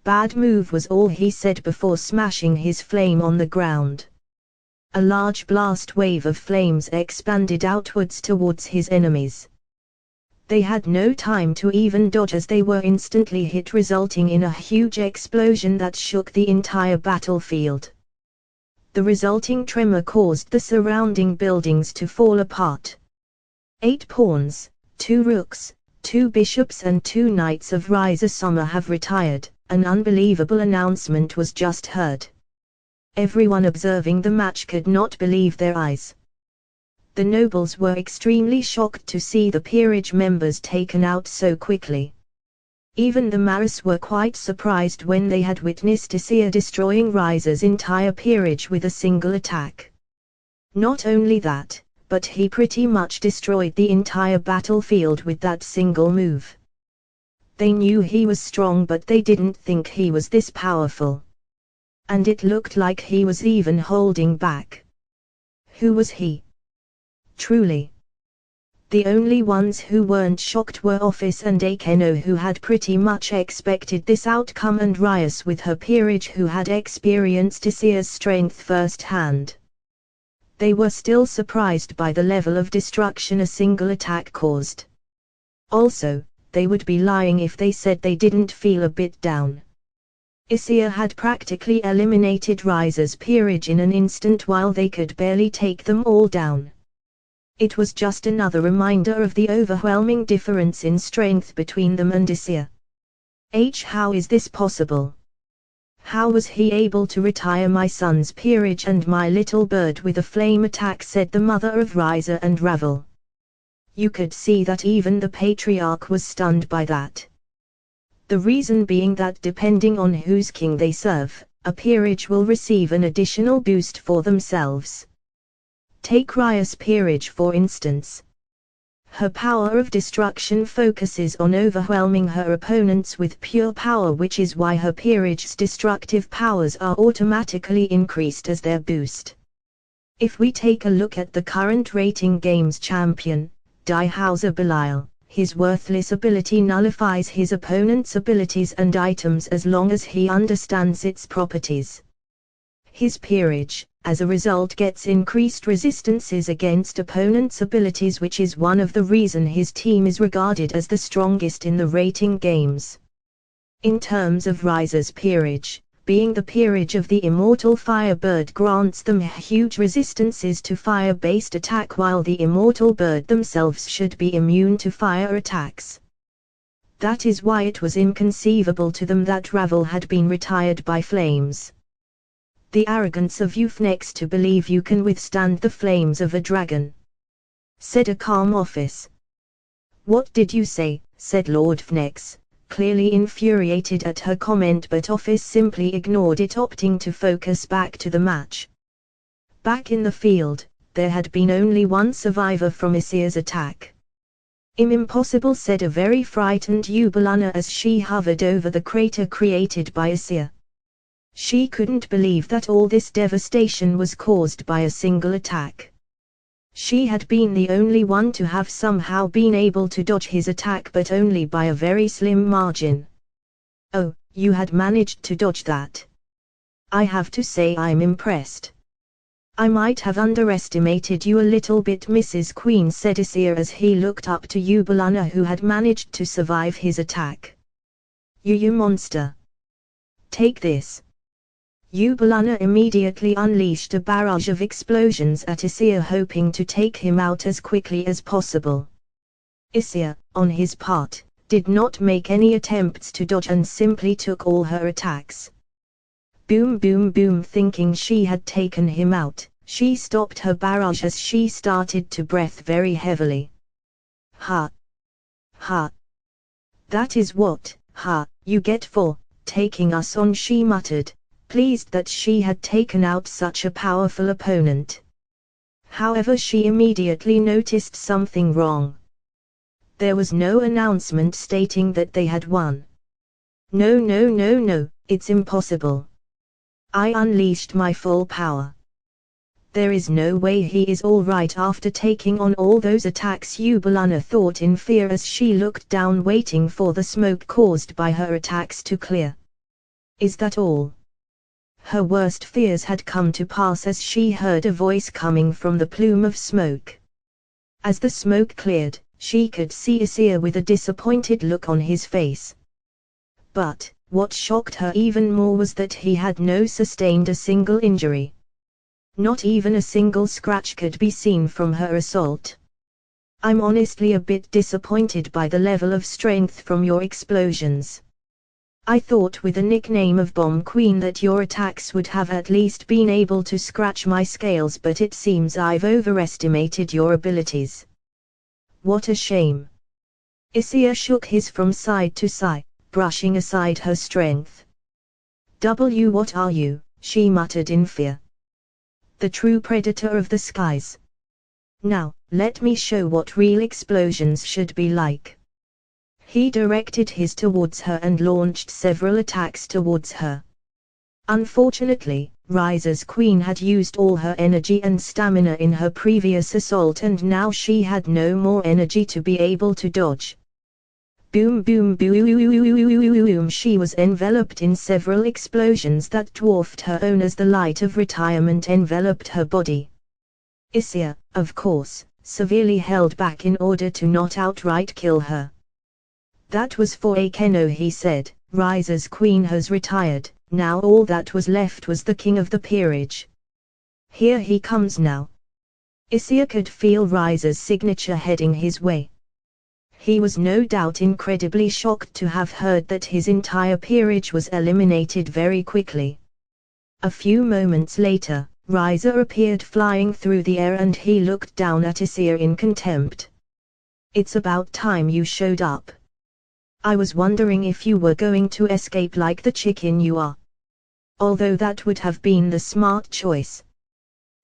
Bad move was all he said before smashing his flame on the ground. A large blast wave of flames expanded outwards towards his enemies. They had no time to even dodge as they were instantly hit, resulting in a huge explosion that shook the entire battlefield. The resulting tremor caused the surrounding buildings to fall apart. 8 pawns, 2 rooks, 2 bishops and 2 knights of Riser Summer have retired. An unbelievable announcement was just heard. Everyone observing the match could not believe their eyes. The nobles were extremely shocked to see the peerage members taken out so quickly. Even the Maris were quite surprised when they had witnessed Issei destroying Riser's entire peerage with a single attack. Not only that, but he pretty much destroyed the entire battlefield with that single move. They knew he was strong, but they didn't think he was this powerful. And it looked like he was even holding back. Who was he? Truly. The only ones who weren't shocked were Ophis and Akeno, who had pretty much expected this outcome, and Rias with her peerage, who had experienced Issei's strength firsthand. They were still surprised by the level of destruction a single attack caused. Also, they would be lying if they said they didn't feel a bit down. Issei had practically eliminated Riser's peerage in an instant while they could barely take them all down. It was just another reminder of the overwhelming difference in strength between them and Issei. How is this possible? How was he able to retire my son's peerage and my little bird with a flame attack, said the mother of Riser and Ravel. You could see that even the patriarch was stunned by that. The reason being that depending on whose king they serve, a peerage will receive an additional boost for themselves. Take Rias' peerage for instance. Her power of destruction focuses on overwhelming her opponents with pure power, which is why her peerage's destructive powers are automatically increased as their boost. If we take a look at the current rating games champion, Dihauser Belial, his worthless ability nullifies his opponent's abilities and items as long as he understands its properties. His peerage, as a result, gets increased resistances against opponents' abilities, which is one of the reasons his team is regarded as the strongest in the rating games. In terms of Riser's peerage, being the peerage of the immortal Firebird grants them huge resistances to fire-based attack, while the immortal bird themselves should be immune to fire attacks. That is why it was inconceivable to them that Ravel had been retired by flames. The arrogance of you Fnex to believe you can withstand the flames of a dragon, said a calm Ophis. What did you say? Said Lord Fnex, clearly infuriated at her comment, but Ophis simply ignored it, opting to focus back to the match. Back in the field, there had been only one survivor from Issei's attack. Impossible, said a very frightened Eubelana as she hovered over the crater created by Issei. She couldn't believe that all this devastation was caused by a single attack. She had been the only one to have somehow been able to dodge his attack, but only by a very slim margin. Oh, you had managed to dodge that. I have to say I'm impressed. I might have underestimated you a little bit, Mrs. Queen, said Issei as he looked up to Eubelana, who had managed to survive his attack. You monster. Take this. Eubelana immediately unleashed a barrage of explosions at Issei, hoping to take him out as quickly as possible. Issei, on his part, did not make any attempts to dodge and simply took all her attacks. Boom boom boom. Thinking she had taken him out, she stopped her barrage as she started to breathe very heavily. Ha! Ha! That is what, you get for taking us on, she muttered, pleased that she had taken out such a powerful opponent. However, she immediately noticed something wrong. There was no announcement stating that they had won. No, it's impossible. I unleashed my full power. There is no way he is all right after taking on all those attacks, Eubelana thought in fear as she looked down, waiting for the smoke caused by her attacks to clear. Is that all? Her worst fears had come to pass as she heard a voice coming from the plume of smoke. As the smoke cleared, she could see Issei with a disappointed look on his face. But, what shocked her even more was that he had not sustained a single injury. Not even a single scratch could be seen from her assault. I'm honestly a bit disappointed by the level of strength from your explosions. I thought with the nickname of Bomb Queen that your attacks would have at least been able to scratch my scales, but it seems I've overestimated your abilities. What a shame. Issei shook his from side to side, brushing aside her strength. What are you? She muttered in fear. The true predator of the skies. Now, let me show what real explosions should be like. He directed his towards her and launched several attacks towards her. Unfortunately, Riser's queen had used all her energy and stamina in her previous assault, and now she had no more energy to be able to dodge. Boom boom boom. She was enveloped in several explosions that dwarfed her own as the light of retirement enveloped her body. Issei, of course, severely held back in order to not outright kill her. That was for Akeno, he said. Riser's queen has retired, now all that was left was the king of the peerage. Here he comes now. Issei could feel Riser's signature heading his way. He was no doubt incredibly shocked to have heard that his entire peerage was eliminated very quickly. A few moments later, Riser appeared flying through the air and he looked down at Issei in contempt. It's about time you showed up. I was wondering if you were going to escape like the chicken you are. Although that would have been the smart choice.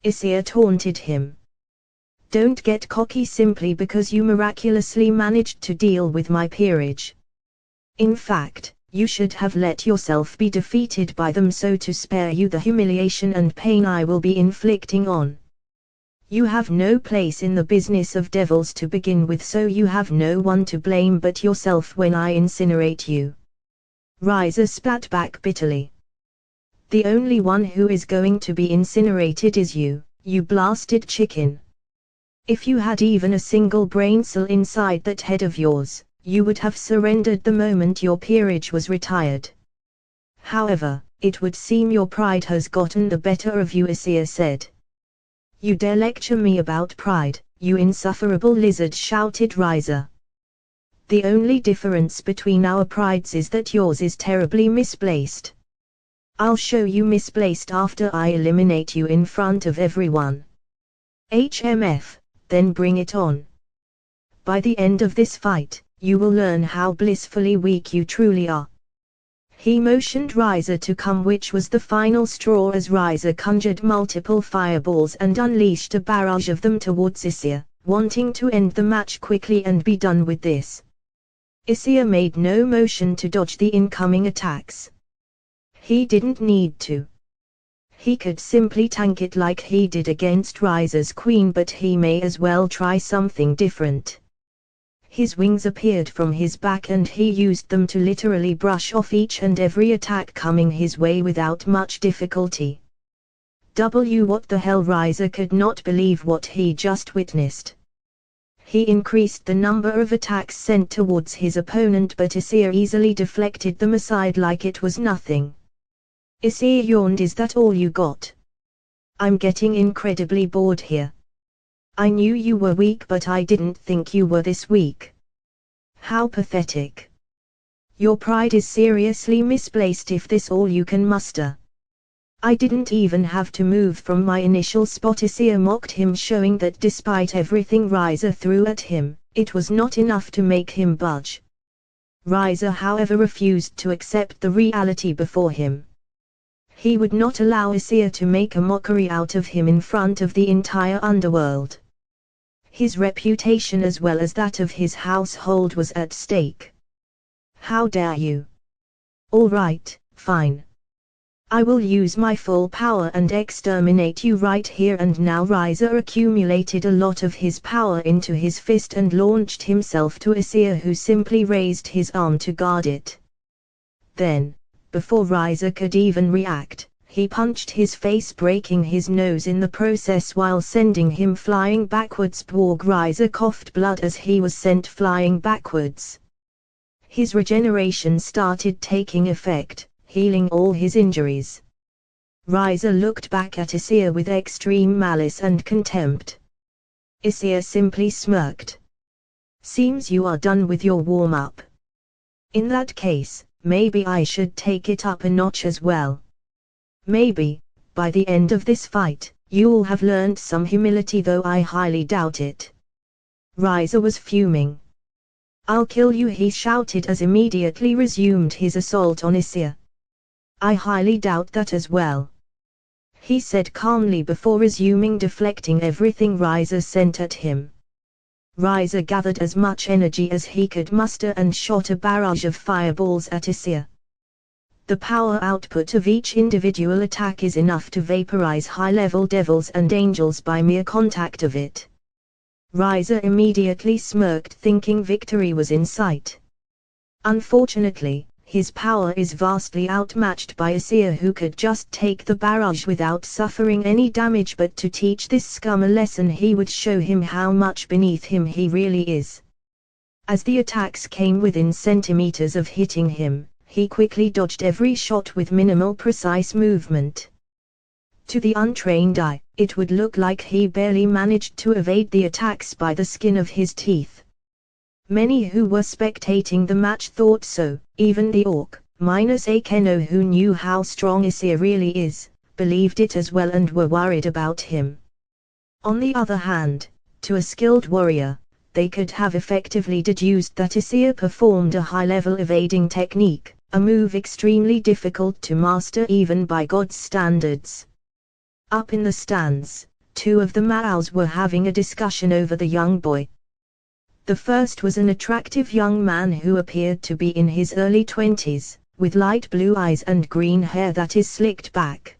Issei taunted him. Don't get cocky simply because you miraculously managed to deal with my peerage. In fact, you should have let yourself be defeated by them so to spare you the humiliation and pain I will be inflicting on. You have no place in the business of devils to begin with, so you have no one to blame but yourself when I incinerate you." Riser spat back bitterly. "The only one who is going to be incinerated is you, you blasted chicken. If you had even a single brain cell inside that head of yours, you would have surrendered the moment your peerage was retired. However, it would seem your pride has gotten the better of you," Issei said. "You dare lecture me about pride, you insufferable lizard," shouted Riser. "The only difference between our prides is that yours is terribly misplaced. I'll show you misplaced after I eliminate you in front of everyone. HMF, then bring it on. By the end of this fight, you will learn how blissfully weak you truly are." He motioned Riser to come, which was the final straw as Riser conjured multiple fireballs and unleashed a barrage of them towards Issei, wanting to end the match quickly and be done with this. Issei made no motion to dodge the incoming attacks. He didn't need to. He could simply tank it like he did against Riser's queen, but he may as well try something different. His wings appeared from his back and he used them to literally brush off each and every attack coming his way without much difficulty. What the hell? Riser could not believe what he just witnessed. He increased the number of attacks sent towards his opponent, but Issei easily deflected them aside like it was nothing. Issei yawned. "Is that all you got? I'm getting incredibly bored here. I knew you were weak, but I didn't think you were this weak. How pathetic. Your pride is seriously misplaced if this all you can muster. I didn't even have to move from my initial spot." Issei mocked him, showing that despite everything Riser threw at him, it was not enough to make him budge. Riser, however, refused to accept the reality before him. He would not allow Issei to make a mockery out of him in front of the entire underworld. His reputation as well as that of his household was at stake. "How dare you? All right, fine. I will use my full power and exterminate you right here and now." Riser accumulated a lot of his power into his fist and launched himself to Issei, who simply raised his arm to guard it. Then, before Riser could even react, he punched his face, breaking his nose in the process while sending him flying backwards. Bwog! Riser coughed blood as he was sent flying backwards. His regeneration started taking effect, healing all his injuries. Riser looked back at Issei with extreme malice and contempt. Issei simply smirked. "Seems you are done with your warm-up. In that case, maybe I should take it up a notch as well. Maybe, by the end of this fight, you'll have learned some humility, though I highly doubt it." Riser was fuming. "I'll kill you," he shouted as immediately resumed his assault on Issei. "I highly doubt that as well," he said calmly before resuming deflecting everything Riser sent at him. Riser gathered as much energy as he could muster and shot a barrage of fireballs at Issei. The power output of each individual attack is enough to vaporize high-level devils and angels by mere contact of it. Riser immediately smirked, thinking victory was in sight. Unfortunately, his power is vastly outmatched by Issei, who could just take the barrage without suffering any damage, but to teach this scum a lesson he would show him how much beneath him he really is. As the attacks came within centimeters of hitting him, he quickly dodged every shot with minimal precise movement. To the untrained eye, it would look like he barely managed to evade the attacks by the skin of his teeth. Many who were spectating the match thought so, even the orc, minus Akeno, who knew how strong Issei really is, believed it as well and were worried about him. On the other hand, to a skilled warrior, they could have effectively deduced that Issei performed a high-level evading technique, a move extremely difficult to master even by God's standards. Up in the stands, two of the Maos were having a discussion over the young boy. The first was an attractive young man who appeared to be in his early 20s, with light blue eyes and green hair that is slicked back.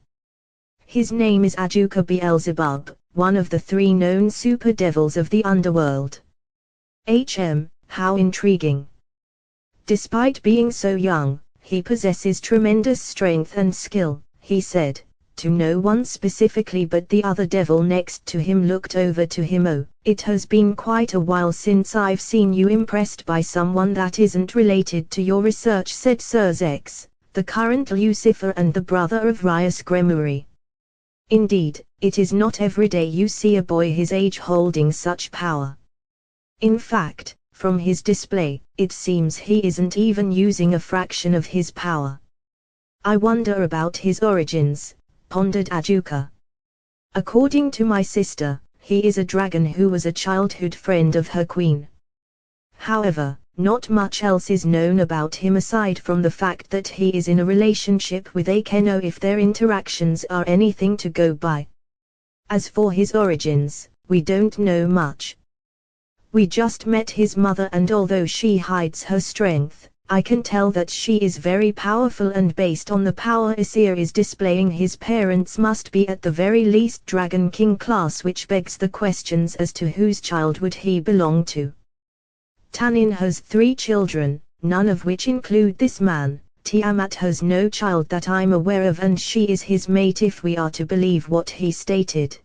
His name is Ajuka Beelzebub, one of the three known super devils of the underworld. How intriguing. Despite being so young, he possesses tremendous strength and skill, he said, to no one specifically, but the other devil next to him looked over to him. Oh, it has been quite a while since I've seen you impressed by someone that isn't related to your research, said Serzex, the current Lucifer and the brother of Rias Gremuri. Indeed, it is not every day you see a boy his age holding such power. In fact, from his display, it seems he isn't even using a fraction of his power. I wonder about his origins, pondered Ajuka. According to my sister, he is a dragon who was a childhood friend of her queen. However, not much else is known about him aside from the fact that he is in a relationship with Akeno, if their interactions are anything to go by. As for his origins, we don't know much. We just met his mother, and although she hides her strength, I can tell that she is very powerful, and based on the power Issei is displaying, his parents must be at the very least Dragon King class, which begs the questions as to whose child would he belong to. Tanin has 3 children, none of which include this man. Tiamat has no child that I'm aware of, and she is his mate if we are to believe what he stated.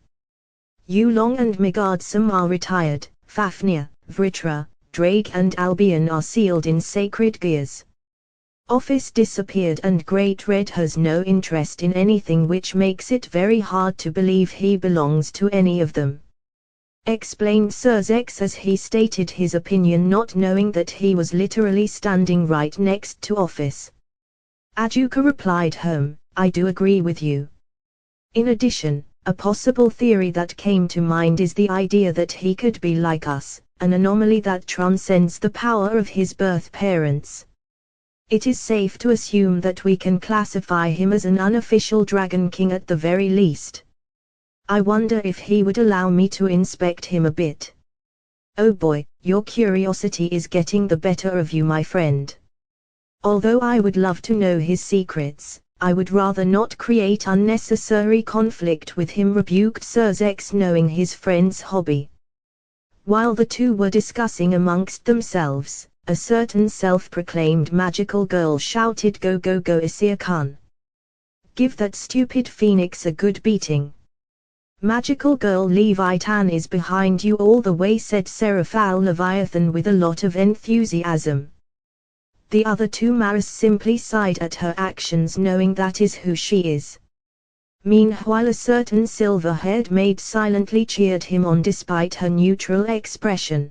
Yulong and Megardsam are retired. Fafnir, Vritra, Drake and Albion are sealed in sacred gears. Ophis disappeared, and Great-red has no interest in anything, which makes it very hard to believe he belongs to any of them. Explained Serzex as he stated his opinion, not knowing that he was literally standing right next to Ophis. Ajuka replied, I do agree with you. In addition, a possible theory that came to mind is the idea that he could be like us, an anomaly that transcends the power of his birth parents. It is safe to assume that we can classify him as an unofficial Dragon King at the very least. I wonder if he would allow me to inspect him a bit. Oh boy, your curiosity is getting the better of you, my friend. Although I would love to know his secrets, I would rather not create unnecessary conflict with him, rebuked Serzex, knowing his friend's hobby. While the two were discussing amongst themselves, a certain self-proclaimed magical girl shouted, Go go go Issei-kun. Give that stupid phoenix a good beating. Magical girl Leviathan is behind you all the way, said Seraphal Leviathan with a lot of enthusiasm. The other 2 Maris simply sighed at her actions, knowing that is who she is. Meanwhile, a certain silver-haired maid silently cheered him on despite her neutral expression.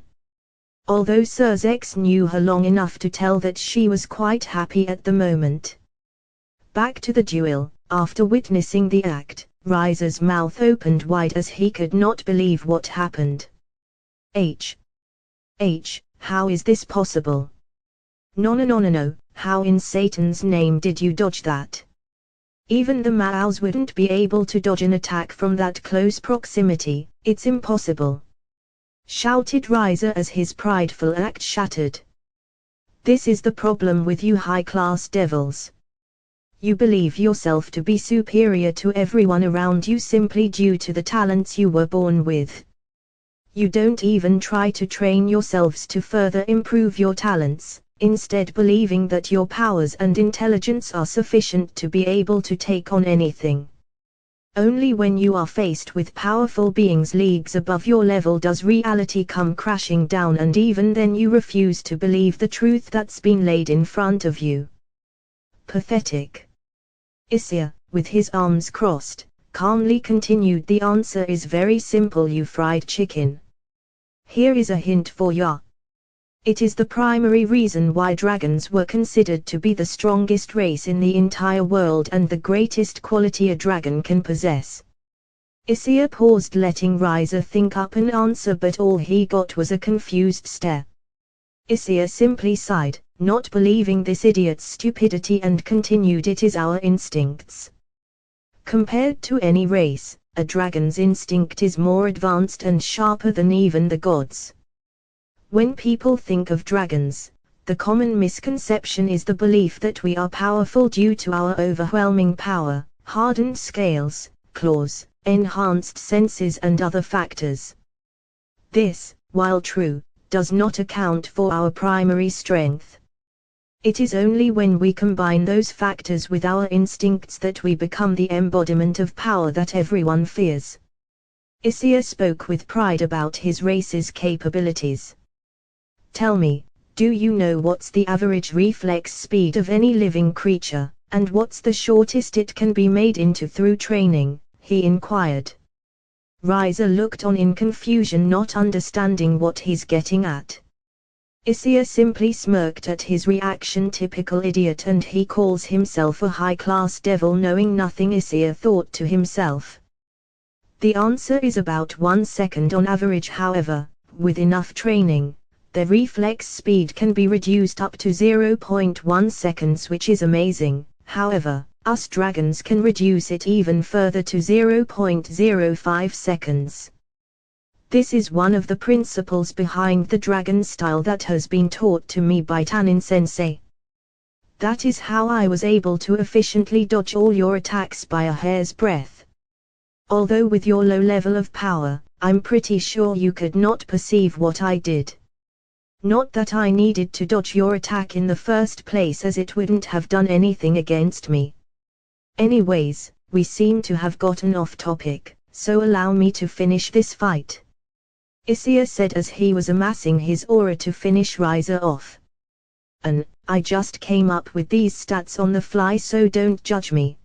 Although Serzex knew her long enough to tell that she was quite happy at the moment. Back to the duel. After witnessing the act, Riser's mouth opened wide as he could not believe what happened. How is this possible? No, how in Satan's name did you dodge that? Even the Maos wouldn't be able to dodge an attack from that close proximity, it's impossible. Shouted Riser as his prideful act shattered. This is the problem with you high-class devils. You believe yourself to be superior to everyone around you simply due to the talents you were born with. You don't even try to train yourselves to further improve your talents, instead believing that your powers and intelligence are sufficient to be able to take on anything. Only when you are faced with powerful beings leagues above your level does reality come crashing down, and even then you refuse to believe the truth that's been laid in front of you. Pathetic. Issei, with his arms crossed, calmly continued, the answer is very simple, you fried chicken. Here is a hint for ya. It is the primary reason why dragons were considered to be the strongest race in the entire world and the greatest quality a dragon can possess. Issei paused, letting Riser think up an answer, but all he got was a confused stare. Issei simply sighed, not believing this idiot's stupidity, and continued, it is our instincts. Compared to any race, a dragon's instinct is more advanced and sharper than even the gods. When people think of dragons, the common misconception is the belief that we are powerful due to our overwhelming power, hardened scales, claws, enhanced senses and other factors. This, while true, does not account for our primary strength. It is only when we combine those factors with our instincts that we become the embodiment of power that everyone fears. Issei spoke with pride about his race's capabilities. Tell me, do you know what's the average reflex speed of any living creature, and what's the shortest it can be made into through training? He inquired. Riser looked on in confusion, not understanding what he's getting at. Issei simply smirked at his reaction. Typical idiot, and he calls himself a high-class devil knowing nothing, Issei thought to himself. The answer is about 1 second on average. However, with enough training, their reflex speed can be reduced up to 0.1 seconds, which is amazing. However, us dragons can reduce it even further to 0.05 seconds. This is one of the principles behind the dragon style that has been taught to me by Tanin-sensei. That is how I was able to efficiently dodge all your attacks by a hair's breadth. Although with your low level of power, I'm pretty sure you could not perceive what I did. Not that I needed to dodge your attack in the first place, as it wouldn't have done anything against me. Anyways, we seem to have gotten off topic, so allow me to finish this fight. Issei said as he was amassing his aura to finish Riser off. I just came up with these stats on the fly, so don't judge me.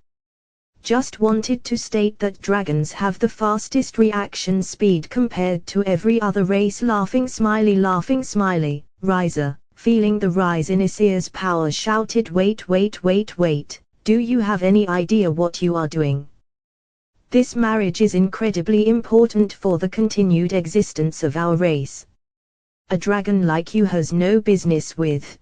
Just wanted to state that dragons have the fastest reaction speed compared to every other race. Laughing smiley. Riser, feeling the rise in Issei's power, shouted, wait, do you have any idea what you are doing? This marriage is incredibly important for the continued existence of our race. A dragon like you has no business with.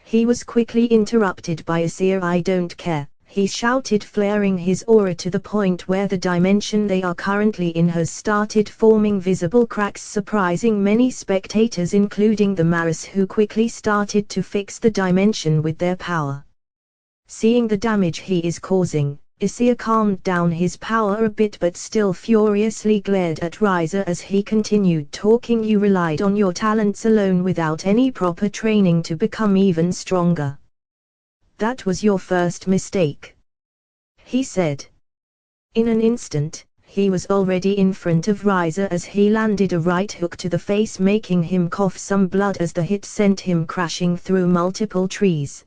He was quickly interrupted by Issei. I don't care, he shouted, flaring his aura to the point where the dimension they are currently in has started forming visible cracks, surprising many spectators, including the Maris, who quickly started to fix the dimension with their power. Seeing the damage he is causing, Issei calmed down his power a bit but still furiously glared at Riser as he continued talking. You relied on your talents alone without any proper training to become even stronger. That was your first mistake, he said. In an instant, he was already in front of Riser as he landed a right hook to the face, making him cough some blood as the hit sent him crashing through multiple trees.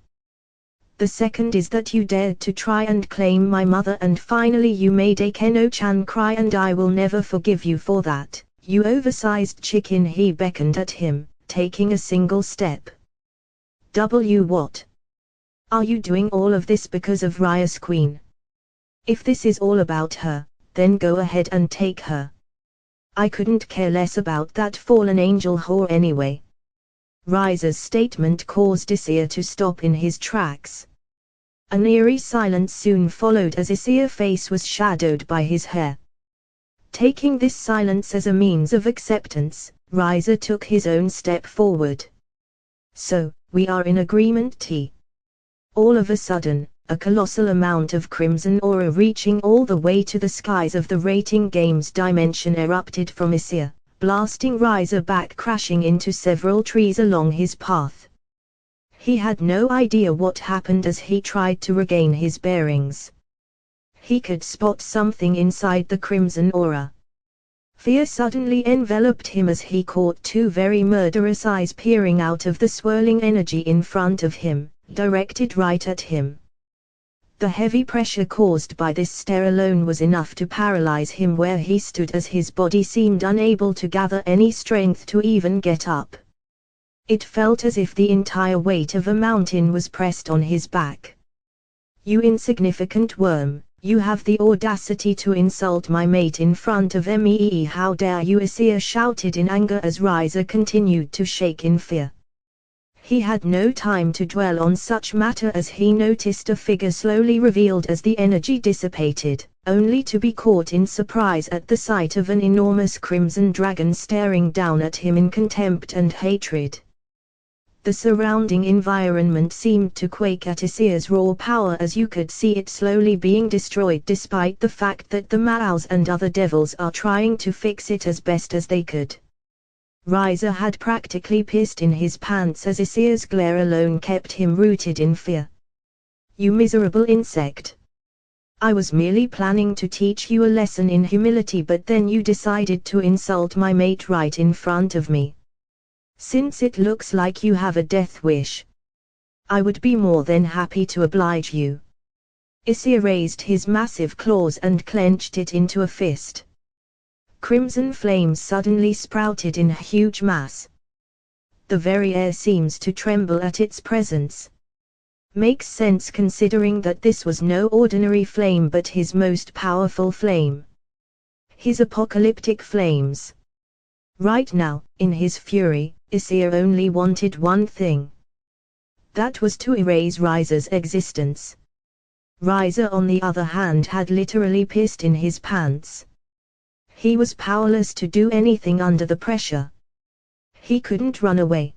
The second is that you dared to try and claim my mother, and finally you made Akeno-chan cry, and I will never forgive you for that, you oversized chicken. He beckoned at him, taking a single step. What? Are you doing all of this because of Rias Queen? If this is all about her, then go ahead and take her. I couldn't care less about that fallen angel whore anyway. Riser's statement caused Issei to stop in his tracks. An eerie silence soon followed as Issei's face was shadowed by his hair. Taking this silence as a means of acceptance, Riser took his own step forward. So, we are in agreement, T. All of a sudden, a colossal amount of crimson aura reaching all the way to the skies of the rating game's dimension erupted from Issei, blasting Riser back, crashing into several trees along his path. He had no idea what happened as he tried to regain his bearings. He could spot something inside the crimson aura. Fear suddenly enveloped him as he caught two very murderous eyes peering out of the swirling energy in front of him, directed right at him. The heavy pressure caused by this stare alone was enough to paralyze him where he stood, as his body seemed unable to gather any strength to even get up. It felt as if the entire weight of a mountain was pressed on his back. You insignificant worm, you have the audacity to insult my mate in front of me. How dare you? Issei shouted in anger as Riser continued to shake in fear. He had no time to dwell on such matter as he noticed a figure slowly revealed as the energy dissipated. only to be caught in surprise at the sight of an enormous crimson dragon staring down at him in contempt and hatred. The surrounding environment seemed to quake at Issei's raw power as you could see it slowly being destroyed, despite the fact that the Maos and other devils are trying to fix it as best as they could. Riser had practically pissed in his pants as Issei's glare alone kept him rooted in fear. "You miserable insect! I was merely planning to teach you a lesson in humility, but then you decided to insult my mate right in front of me. Since it looks like you have a death wish, I would be more than happy to oblige you." Issei raised his massive claws and clenched it into a fist. Crimson flames suddenly sprouted in a huge mass. The very air seems to tremble at its presence. Makes sense considering that this was no ordinary flame but his most powerful flame. His apocalyptic flames. Right now, in his fury, Issei only wanted one thing. That was to erase Riser's existence. Riser on the other hand had literally pissed in his pants. He was powerless to do anything under the pressure. He couldn't run away.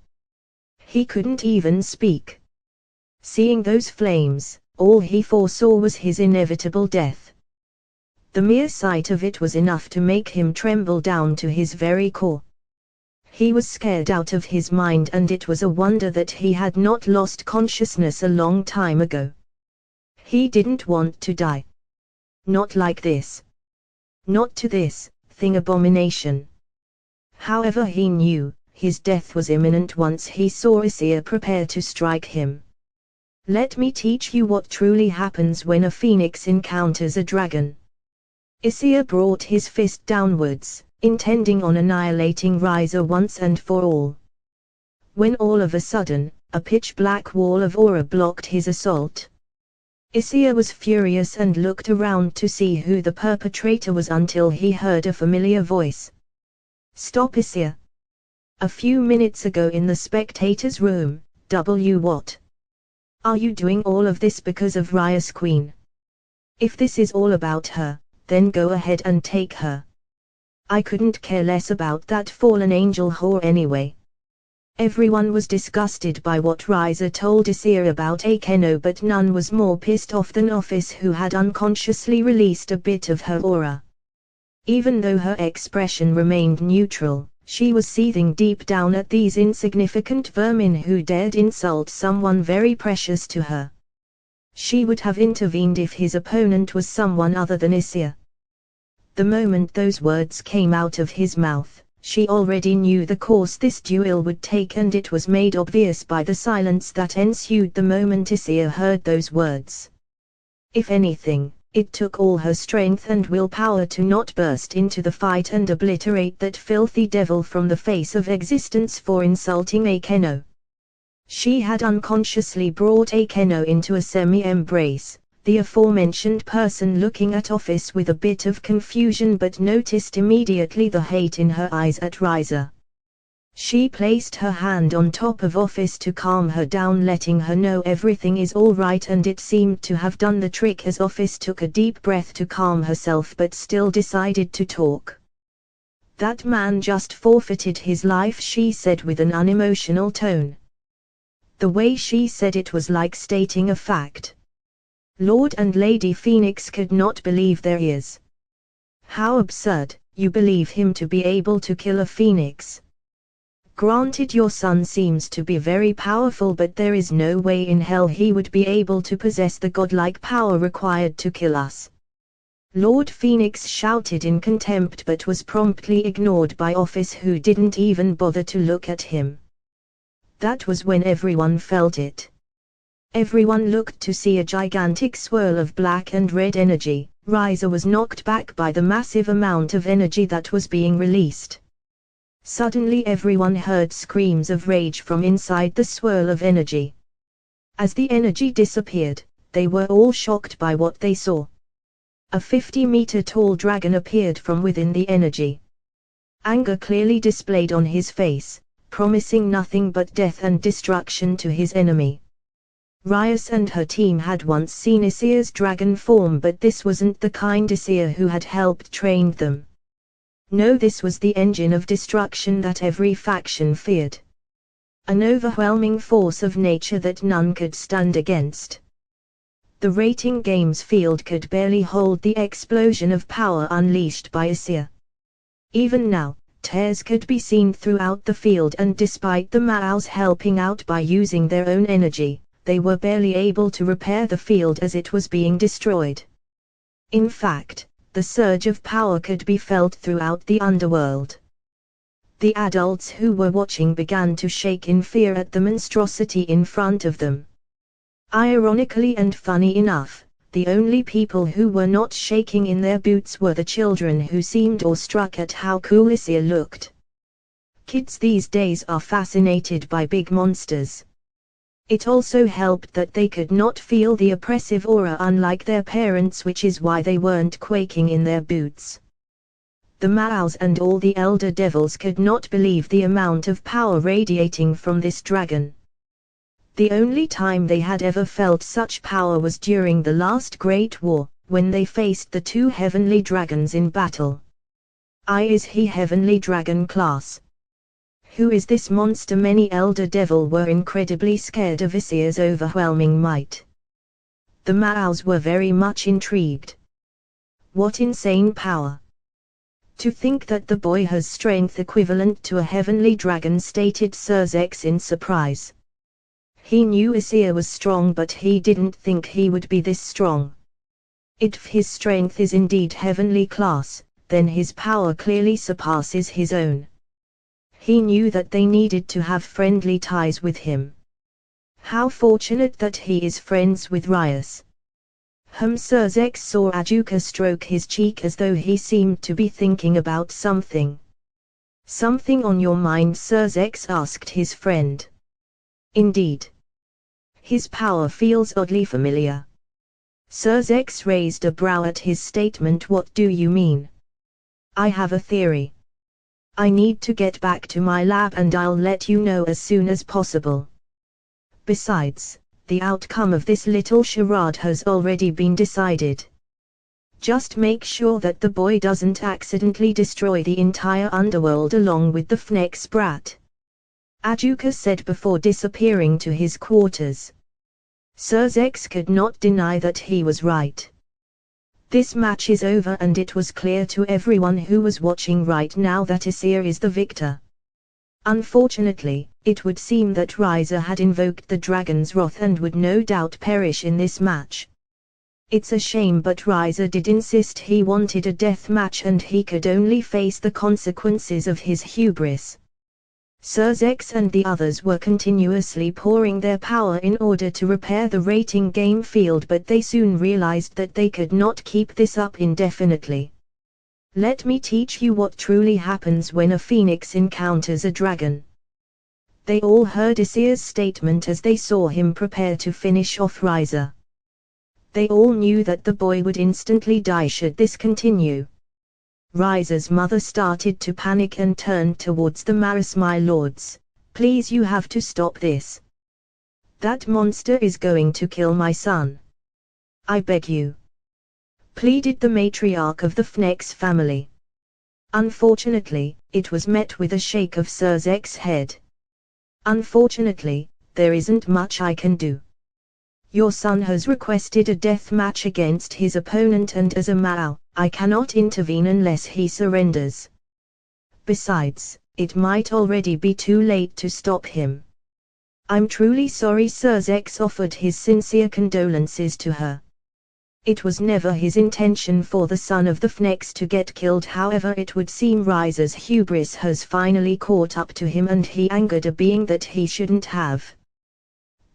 He couldn't even speak. Seeing those flames, all he foresaw was his inevitable death. The mere sight of it was enough to make him tremble down to his very core. He was scared out of his mind, and it was a wonder that he had not lost consciousness a long time ago. He didn't want to die. Not like this. Not to this thing abomination. However, he knew his death was imminent once he saw Issei prepare to strike him. "Let me teach you what truly happens when a phoenix encounters a dragon." Issei brought his fist downwards, intending on annihilating Riser once and for all. When all of a sudden, a pitch-black wall of aura blocked his assault. Issei was furious and looked around to see who the perpetrator was until he heard a familiar voice. "Stop, Issei! A few minutes ago in the spectators' room, what? Are you doing all of this because of Rias Queen? If this is all about her, then go ahead and take her. I couldn't care less about that fallen angel whore anyway." Everyone was disgusted by what Riser told Issei about Akeno, but none was more pissed off than Ophis, who had unconsciously released a bit of her aura. Even though her expression remained neutral, she was seething deep down at these insignificant vermin who dared insult someone very precious to her. She would have intervened if his opponent was someone other than Issei. The moment those words came out of his mouth, she already knew the course this duel would take, and it was made obvious by the silence that ensued the moment Issei heard those words. If anything, it took all her strength and willpower to not burst into the fight and obliterate that filthy devil from the face of existence for insulting Akeno. She had unconsciously brought Akeno into a semi-embrace, the aforementioned person looking at Ophis with a bit of confusion, but noticed immediately the hate in her eyes at Riser. She placed her hand on top of Ophis to calm her down, letting her know everything is all right, and it seemed to have done the trick as Ophis took a deep breath to calm herself but still decided to talk. "That man just forfeited his life," she said with an unemotional tone. The way she said it was like stating a fact. Lord and Lady Phoenix could not believe their ears. "How absurd, you believe him to be able to kill a phoenix? Granted, your son seems to be very powerful, but there is no way in hell he would be able to possess the godlike power required to kill us." Lord Phoenix shouted in contempt, but was promptly ignored by Ophis, who didn't even bother to look at him. That was when everyone felt it. Everyone looked to see a gigantic swirl of black and red energy. Riser was knocked back by the massive amount of energy that was being released. Suddenly everyone heard screams of rage from inside the swirl of energy. As the energy disappeared, they were all shocked by what they saw. A 50-meter-tall dragon appeared from within the energy. Anger clearly displayed on his face, promising nothing but death and destruction to his enemy. Rias and her team had once seen Issei's dragon form, but this wasn't the kind Issei who had helped train them. No, this was the engine of destruction that every faction feared. An overwhelming force of nature that none could stand against. The rating games field could barely hold the explosion of power unleashed by Issei. Even now, tears could be seen throughout the field, and despite the Maos helping out by using their own energy, they were barely able to repair the field as it was being destroyed. In fact, the surge of power could be felt throughout the underworld. The adults who were watching began to shake in fear at the monstrosity in front of them. Ironically and funny enough, the only people who were not shaking in their boots were the children, who seemed awestruck at how cool Issei looked. Kids these days are fascinated by big monsters. It also helped that they could not feel the oppressive aura unlike their parents, which is why they weren't quaking in their boots. The Maos and all the elder devils could not believe the amount of power radiating from this dragon. The only time they had ever felt such power was during the last Great War, when they faced the two heavenly dragons in battle. Is he heavenly dragon class? Who is this monster? Many elder devil were incredibly scared of Issei's overwhelming might. The Maos were very much intrigued. What insane power! To think that the boy has strength equivalent to a heavenly dragon, stated Surzex in surprise. He knew Issei was strong, but he didn't think he would be this strong. If his strength is indeed heavenly class, then his power clearly surpasses his own. He knew that they needed to have friendly ties with him. How fortunate that he is friends with Rias. Surzex saw Ajuka stroke his cheek as though he seemed to be thinking about something. Something on your mind? Surzex asked his friend. Indeed. His power feels oddly familiar. Surzex raised a brow at his statement. What do you mean? I have a theory. I need to get back to my lab and I'll let you know as soon as possible. Besides, the outcome of this little charade has already been decided. Just make sure that the boy doesn't accidentally destroy the entire underworld along with the Fnex brat. Ajuka said before disappearing to his quarters. Surzex could not deny that he was right. This match is over, and it was clear to everyone who was watching right now that Issei is the victor. Unfortunately, it would seem that Riza had invoked the dragon's wrath and would no doubt perish in this match. It's a shame, but Riza did insist he wanted a death match and he could only face the consequences of his hubris. Surzex and the others were continuously pouring their power in order to repair the rating game field, but they soon realized that they could not keep this up indefinitely. Let me teach you what truly happens when a phoenix encounters a dragon. They all heard Issei's statement as they saw him prepare to finish off Riza. They all knew that the boy would instantly die should this continue. Riza's mother started to panic and turned towards the Maris. My lords, please, you have to stop this. That monster is going to kill my son. I beg you, pleaded the matriarch of the Fnex family. Unfortunately, it was met with a shake of Surzex's head. Unfortunately, there isn't much I can do. Your son has requested a death match against his opponent, and as a Mao, I cannot intervene unless he surrenders. Besides, it might already be too late to stop him. I'm truly sorry. Surzex offered his sincere condolences to her. It was never his intention for the son of the Fnex to get killed. However, it would seem Riza's hubris has finally caught up to him, and he angered a being that he shouldn't have.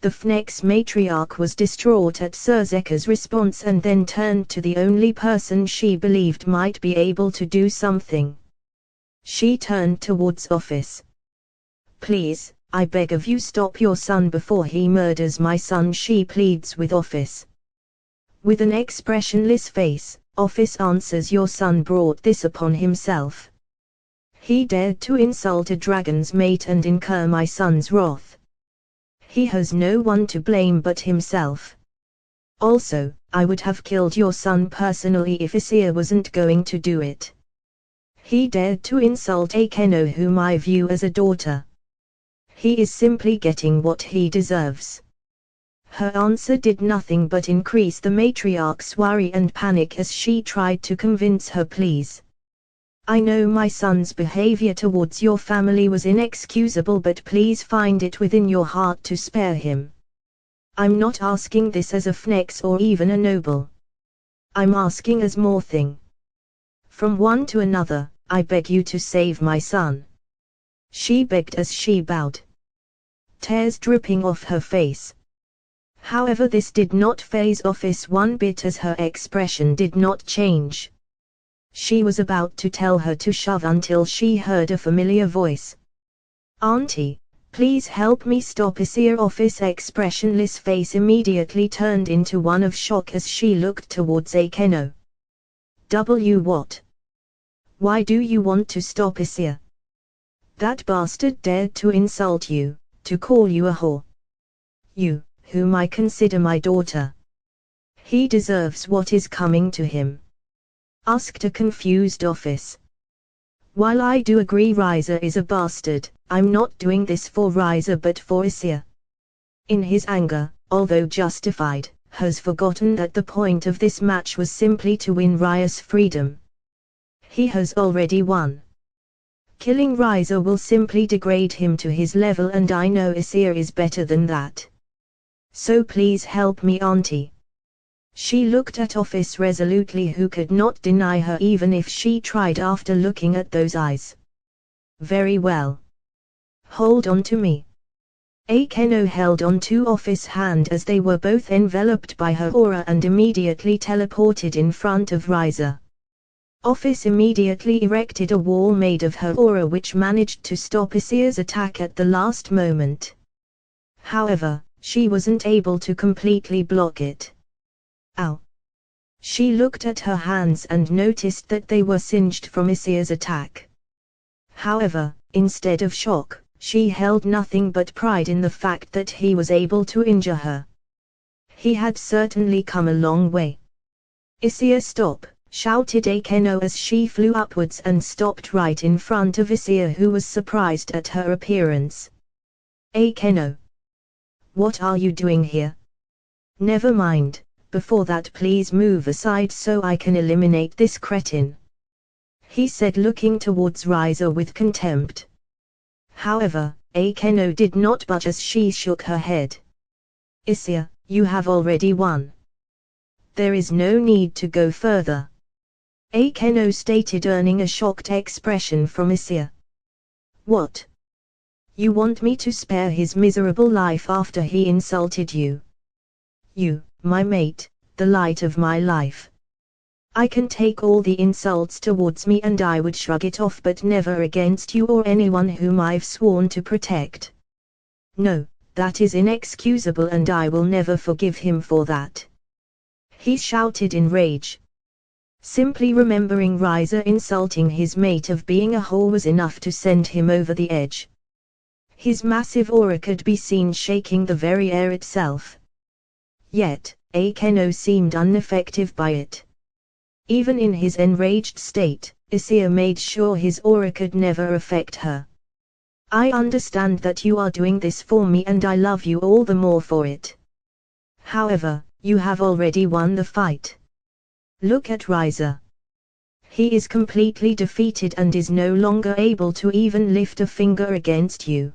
The Fnex matriarch was distraught at Surzex's response and then turned to the only person she believed might be able to do something. She turned towards Ophis. Please, I beg of you, stop your son before he murders my son, she pleads with Ophis. With an expressionless face, Ophis answers, your son brought this upon himself. He dared to insult a dragon's mate and incur my son's wrath. He has no one to blame but himself. Also, I would have killed your son personally if Issei wasn't going to do it. He dared to insult Akeno, whom I view as a daughter. He is simply getting what he deserves. Her answer did nothing but increase the matriarch's worry and panic as she tried to convince her. Please. I know my son's behavior towards your family was inexcusable, but please find it within your heart to spare him. I'm not asking this as a flex or even a noble. I'm asking as more thing. From one to another, I beg you to save my son. She begged as she bowed. Tears dripping off her face. However, this did not faze Ophis one bit as her expression did not change. She was about to tell her to shove until she heard a familiar voice. Auntie, please help me stop Issei. Ophis' expressionless face immediately turned into one of shock as she looked towards Akeno. What? Why do you want to stop Issei? That bastard dared to insult you, to call you a whore. You, whom I consider my daughter. He deserves what is coming to him. Asked a confused Ophis. While I do agree Riser is a bastard, I'm not doing this for Riser but for Issei. In his anger, although justified, has forgotten that the point of this match was simply to win Riser's freedom. He has already won. Killing Riser will simply degrade him to his level, and I know Issei is better than that. So please help me, auntie. She looked at Ophis resolutely, who could not deny her even if she tried after looking at those eyes. Very well. Hold on to me. Akeno held on to Ophis' hand as they were both enveloped by her aura and immediately teleported in front of Riser. Ophis immediately erected a wall made of her aura which managed to stop Issei's attack at the last moment. However, she wasn't able to completely block it. Ow! She looked at her hands and noticed that they were singed from Issei's attack. However, instead of shock, she held nothing but pride in the fact that he was able to injure her. He had certainly come a long way. Issei, stop! Shouted Akeno as she flew upwards and stopped right in front of Issei, who was surprised at her appearance. Akeno! What are you doing here? Never mind. Before that, please move aside so I can eliminate this cretin. He said, looking towards Riser with contempt. However, Akeno did not budge as she shook her head. Issei, you have already won. There is no need to go further. Akeno stated, earning a shocked expression from Issei. What? You want me to spare his miserable life after he insulted you? You, my mate, the light of my life. I can take all the insults towards me and I would shrug it off, but never against you or anyone whom I've sworn to protect. No, that is inexcusable and I will never forgive him for that. He shouted in rage. Simply remembering Riser insulting his mate of being a whore was enough to send him over the edge. His massive aura could be seen shaking the very air itself. Yet, Akeno seemed unaffected by it. Even in his enraged state, Issei made sure his aura could never affect her. I understand that you are doing this for me and I love you all the more for it. However, you have already won the fight. Look at Riser. He is completely defeated and is no longer able to even lift a finger against you.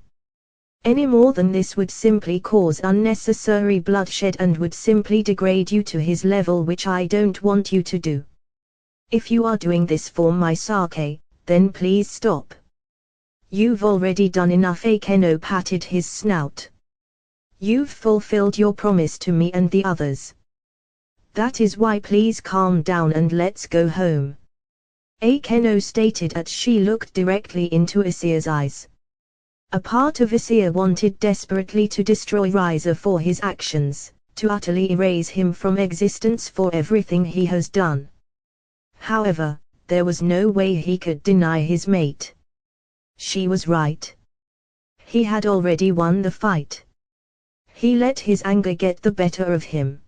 Any more than this would simply cause unnecessary bloodshed and would simply degrade you to his level, which I don't want you to do. If you are doing this for my sake, then please stop. You've already done enough. Akeno patted his snout. You've fulfilled your promise to me and the others. That is why please calm down and let's go home. Akeno stated as she looked directly into Issei's eyes. A part of Issei wanted desperately to destroy Riser for his actions, to utterly erase him from existence for everything he has done. However, there was no way he could deny his mate. She was right. He had already won the fight. He let his anger get the better of him.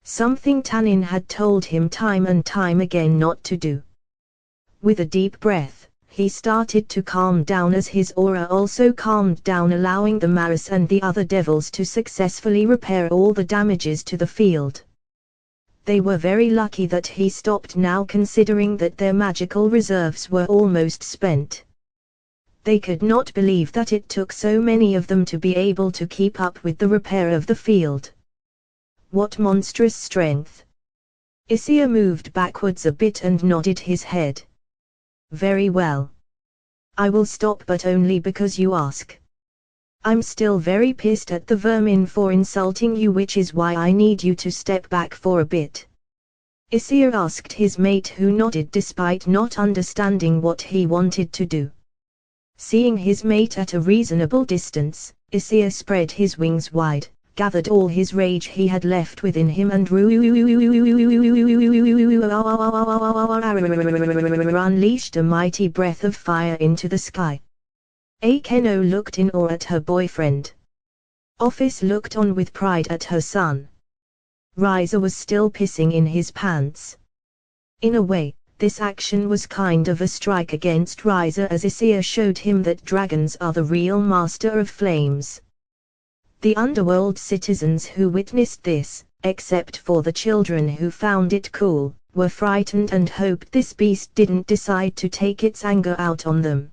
Something Tanin had told him time and time again not to do. With a deep breath, he started to calm down as his aura also calmed down, allowing the Maris and the other devils to successfully repair all the damages to the field. They were very lucky that he stopped now, considering that their magical reserves were almost spent. They could not believe that it took so many of them to be able to keep up with the repair of the field. What monstrous strength! Issei moved backwards a bit and nodded his head. Very well. I will stop, but only because you ask. I'm still very pissed at the vermin for insulting you, which is why I need you to step back for a bit. Issei asked his mate, who nodded despite not understanding what he wanted to do. Seeing his mate at a reasonable distance, Issei spread his wings wide, gathered all his rage he had left within him and unleashed a mighty breath of fire into the sky. Akeno looked in awe at her boyfriend. Ophis looked on with pride at her son. Riza was still pissing in his pants. In a way, this action was kind of a strike against Riza, as Issei showed him that dragons are the real master of flames. The underworld citizens who witnessed this, except for the children who found it cool, were frightened and hoped this beast didn't decide to take its anger out on them.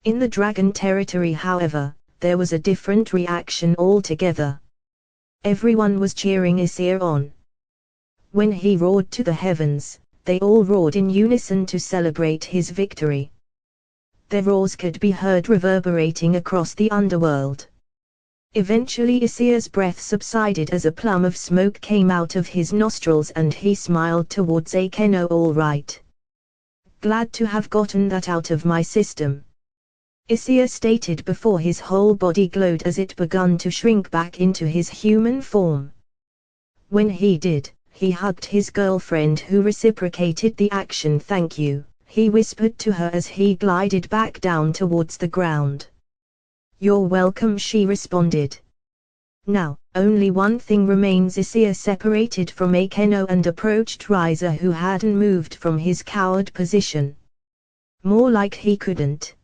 In the dragon territory, however, there was a different reaction altogether. Everyone was cheering Issei on. When he roared to the heavens, they all roared in unison to celebrate his victory. Their roars could be heard reverberating across the underworld. Eventually Issei's breath subsided as a plume of smoke came out of his nostrils and he smiled towards Akeno. All right. Glad to have gotten that out of my system. Issei stated before his whole body glowed as it began to shrink back into his human form. When he did, he hugged his girlfriend, who reciprocated the action. Thank you, he whispered to her as he glided back down towards the ground. You're welcome, she responded. Now, only one thing remains. Issei separated from Akeno and approached Riza, who hadn't moved from his coward position. More like he couldn't.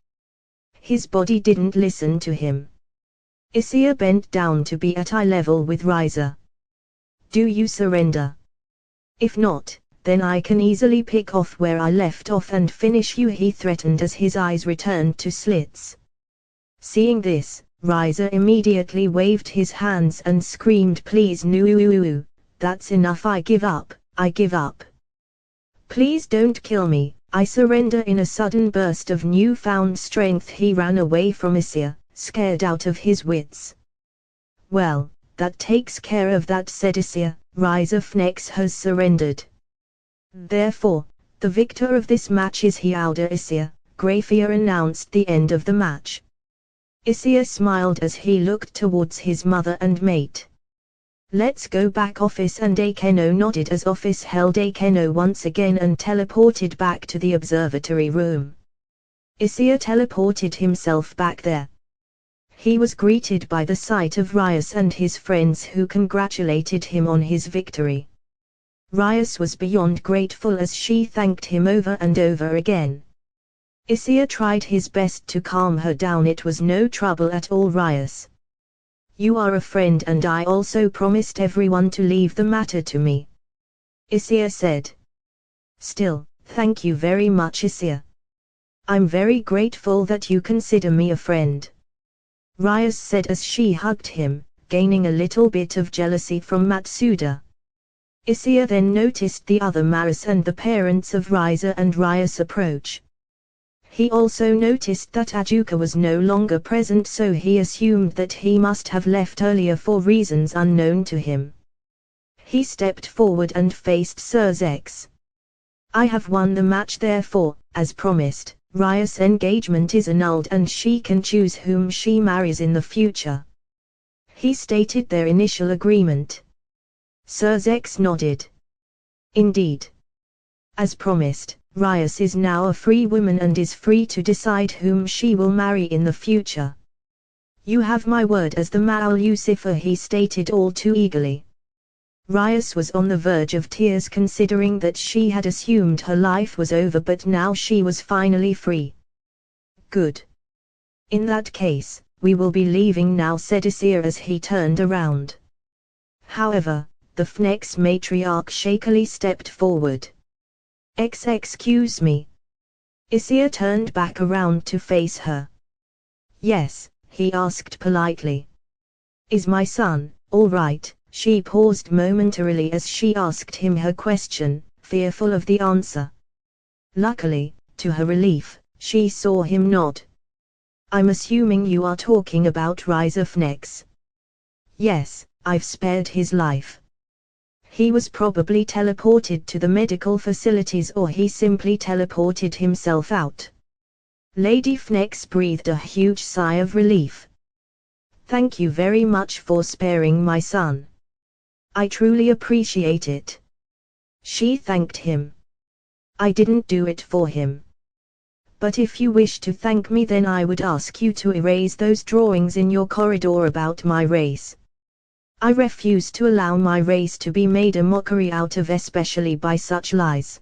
His body didn't listen to him. Issei bent down to be at eye level with Riza. Do you surrender? If not, then I can easily pick off where I left off and finish you, he threatened as his eyes returned to slits. Seeing this, Riza immediately waved his hands and screamed, please no, that's enough, I give up, I give up. Please don't kill me, I surrender. In a sudden burst of newfound strength he ran away from Issei, scared out of his wits. Well, that takes care of that, said Issei. Riza Fnex has surrendered. Therefore, the victor of this match is Hyouda Issei. Grafia announced the end of the match. Issei smiled as he looked towards his mother and mate. Let's go back. Ophis and Akeno nodded as Ophis held Akeno once again and teleported back to the observatory room. Issei teleported himself back there. He was greeted by the sight of Rias and his friends, who congratulated him on his victory. Rias was beyond grateful as she thanked him over and over again. Issei tried his best to calm her down. It was no trouble at all, Rias. You are a friend and I also promised everyone to leave the matter to me. Issei said. Still, thank you very much, Issei. I'm very grateful that you consider me a friend. Rias said as she hugged him, gaining a little bit of jealousy from Matsuda. Issei then noticed the other Maris and the parents of Riza and Rias approach. He also noticed that Ajuka was no longer present, so he assumed that he must have left earlier for reasons unknown to him. He stepped forward and faced Surzex. I have won the match, therefore, as promised, Rias' engagement is annulled and she can choose whom she marries in the future. He stated their initial agreement. Surzex nodded. Indeed. As promised, Rias is now a free woman and is free to decide whom she will marry in the future. You have my word as the Ma'al Yusufa, he stated all too eagerly. Rias was on the verge of tears considering that she had assumed her life was over, but now she was finally free. Good. In that case, we will be leaving now, said Issei as he turned around. However, the FNEX matriarch shakily stepped forward. Excuse me. Issei turned back around to face her. Yes, he asked politely. Is my son all right? She paused momentarily as she asked him her question, fearful of the answer. Luckily, to her relief, she saw him nod. I'm assuming you are talking about Rise of FNEX. Yes, I've spared his life. He was probably teleported to the medical facilities, or he simply teleported himself out. Lady FNEX breathed a huge sigh of relief. Thank you very much for sparing my son. I truly appreciate it. She thanked him. I didn't do it for him. But if you wish to thank me, then I would ask you to erase those drawings in your corridor about my race. I refuse to allow my race to be made a mockery out of, especially by such lies.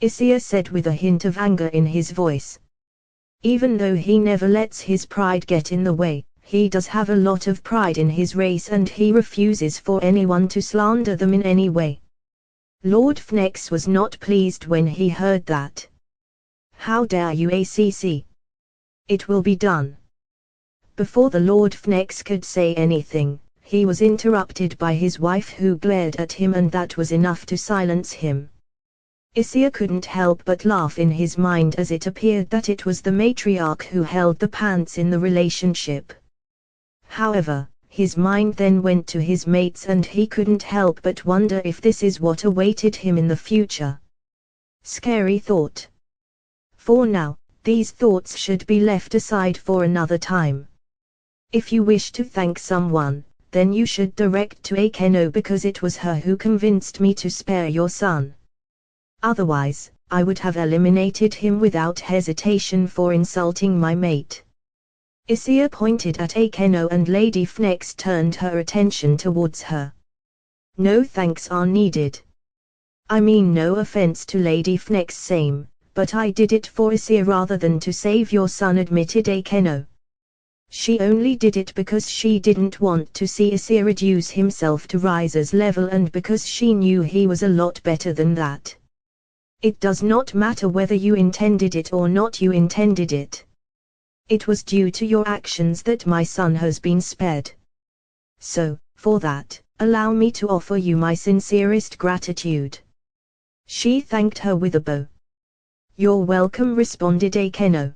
Issei said with a hint of anger in his voice. Even though he never lets his pride get in the way, he does have a lot of pride in his race, and he refuses for anyone to slander them in any way. Lord FNEX was not pleased when he heard that. How dare you, ACC? It will be done. Before the Lord FNEX could say anything, he was interrupted by his wife, who glared at him, and that was enough to silence him. Issei couldn't help but laugh in his mind, as it appeared that it was the matriarch who held the pants in the relationship. However, his mind then went to his mates, and he couldn't help but wonder if this is what awaited him in the future. Scary thought. For now, these thoughts should be left aside for another time. If you wish to thank someone, then you should direct to Akeno, because it was her who convinced me to spare your son. Otherwise, I would have eliminated him without hesitation for insulting my mate. Issei pointed at Akeno, and Lady FNEX turned her attention towards her. No thanks are needed. I mean no offense to Lady FNEX, same, but I did it for Issei rather than to save your son, admitted Akeno. She only did it because she didn't want to see Issei reduce himself to Rise's level, and because she knew he was a lot better than that. It does not matter whether you intended it or not, you intended it. It was due to your actions that my son has been spared. So, for that, allow me to offer you my sincerest gratitude. She thanked her with a bow. You're welcome, responded Akeno.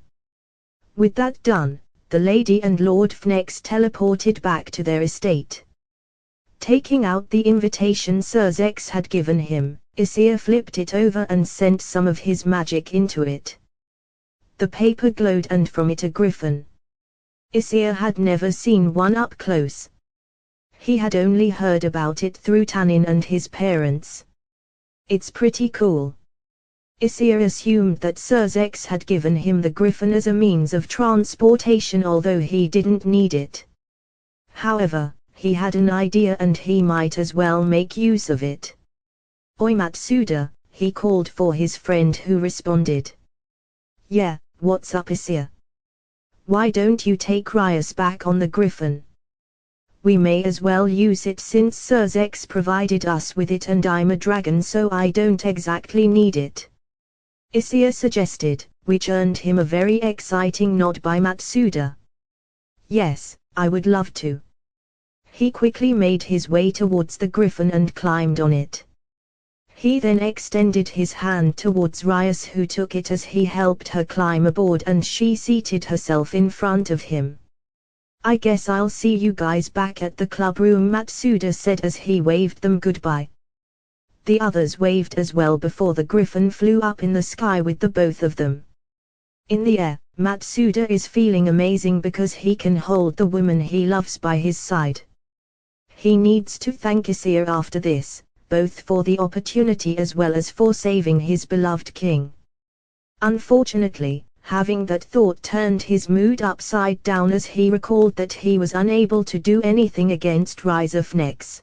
With that done, the lady and Lord FNEX teleported back to their estate. Taking out the invitation Sir Zex had given him, Issei flipped it over and sent some of his magic into it. The paper glowed, and from it a griffin. Issei had never seen one up close. He had only heard about it through Tanin and his parents. It's pretty cool. Issei assumed that Sir Zex had given him the griffin as a means of transportation, although he didn't need it. However, he had an idea, and he might as well make use of it. Oi Matsuda, he called for his friend, who responded. Yeah, what's up, Issei? Why don't you take Rias back on the griffin? We may as well use it since Sir Zex provided us with it, and I'm a dragon, so I don't exactly need it. Issei suggested, which earned him a very exciting nod by Matsuda. Yes, I would love to. He quickly made his way towards the griffin and climbed on it. He then extended his hand towards Rias, who took it as he helped her climb aboard, and she seated herself in front of him. I guess I'll see you guys back at the club room, Matsuda said as he waved them goodbye. The others waved as well before the griffin flew up in the sky with the both of them. In the air, Matsuda is feeling amazing because he can hold the woman he loves by his side. He needs to thank Issei after this, both for the opportunity as well as for saving his beloved king. Unfortunately, Having that thought turned his mood upside down as he recalled that he was unable to do anything against rise of necks.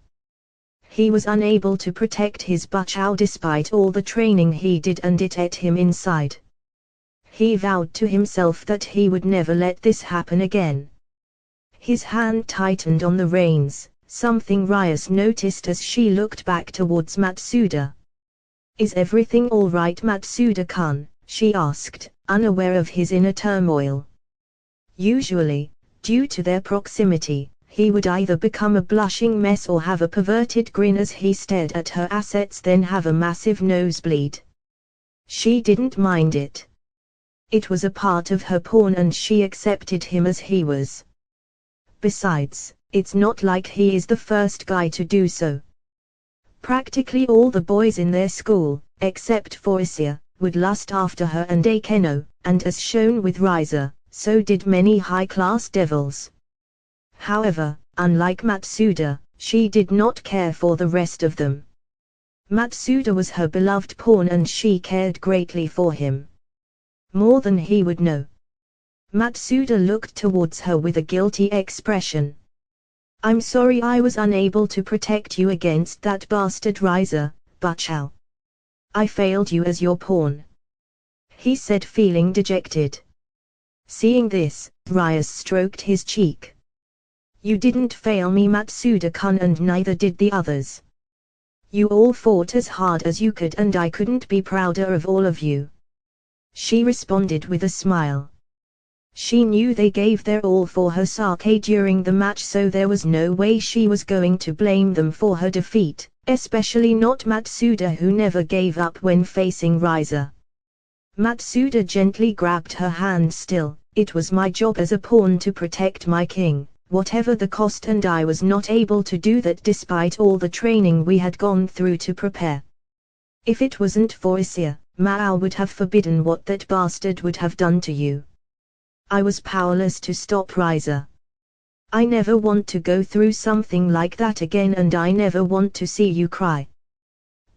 He was unable to protect his Bachao despite all the training he did, and it ate him inside. He vowed to himself that he would never let this happen again. His hand tightened on the reins, something Rias noticed as she looked back towards Matsuda. "Is everything all right, Matsuda-kun?" she asked, unaware of his inner turmoil. Usually, due to their proximity, he would either become a blushing mess or have a perverted grin as he stared at her assets, then have a massive nosebleed. She didn't mind it. It was a part of her pawn and she accepted him as he was. Besides, it's not like he is the first guy to do so. Practically all the boys in their school, except for Issei, would lust after her and Akeno, and as shown with Riza, so did many high-class devils. However, unlike Matsuda, she did not care for the rest of them. Matsuda was her beloved pawn and she cared greatly for him. More than he would know. Matsuda looked towards her with a guilty expression. "I'm sorry I was unable to protect you against that bastard Riza, Bachao. I failed you as your pawn," he said, feeling dejected. Seeing this, Rias stroked his cheek. "You didn't fail me, Matsuda-kun, and neither did the others. You all fought as hard as you could and I couldn't be prouder of all of you," she responded with a smile. She knew they gave their all for her sake during the match, so there was no way she was going to blame them for her defeat, especially not Matsuda, who never gave up when facing Riza. Matsuda gently grabbed her hand. "Still, it was my job as a pawn to protect my king, whatever the cost, and I was not able to do that despite all the training we had gone through to prepare. If it wasn't for Issei, Mao would have forbidden what that bastard would have done to you. I was powerless to stop Riza. I never want to go through something like that again, and I never want to see you cry.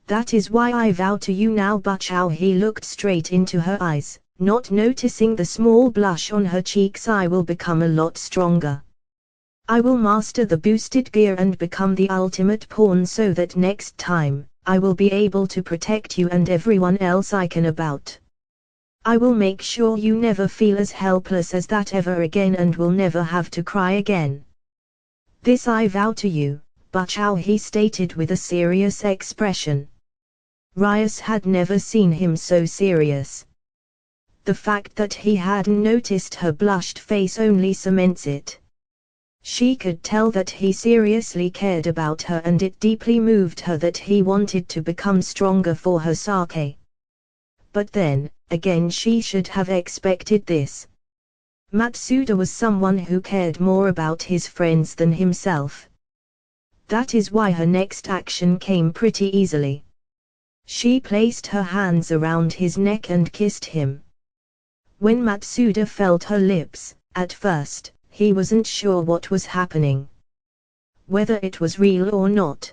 That is why I vow to you now, Bachao." He looked straight into her eyes, not noticing the small blush on her cheeks. "I will become a lot stronger. I will master the boosted gear and become the ultimate pawn so that next time, I will be able to protect you and everyone else I can about. I will make sure you never feel as helpless as that ever again and will never have to cry again. This I vow to you, Bachao," he stated with a serious expression. Rias had never seen him so serious. The fact that he hadn't noticed her blushed face only cements it. She could tell that he seriously cared about her, and it deeply moved her that he wanted to become stronger for her sake. But then, again, she should have expected this. Matsuda was someone who cared more about his friends than himself. That is why her next action came pretty easily. She placed her hands around his neck and kissed him. When Matsuda felt her lips, at first, he wasn't sure what was happening. Whether it was real or not.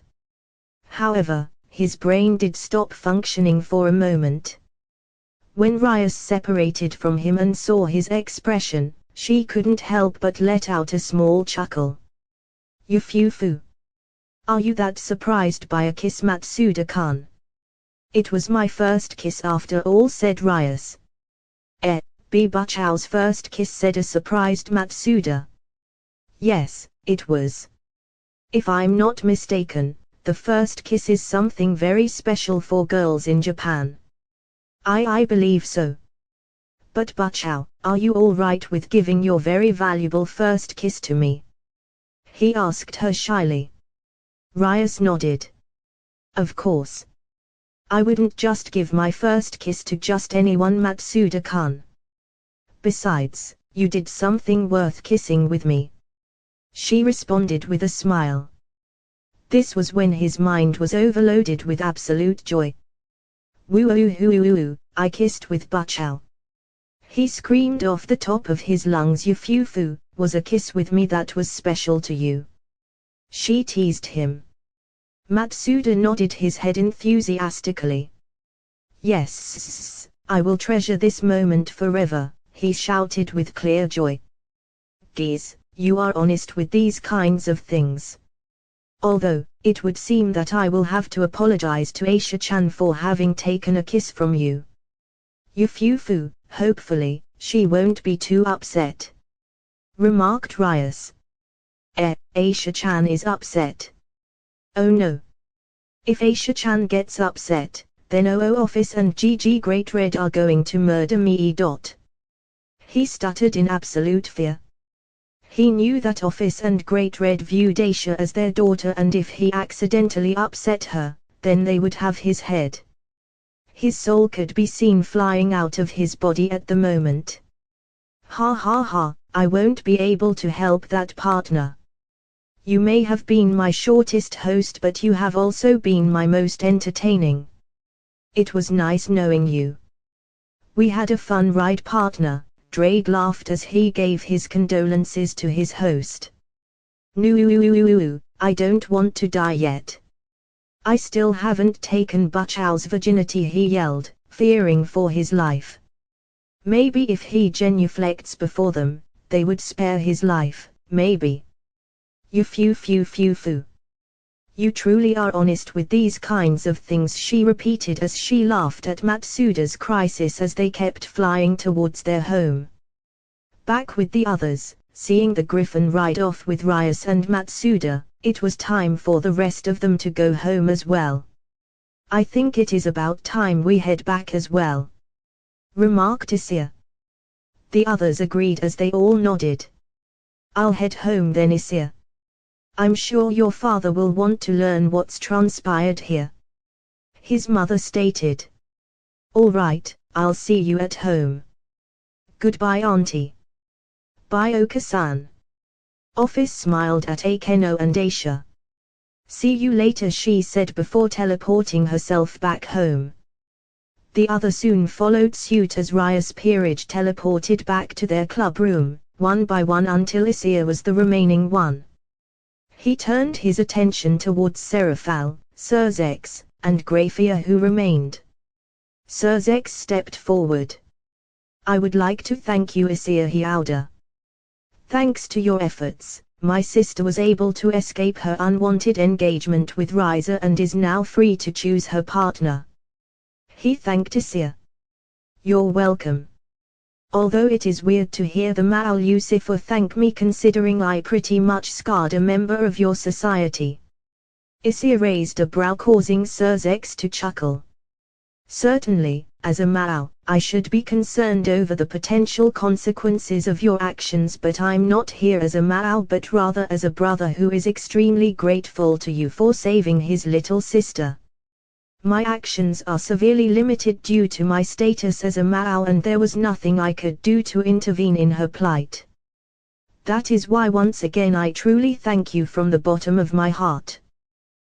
However, his brain did stop functioning for a moment. When Rias separated from him and saw his expression, she couldn't help but let out a small chuckle. "Yufufu. Are you that surprised by a kiss, Matsuda-kun?" "It was my first kiss after all," said Rias. "Be Bachao's first kiss," said a surprised Matsuda. "Yes, it was. If I'm not mistaken, the first kiss is something very special for girls in Japan." I believe so. But Bachao, are you all right with giving your very valuable first kiss to me?" he asked her shyly. Rias nodded. "Of course. I wouldn't just give my first kiss to just anyone, Matsuda-kun. Besides, you did something worth kissing with me," she responded with a smile. This was when his mind was overloaded with absolute joy. "Woo-oo-hoo-oo-oo, I kissed with Bachao," he screamed off the top of his lungs. "Yufufu, was a kiss with me that was special to you?" she teased him. Matsuda nodded his head enthusiastically. "Yes, I will treasure this moment forever," he shouted with clear joy. Geez, you are honest with these kinds of things. Although, it would seem that I will have to apologize to Aisha-chan for having taken a kiss from you. Yufufu, hopefully, she won't be too upset, remarked Rias. Aisha-chan is upset. Oh no. If Aisha-chan gets upset, then Ophis and Great-red are going to murder me. He stuttered in absolute fear. He knew that Ophis and Great-red viewed Aisha as their daughter, and if he accidentally upset her, then they would have his head. His soul could be seen flying out of his body at the moment. Ha ha ha, I won't be able to help that, partner. You may have been my shortest host, but you have also been my most entertaining. It was nice knowing you. We had a fun ride, partner. Drake laughed as he gave his condolences to his host. No, I don't want to die yet. I still haven't taken Butchow's virginity, he yelled, fearing for his life. Maybe if he genuflects before them, they would spare his life, maybe. You truly are honest with these kinds of things, she repeated as she laughed at Matsuda's crisis as they kept flying towards their home. Back with the others, seeing the griffin ride off with Rias and Matsuda, it was time for the rest of them to go home as well. I think it is about time we head back as well, remarked Issei. The others agreed as they all nodded. I'll head home then, Issei. I'm sure your father will want to learn what's transpired here, his mother stated. All right, I'll see you at home. Goodbye, Auntie. Bye, Oka-san. Ophis smiled at Akeno and Aisha. See you later, she said before teleporting herself back home. The other soon followed suit as Rias Peerage teleported back to their club room, one by one until Issei was the remaining one. He turned his attention towards Seraphal, Surzex, and Grafia, who remained. Surzex stepped forward. I would like to thank you, Issei, he outed. Thanks to your efforts, my sister was able to escape her unwanted engagement with Riza and is now free to choose her partner. He thanked Issei. You're welcome. Although it is weird to hear the Ma'al Lucifer thank me, considering I pretty much scarred a member of your society. Issei raised a brow, causing Surzex to chuckle. Certainly, as a Ma'al, I should be concerned over the potential consequences of your actions, but I'm not here as a Ma'al but rather as a brother who is extremely grateful to you for saving his little sister. My actions are severely limited due to my status as a Ma'al, and there was nothing I could do to intervene in her plight. That is why once again I truly thank you from the bottom of my heart,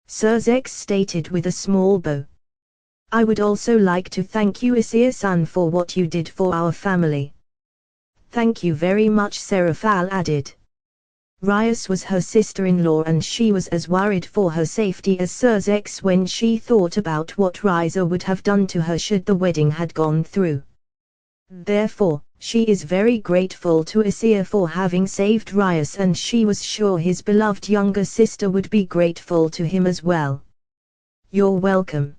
Surzex stated with a small bow. I would also like to thank you, Issei-san, for what you did for our family. Thank you very much, Seraphal added. Rias was her sister-in-law and she was as worried for her safety as Surzex when she thought about what Riza would have done to her should the wedding had gone through. Therefore, she is very grateful to Issei for having saved Rias, and she was sure his beloved younger sister would be grateful to him as well. You're welcome.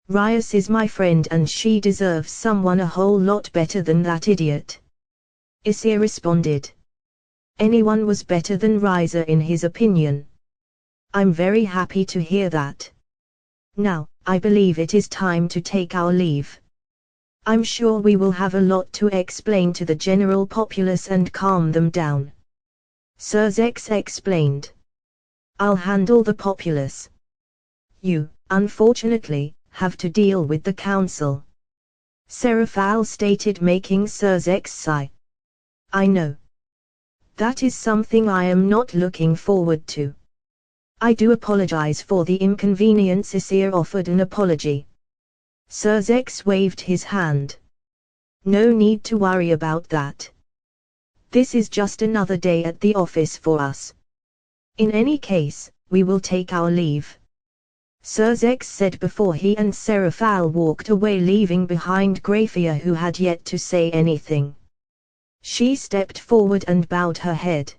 Rias is my friend and she deserves someone a whole lot better than that idiot, Issei responded. Anyone was better than Riza in his opinion. I'm very happy to hear that. Now, I believe it is time to take our leave. I'm sure we will have a lot to explain to the general populace and calm them down, Surzex explained. I'll handle the populace. You, unfortunately, have to deal with the council, Seraphal stated, making Surzex sigh. I know. That is something I am not looking forward to. I do apologize for the inconvenience. Issei offered an apology. Surzex waved his hand. No need to worry about that. This is just another day at the office for us. In any case, we will take our leave, Surzex said before he and Seraphal walked away, leaving behind Grafia, who had yet to say anything. She stepped forward and bowed her head.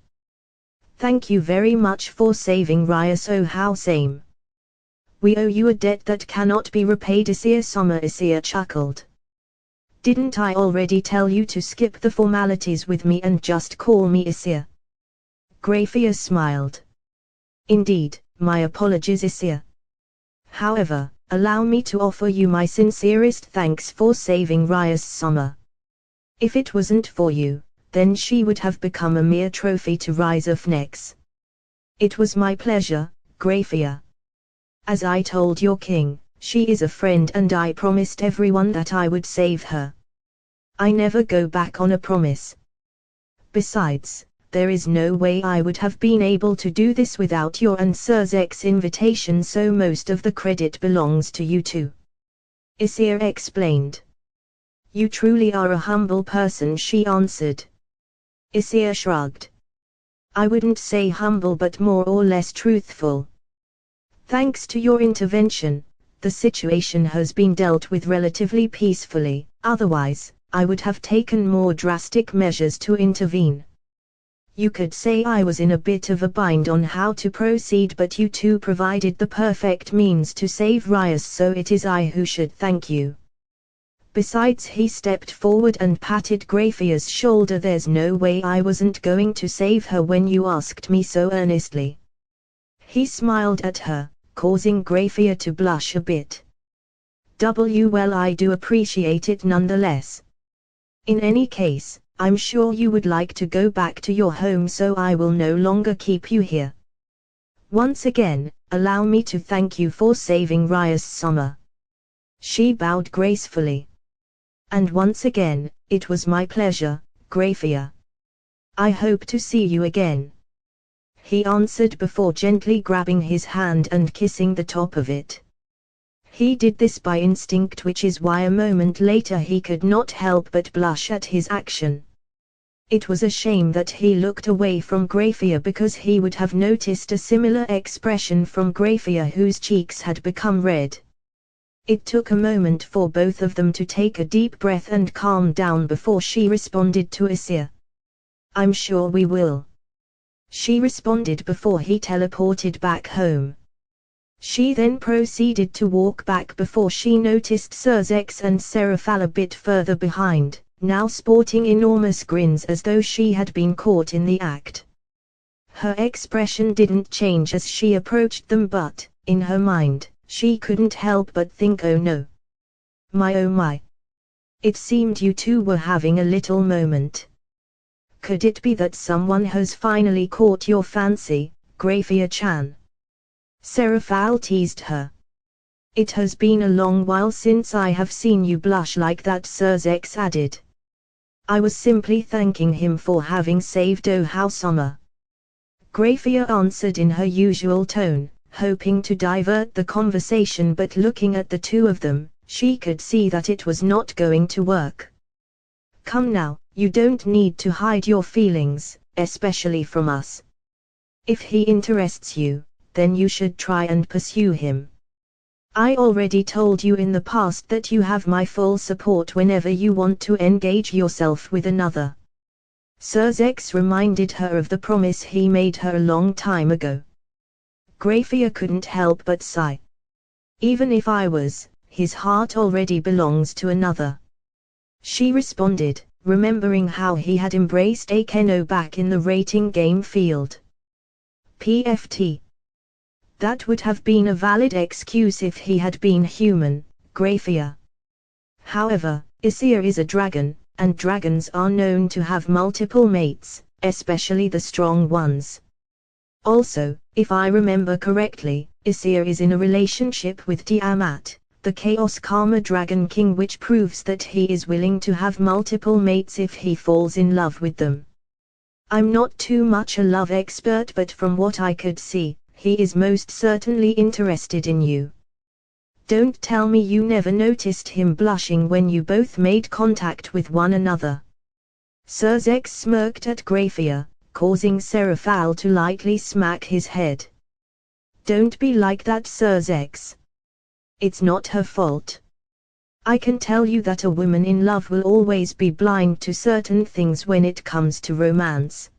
Thank you very much for saving Rias. Oh, how same. We owe you a debt that cannot be repaid. Issei chuckled. Didn't I already tell you to skip the formalities with me and just call me Issei? Great-red smiled. Indeed, my apologies, Issei. However, allow me to offer you my sincerest thanks for saving Rias Summer. If it wasn't for you, then she would have become a mere trophy to rise of necks. It was my pleasure, Great-red. As I told your king, she is a friend and I promised everyone that I would save her. I never go back on a promise. Besides, there is no way I would have been able to do this without your and Sir Zek's invitation, so most of the credit belongs to you two. Issei explained. You truly are a humble person, she answered. Issei shrugged. I wouldn't say humble but more or less truthful. Thanks to your intervention, the situation has been dealt with relatively peacefully, otherwise, I would have taken more drastic measures to intervene. You could say I was in a bit of a bind on how to proceed, but you two provided the perfect means to save Rias, so it is I who should thank you. Besides, he stepped forward and patted Great-red's shoulder. There's no way I wasn't going to save her when you asked me so earnestly. He smiled at her, causing Great-red to blush a bit. Well, I do appreciate it nonetheless. In any case, I'm sure you would like to go back to your home, so I will no longer keep you here. Once again, allow me to thank you for saving Rias Summer. She bowed gracefully. And once again, it was my pleasure, Great-red. I hope to see you again. He answered before gently grabbing his hand and kissing the top of it. He did this by instinct, which is why a moment later he could not help but blush at his action. It was a shame that he looked away from Great-red, because he would have noticed a similar expression from Great-red, whose cheeks had become red. It took a moment for both of them to take a deep breath and calm down before she responded to Issei. I'm sure we will. She responded before he teleported back home. She then proceeded to walk back before she noticed Sir Zex and Seraphal a bit further behind, now sporting enormous grins as though she had been caught in the act. Her expression didn't change as she approached them, but, in her mind, she couldn't help but think, oh no. Oh my. It seemed you two were having a little moment. Could it be that someone has finally caught your fancy, Great-red-chan? Seraphal teased her. It has been a long while since I have seen you blush like that, Sir Zex added. I was simply thanking him for having saved Oh Summer. Great-red answered in her usual tone, hoping to divert the conversation, but looking at the two of them, she could see that it was not going to work. Come now, you don't need to hide your feelings, especially from us. If he interests you, then you should try and pursue him. I already told you in the past that you have my full support whenever you want to engage yourself with another. Sir Zex reminded her of the promise he made her a long time ago. Great-red couldn't help but sigh. Even if I was, his heart already belongs to another. She responded, remembering how he had embraced Akeno back in the rating game field. PFT. That would have been a valid excuse if he had been human, Great-red. However, Issei is a dragon, and dragons are known to have multiple mates, especially the strong ones. Also, if I remember correctly, Issei is in a relationship with Tiamat, the Chaos Karma Dragon King, which proves that he is willing to have multiple mates if he falls in love with them. I'm not too much a love expert, but from what I could see, he is most certainly interested in you. Don't tell me you never noticed him blushing when you both made contact with one another. Sir Zex smirked at Great-red, causing Seraphal to lightly smack his head. Don't be like that, Sir Zex. It's not her fault. I can tell you that a woman in love will always be blind to certain things when it comes to romance.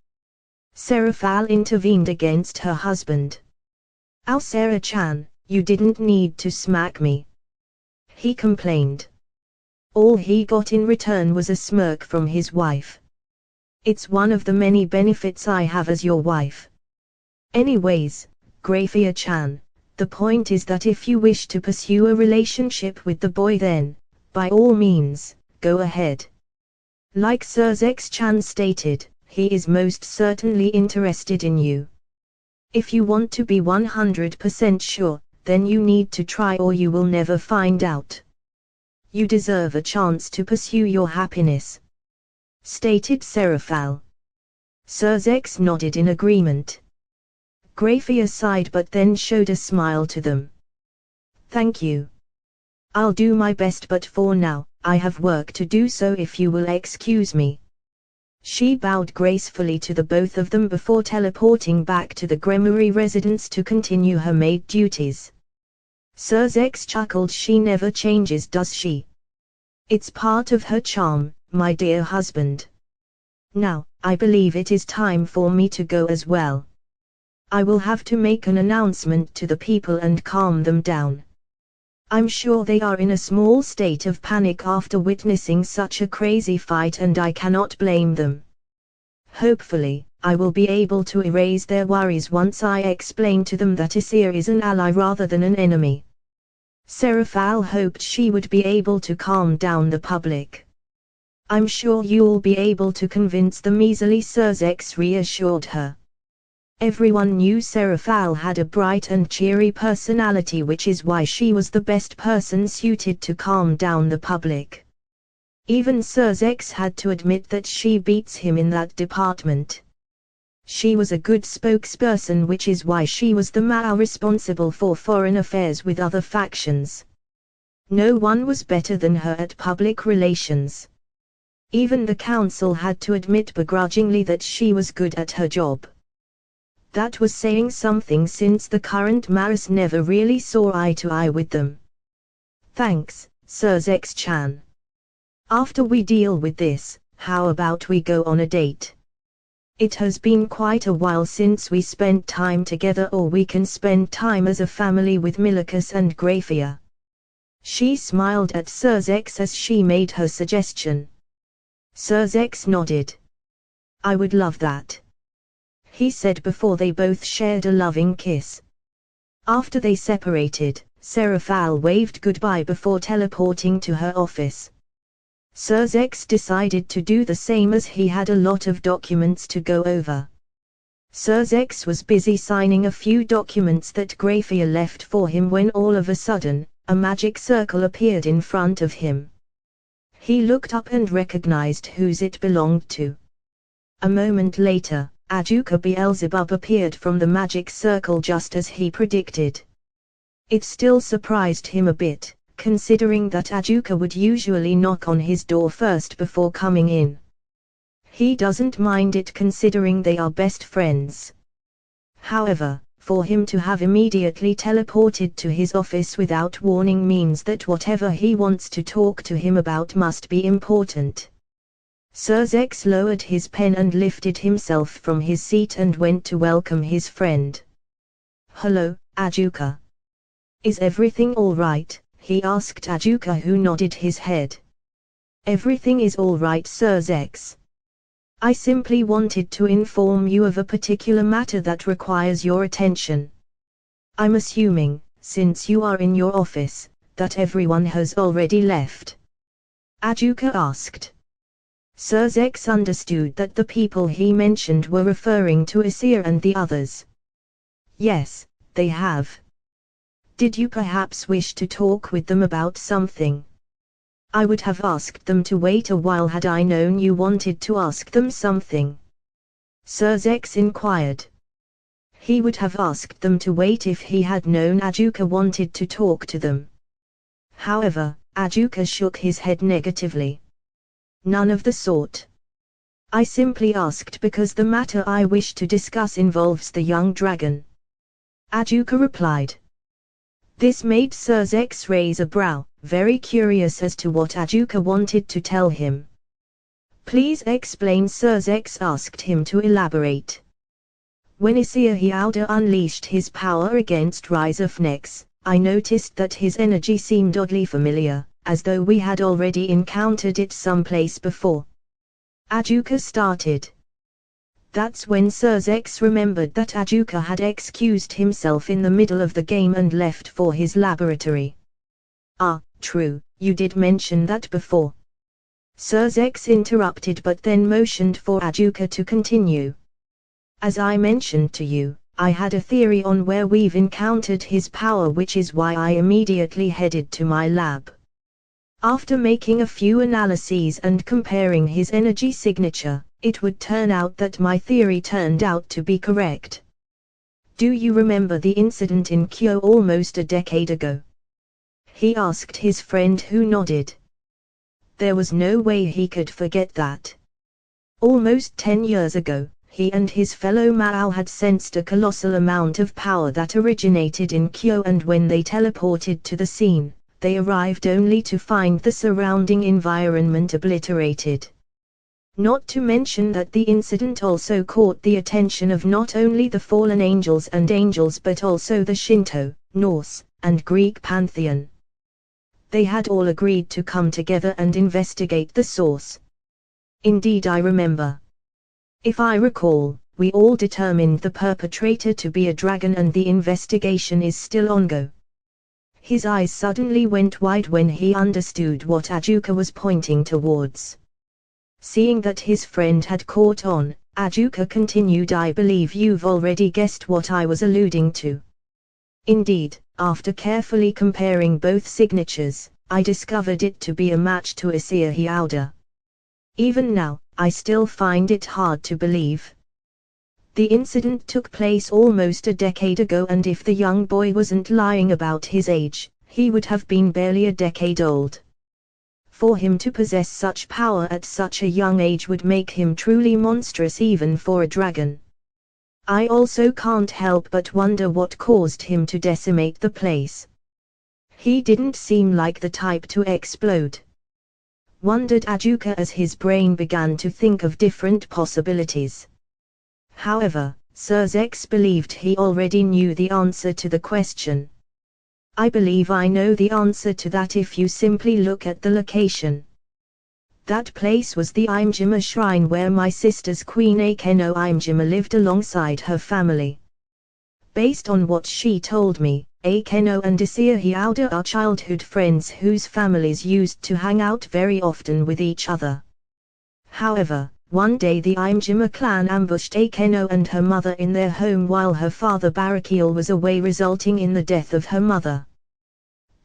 Seraphal intervened against her husband. "Oh, Sarah-chan, you didn't need to smack me," he complained. All he got in return was a smirk from his wife. "It's one of the many benefits I have as your wife. Anyways, Grafia-chan, the point is that if you wish to pursue a relationship with the boy, then, by all means, go ahead. Like Surzex-chan stated, he is most certainly interested in you. If you want to be 100% sure, then you need to try or you will never find out. You deserve a chance to pursue your happiness," stated Seraphal. Surzex nodded in agreement. Grafia sighed but then showed a smile to them. "Thank you. I'll do my best, but for now, I have work to do, so if you will excuse me." She bowed gracefully to the both of them before teleporting back to the Gremory residence to continue her maid duties. Surzex chuckled. "She never changes, does she? It's part of her charm, my dear husband. Now, I believe it is time for me to go as well. I will have to make an announcement to the people and calm them down. I'm sure they are in a small state of panic after witnessing such a crazy fight, and I cannot blame them. Hopefully, I will be able to erase their worries once I explain to them that Issei is an ally rather than an enemy." Seraphal hoped she would be able to calm down the public. "I'm sure you'll be able to convince them easily," Surzex reassured her. Everyone knew Seraphal had a bright and cheery personality, which is why she was the best person suited to calm down the public. Even Surzex had to admit that she beats him in that department. She was a good spokesperson, which is why she was the Mao responsible for foreign affairs with other factions. No one was better than her at public relations. Even the council had to admit begrudgingly that she was good at her job. That was saying something, since the current Maris never really saw eye to eye with them. "Thanks, Surzex-chan. After we deal with this, how about we go on a date? It has been quite a while since we spent time together, or we can spend time as a family with Milikus and Grafia." She smiled at Surzex as she made her suggestion. Surzex nodded. "I would love that," he said before they both shared a loving kiss. After they separated, Seraphal waved goodbye before teleporting to her office. Surzex decided to do the same, as he had a lot of documents to go over. Surzex was busy signing a few documents that Grafia left for him when all of a sudden, a magic circle appeared in front of him. He looked up and recognized whose it belonged to. A moment later, Ajuka Beelzebub appeared from the magic circle just as he predicted. It still surprised him a bit, considering that Ajuka would usually knock on his door first before coming in. He doesn't mind it, considering they are best friends. However, for him to have immediately teleported to his office without warning means that whatever he wants to talk to him about must be important. Surzex lowered his pen and lifted himself from his seat and went to welcome his friend. "Hello, Ajuka. Is everything all right?" he asked Ajuka, who nodded his head. "Everything is all right, Surzex. I simply wanted to inform you of a particular matter that requires your attention. I'm assuming, since you are in your office, that everyone has already left?" Ajuka asked. Surzex understood that the people he mentioned were referring to Issei and the others. "Yes, they have. Did you perhaps wish to talk with them about something? I would have asked them to wait a while had I known you wanted to ask them something," Surzex inquired. He would have asked them to wait if he had known Ajuka wanted to talk to them. However, Ajuka shook his head negatively. "None of the sort. I simply asked because the matter I wish to discuss involves the young dragon," Ajuka replied. This made Surzex raise a brow, very curious as to what Ajuka wanted to tell him. Please explain, Sir Zex asked him to elaborate. When Issei Hyuga unleashed his power against Rise of Nex, I noticed that his energy seemed oddly familiar, as though we had already encountered it someplace before. Ajuka started. That's when Sir Zex remembered that Ajuka had excused himself in the middle of the game and left for his laboratory. Ah, true, you did mention that before. Sir Zex interrupted but then motioned for Ajuka to continue. As I mentioned to you, I had a theory on where we've encountered his power, which is why I immediately headed to my lab. After making a few analyses and comparing his energy signature, it would turn out that my theory turned out to be correct. Do you remember the incident in Kyo almost a decade ago? He asked his friend, who nodded. There was no way he could forget that. Almost 10 years ago, he and his fellow Mao had sensed a colossal amount of power that originated in Kyo, and when they teleported to the scene, they arrived only to find the surrounding environment obliterated. Not to mention that the incident also caught the attention of not only the fallen angels and angels but also the Shinto, Norse, and Greek pantheon. They had all agreed to come together and investigate the source. Indeed, I remember. If I recall, we all determined the perpetrator to be a dragon, and the investigation is still ongoing. His eyes suddenly went wide when he understood what Ajuka was pointing towards. Seeing that his friend had caught on, Ajuka continued, I believe you've already guessed what I was alluding to. Indeed, after carefully comparing both signatures, I discovered it to be a match to Issei Hyuga. Even now, I still find it hard to believe. The incident took place almost a decade ago, and if the young boy wasn't lying about his age, he would have been barely a decade old. For him to possess such power at such a young age would make him truly monstrous even for a dragon. I also can't help but wonder what caused him to decimate the place. He didn't seem like the type to explode. Wondered Ajuka as his brain began to think of different possibilities. However, Sir Zex believed he already knew the answer to the question. I believe I know the answer to that if you simply look at the location. That place was the Imejima shrine where my sister's Queen Akeno Imejima lived alongside her family. Based on what she told me, Akeno and Issei Hyuga are childhood friends whose families used to hang out very often with each other. However, one day the Imejima clan ambushed Akeno and her mother in their home while her father Barakiel was away, resulting in the death of her mother.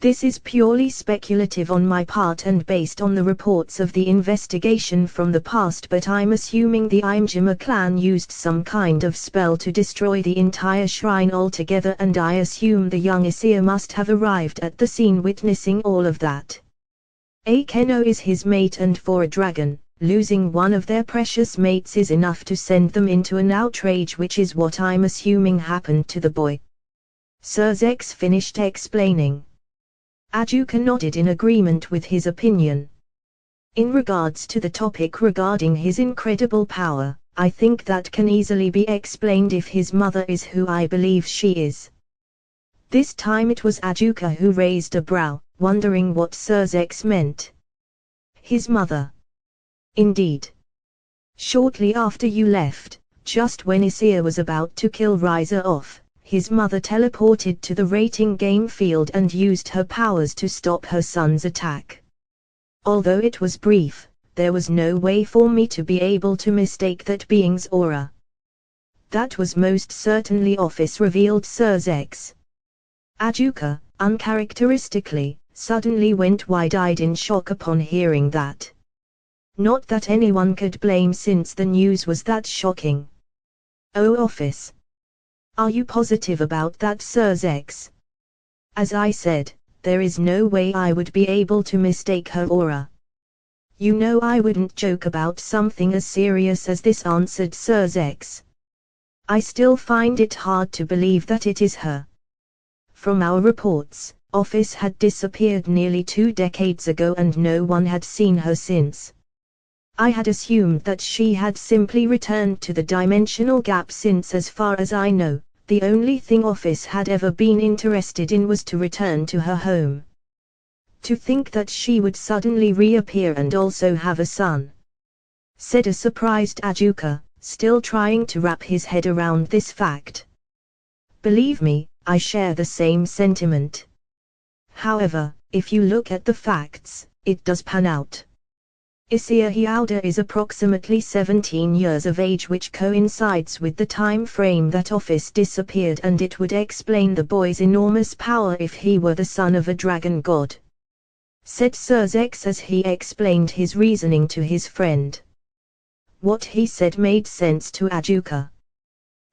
This is purely speculative on my part and based on the reports of the investigation from the past, but I'm assuming the Imejima clan used some kind of spell to destroy the entire shrine altogether, and I assume the young Issei must have arrived at the scene witnessing all of that. Akeno is his mate, and for a dragon, losing one of their precious mates is enough to send them into an outrage, which is what I'm assuming happened to the boy. Sir Zex finished explaining. Ajuka nodded in agreement with his opinion. In regards to the topic regarding his incredible power, I think that can easily be explained if his mother is who I believe she is. This time it was Ajuka who raised a brow, wondering what Sir Zex meant. His mother. Indeed. Shortly after you left, just when Issei was about to kill Riser off, his mother teleported to the rating game field and used her powers to stop her son's attack. Although it was brief, there was no way for me to be able to mistake that being's aura. That was most certainly Ophis, revealed Sir Zex. Ajuka, uncharacteristically, suddenly went wide-eyed in shock upon hearing that. Not that anyone could blame, since the news was that shocking. Oh, Ophis. Are you positive about that, Sir Zex? As I said, there is no way I would be able to mistake her aura. You know I wouldn't joke about something as serious as this, answered Sir Zex. I still find it hard to believe that it is her. From our reports, Ophis had disappeared nearly 2 decades ago and no one had seen her since. I had assumed that she had simply returned to the dimensional gap since, as far as I know, the only thing Ophis had ever been interested in was to return to her home. To think that she would suddenly reappear and also have a son," said a surprised Ajuka, still trying to wrap his head around this fact. "Believe me, I share the same sentiment. However, if you look at the facts, it does pan out. Issei is approximately 17 years of age, which coincides with the time frame that Ophis disappeared, and it would explain the boy's enormous power if he were the son of a dragon god," said Surzex as he explained his reasoning to his friend. What he said made sense to Ajuka.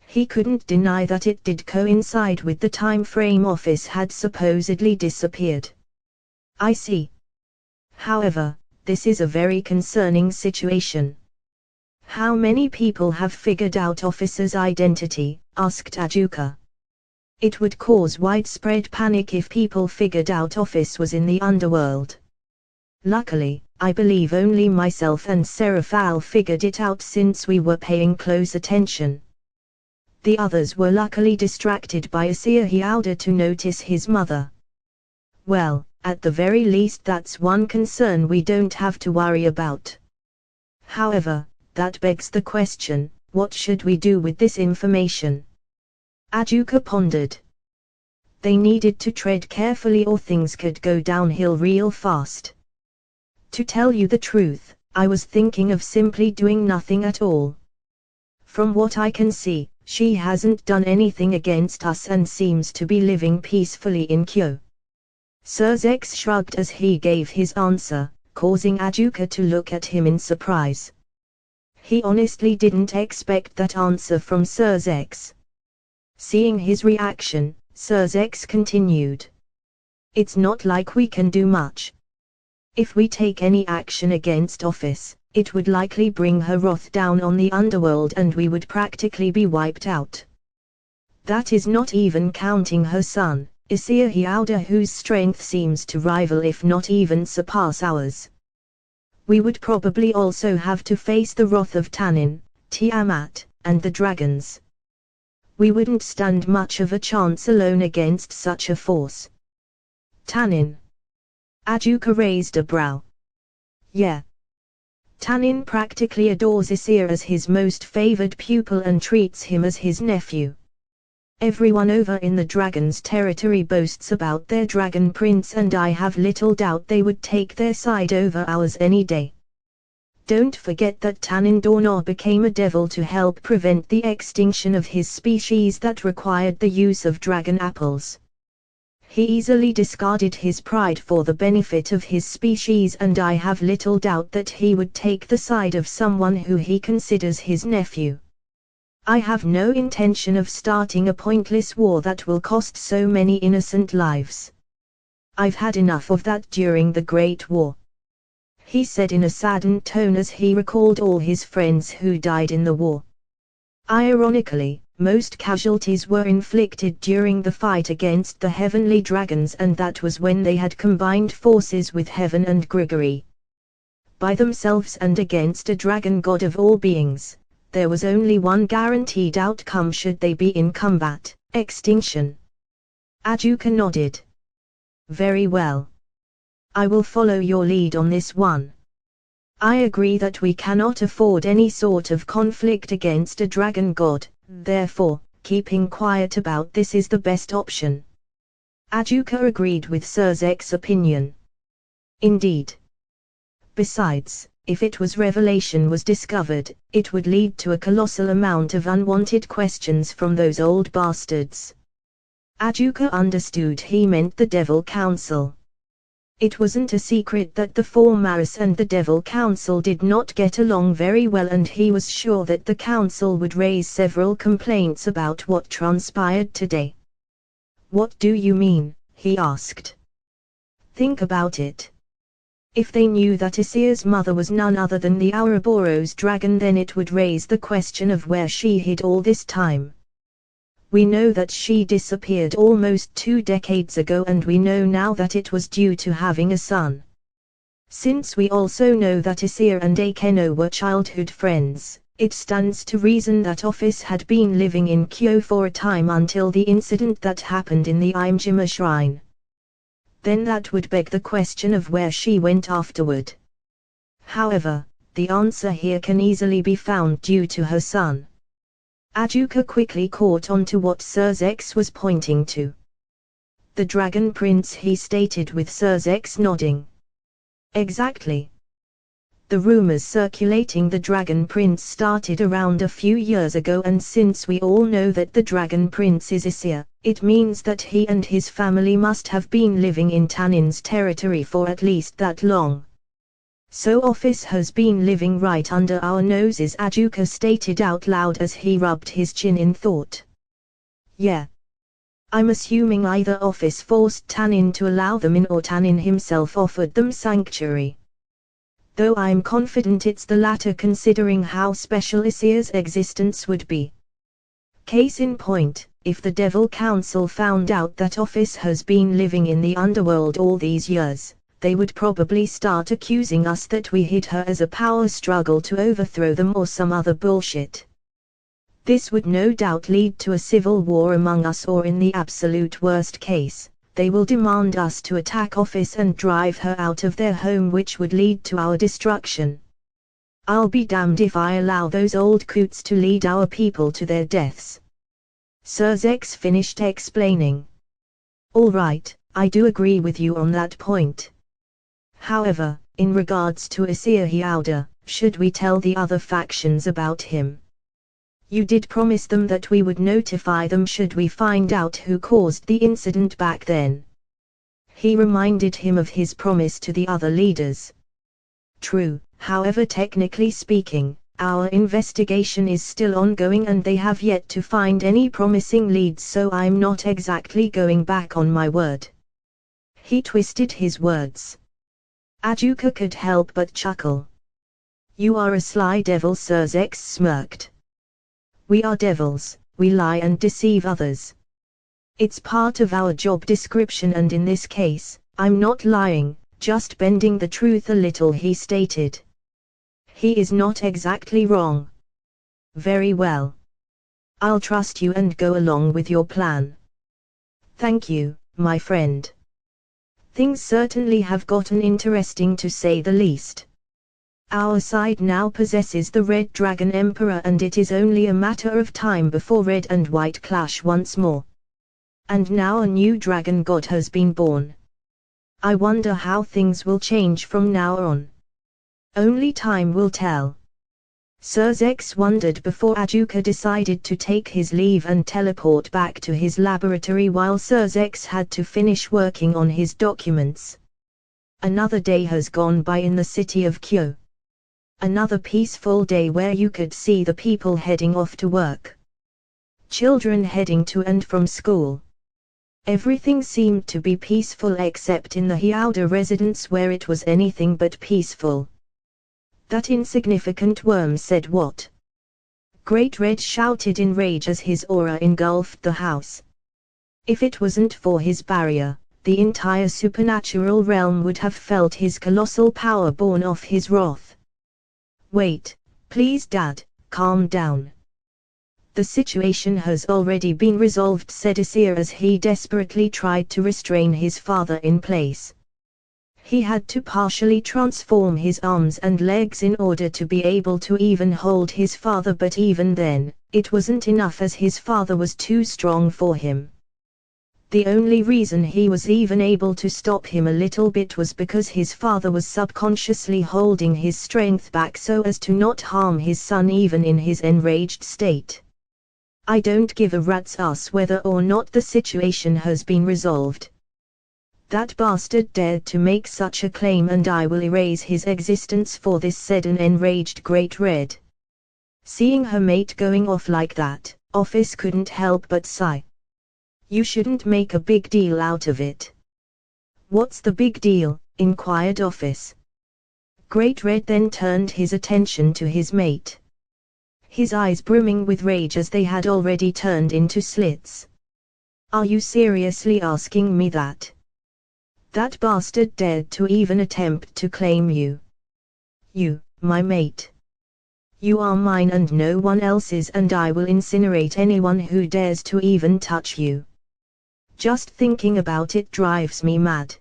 He couldn't deny that it did coincide with the time frame Ophis had supposedly disappeared. "I see. However, this is a very concerning situation." "How many people have figured out Ophis's identity?" asked Ajuka. "It would cause widespread panic if people figured out Ophis was in the underworld. Luckily, I believe only myself and Seraphal figured it out since we were paying close attention. The others were luckily distracted by Issei to notice his mother." "Well, at the very least that's one concern we don't have to worry about. However, that begs the question, what should we do with this information?" Ajuka pondered. They needed to tread carefully or things could go downhill real fast. "To tell you the truth, I was thinking of simply doing nothing at all. From what I can see, she hasn't done anything against us and seems to be living peacefully in Kyo." Surzex shrugged as he gave his answer, causing Ajuka to look at him in surprise. He honestly didn't expect that answer from Surzex. Seeing his reaction, Surzex continued. "It's not like we can do much. If we take any action against Ophis, it would likely bring her wrath down on the underworld and we would practically be wiped out. That is not even counting her son, Issei, whose strength seems to rival if not even surpass ours. We would probably also have to face the wrath of Tannin, Tiamat, and the dragons. We wouldn't stand much of a chance alone against such a force." "Tannin?" Ajuka raised a brow. "Yeah. Tannin practically adores Issei as his most favored pupil and treats him as his nephew. Everyone over in the dragon's territory boasts about their dragon prince, and I have little doubt they would take their side over ours any day. Don't forget that Tannin Dornor became a devil to help prevent the extinction of his species that required the use of dragon apples. He easily discarded his pride for the benefit of his species, and I have little doubt that he would take the side of someone who he considers his nephew. I have no intention of starting a pointless war that will cost so many innocent lives. I've had enough of that during the Great War," he said in a saddened tone as he recalled all his friends who died in the war. Ironically, most casualties were inflicted during the fight against the heavenly dragons, and that was when they had combined forces with Heaven and Grigory. By themselves and against a dragon god of all beings, there was only one guaranteed outcome should they be in combat: extinction. Ajuka nodded. "Very well. I will follow your lead on this one. I agree that we cannot afford any sort of conflict against a dragon god, therefore, keeping quiet about this is the best option." Ajuka agreed with Surzek's opinion. Indeed. Besides, if revelation was discovered, it would lead to a colossal amount of unwanted questions from those old bastards. Ajuka understood he meant the Devil Council. It wasn't a secret that the four Maris and the Devil Council did not get along very well, and he was sure that the council would raise several complaints about what transpired today. "What do you mean?" he asked. "Think about it. If they knew that Issei's mother was none other than the Ouroboros dragon, then it would raise the question of where she hid all this time. We know that she disappeared almost 2 decades ago, and we know now that it was due to having a son. Since we also know that Issei and Akeno were childhood friends, it stands to reason that Ophis had been living in Kyo for a time until the incident that happened in the Imejima shrine. Then that would beg the question of where she went afterward. However, the answer here can easily be found due to her son. Ajuka quickly caught on to what Surzex was pointing to. The Dragon Prince, he stated with Surzex nodding. Exactly. The rumors circulating the Dragon Prince started around a few years ago, and since we all know that the Dragon Prince is Issei, it means that he and his family must have been living in Tanin's territory for at least that long. So Ophis has been living right under our noses, Ajuka stated out loud as he rubbed his chin in thought. Yeah. I'm assuming either Ophis forced Tanin to allow them in, or Tanin himself offered them sanctuary. Though I'm confident it's the latter, considering how special Issei's existence would be. Case in point, if the Devil Council found out that Ophis has been living in the underworld all these years, they would probably start accusing us that we hid her as a power struggle to overthrow them or some other bullshit. This would no doubt lead to a civil war among us, or in the absolute worst case, they will demand us to attack Ophis and drive her out of their home, which would lead to our destruction. I'll be damned if I allow those old coots to lead our people to their deaths. Surzex finished explaining. All right, I do agree with you on that point. However, in regards to Issei Hyuga, should we tell the other factions about him? You did promise them that we would notify them should we find out who caused the incident back then. He reminded him of his promise to the other leaders. True, however, technically speaking, our investigation is still ongoing and they have yet to find any promising leads, so I'm not exactly going back on my word. He twisted his words. Ajuka could help but chuckle. You are a sly devil, Surzex smirked. We are devils, we lie and deceive others. It's part of our job description, and in this case, I'm not lying, just bending the truth a little, he stated. He is not exactly wrong. Very well. I'll trust you and go along with your plan. Thank you, my friend. Things certainly have gotten interesting, to say the least. Our side now possesses the Red Dragon Emperor, and it is only a matter of time before Red and White clash once more. And now a new dragon god has been born. I wonder how things will change from now on. Only time will tell. Surzex wondered before Ajuka decided to take his leave and teleport back to his laboratory while Surzex had to finish working on his documents. Another day has gone by in the city of Kyo. Another peaceful day where you could see the people heading off to work. Children heading to and from school. Everything seemed to be peaceful except in the Hyuga residence, where it was anything but peaceful. That insignificant worm said what? Great-red shouted in rage as his aura engulfed the house. If it wasn't for his barrier, the entire supernatural realm would have felt his colossal power born off his wrath. Wait, please Dad, calm down. The situation has already been resolved, said Issei as he desperately tried to restrain his father in place. He had to partially transform his arms and legs in order to be able to even hold his father, but even then, it wasn't enough as his father was too strong for him. The only reason he was even able to stop him a little bit was because his father was subconsciously holding his strength back so as to not harm his son even in his enraged state. I don't give a rat's ass whether or not the situation has been resolved. That bastard dared to make such a claim and I will erase his existence for this, said an enraged Great-red. Seeing her mate going off like that, Ophis couldn't help but sigh. You shouldn't make a big deal out of it. What's the big deal? Inquired Ophis. Great-red then turned his attention to his mate. his eyes brimming with rage as they had already turned into slits. "Are you seriously asking me that? That bastard dared to even attempt to claim you. You, my mate. You are mine and no one else's, and I will incinerate anyone who dares to even touch you. Just thinking about it drives me mad."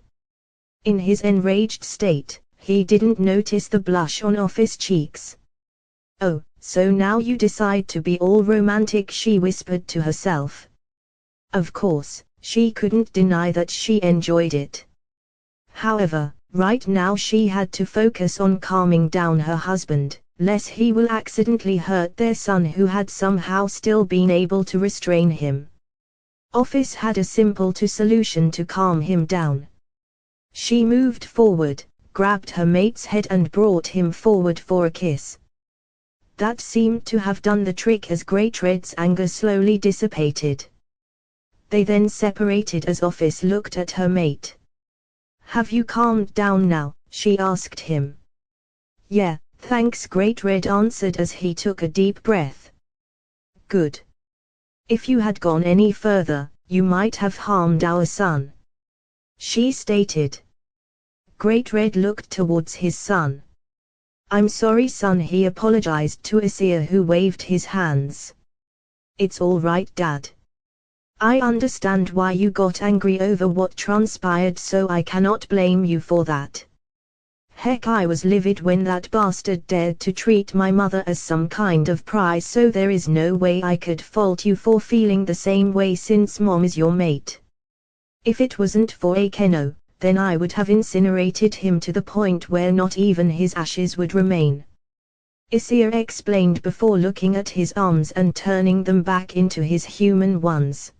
In his enraged state, he didn't notice the blush on Ophis' cheeks. "Oh, so now you decide to be all romantic," she whispered to herself. Of course, she couldn't deny that she enjoyed it. However, right now she had to focus on calming down her husband, lest he will accidentally hurt their son who had somehow still been able to restrain him. Ophis had a simple solution to calm him down. She moved forward, grabbed her mate's head and brought him forward for a kiss. That seemed to have done the trick as Great-red's anger slowly dissipated. They then separated as Ophis looked at her mate. "Have you calmed down now?" she asked him. "Yeah, thanks," Great-red answered as he took a deep breath. "Good. If you had gone any further, you might have harmed our son," she stated. Great-red looked towards his son. "I'm sorry, son," he apologized to Issei, who waved his hands. "It's all right, Dad. I understand why you got angry over what transpired, so I cannot blame you for that. Heck, I was livid when that bastard dared to treat my mother as some kind of prize, so there is no way I could fault you for feeling the same way since Mom is your mate. If it wasn't for Akeno, then I would have incinerated him to the point where not even his ashes would remain," Issei explained before looking at his arms and turning them back into his human ones.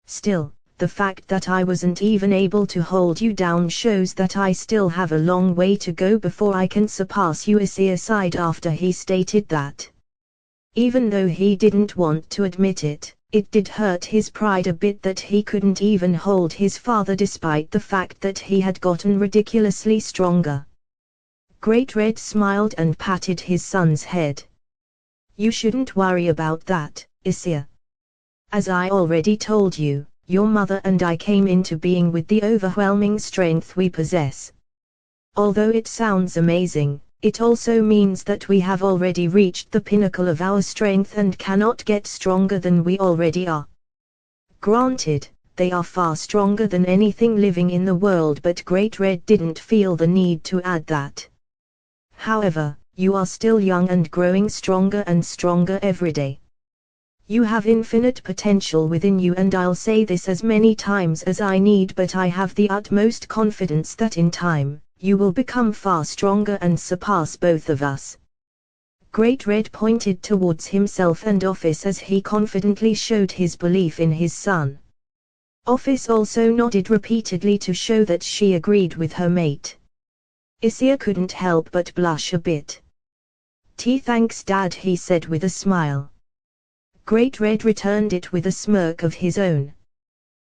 "Still, the fact that I wasn't even able to hold you down shows that I still have a long way to go before I can surpass you," Issei sighed after he stated that. Even though he didn't want to admit it, it did hurt his pride a bit that he couldn't even hold his father despite the fact that he had gotten ridiculously stronger. Great-red smiled and patted his son's head. "You shouldn't worry about that, Issei. As I already told you, your mother and I came into being with the overwhelming strength we possess. Although it sounds amazing, it also means that we have already reached the pinnacle of our strength and cannot get stronger than we already are. Granted, they are far stronger than anything living in the world, but Great-red didn't feel the need to add that. However, you are still young and growing stronger and stronger every day. You have infinite potential within you, and I'll say this as many times as I need, but I have the utmost confidence that in time, you will become far stronger and surpass both of us." Great-red pointed towards himself and Ophis as he confidently showed his belief in his son. Ophis also nodded repeatedly to show that she agreed with her mate. Issei couldn't help but blush a bit. Thanks, Dad," he said with a smile. Great-red returned it with a smirk of his own.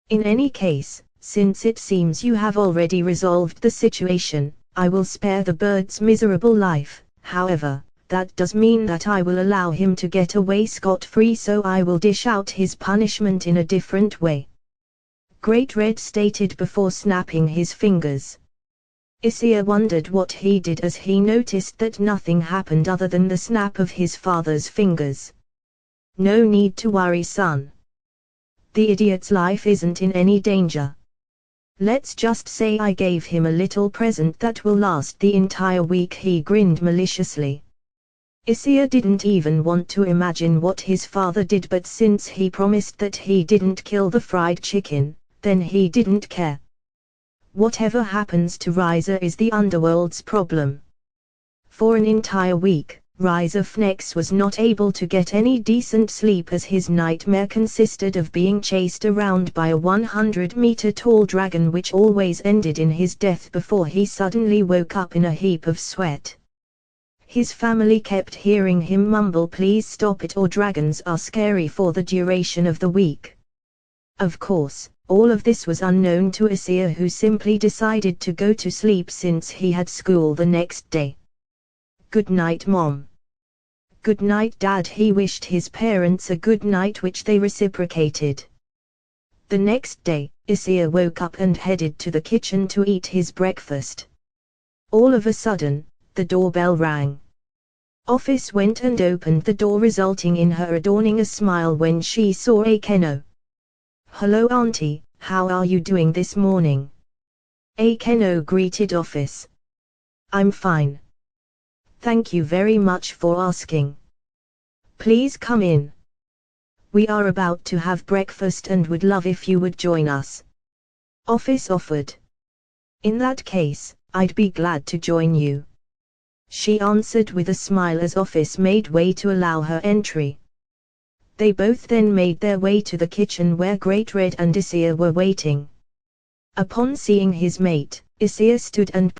"In any case, since it seems you have already resolved the situation, I will spare the bird's miserable life. However, that does mean that I will allow him to get away scot-free, so I will dish out his punishment in a different way," Great-red stated before snapping his fingers. Issei wondered what he did as he noticed that nothing happened other than the snap of his father's fingers. "No need to worry, son. The idiot's life isn't in any danger. Let's just say I gave him a little present that will last the entire week," he grinned maliciously. Issei didn't even want to imagine what his father did, but since he promised that he didn't kill the fried chicken, then he didn't care. Whatever happens to Riser is the underworld's problem. For an entire week, Riser Fnex was not able to get any decent sleep as his nightmare consisted of being chased around by a 100-meter-tall dragon, which always ended in his death before he suddenly woke up in a heap of sweat. His family kept hearing him mumble, "Please stop it," or "Dragons are scary," for the duration of the week. Of course, all of this was unknown to Issei, who simply decided to go to sleep since he had school the next day. "Good night, Mom." "Good night, Dad." He wished his parents a good night, which they reciprocated. The next day, Issei woke up and headed to the kitchen to eat his breakfast. All of a sudden, the doorbell rang. Ophis went and opened the door, resulting in her adorning a smile when she saw Akeno. "Hello Auntie, how are you doing this morning?" Akeno greeted Ophis. "I'm fine. Thank you very much for asking. Please come in. We are about to have breakfast and would love if you would join us," Ophis offered. "In that case, I'd be glad to join you," she answered with a smile as Ophis made way to allow her entry. They both then made their way to the kitchen where Great-red and Issei were waiting. Upon seeing his mate, Issei stood and